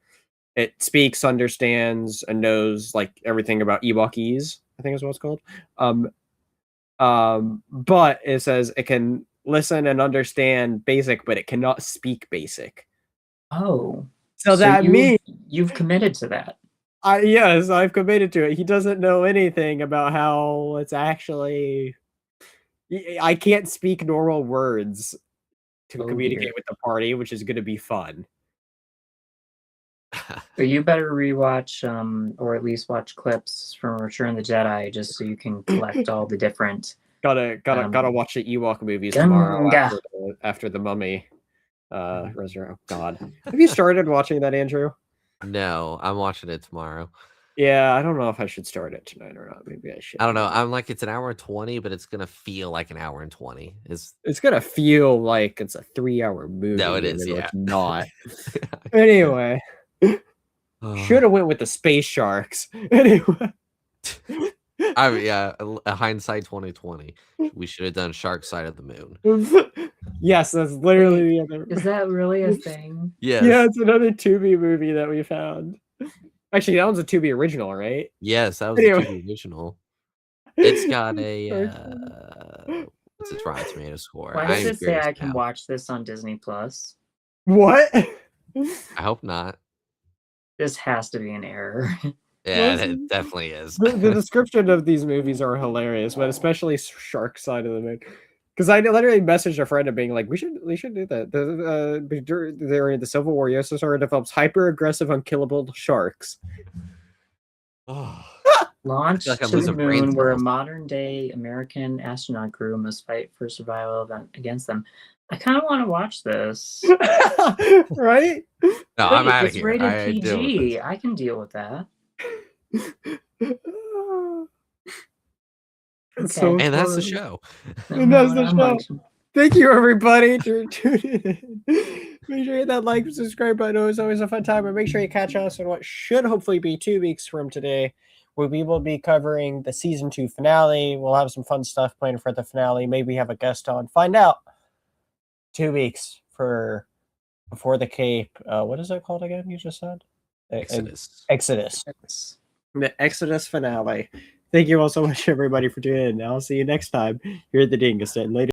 it speaks, understands, and knows like everything about Ewokese, I think is what it's called. But it says it can listen and understand basic, but it cannot speak basic. Oh. So that means you've committed to that. yes, I've committed to it. He doesn't know anything about how it's actually. I can't speak normal words to Oh, communicate dear. with the party, which is going to be fun. So you better rewatch, or at least watch clips from Return of the Jedi, just so you can collect all the different Gotta watch the Ewok movies tomorrow Gunga. after the Mummy. Resurrect. God, have you started watching that, Andrew? No, I'm watching it tomorrow. Yeah, I don't know if I should start it tonight or not. Maybe I should. I don't know. I'm like, it's an hour and 20, but it's gonna feel like an hour and 20. It's gonna feel like it's a 3-hour movie. No, it is. even though Yeah. it's not. Anyway, should have went with the space sharks. Anyway. I mean, yeah, a hindsight 2020. We should have done Shark Side of the Moon. Yes, that's literally the other. Is that really a thing? Yes. Yeah, it's another Tubi movie that we found. Actually, that one's a Tubi original, right? Yes, that was Anyway. the original. It's got a what's its Rotten Tomato score? Why does it say I can watch this on Disney Plus? What? I hope not. This has to be an error. Yeah, it definitely is. The description of these movies are hilarious, but especially Shark Side of the Moon. Because I literally messaged a friend of being like, we should do that. During the Civil War, USSR develops hyper-aggressive, unkillable sharks. Launched like I'm to the losing brain moon, where a cells. modern-day American astronaut crew must fight for survival against them. I kind of want to watch this. Right? No, I'm out of It's here. rated I deal with PG. this. I can deal with that. It's Okay. so And that's the funny. show. And that's the I'm show. watching. Thank you, everybody, for tuning in. Make sure you hit that like and subscribe button. It was always a fun time. And make sure you catch us on what should hopefully be 2 weeks from today, where we will be covering the season 2 finale. We'll have some fun stuff planned for the finale. Maybe have a guest on. Find out. 2 weeks for Before the Cape. What is it called again? You just said Exodus. Exodus. The Exodus finale. Thank you all so much, everybody, for tuning in. I'll see you next time here at the Dingus Den. Later.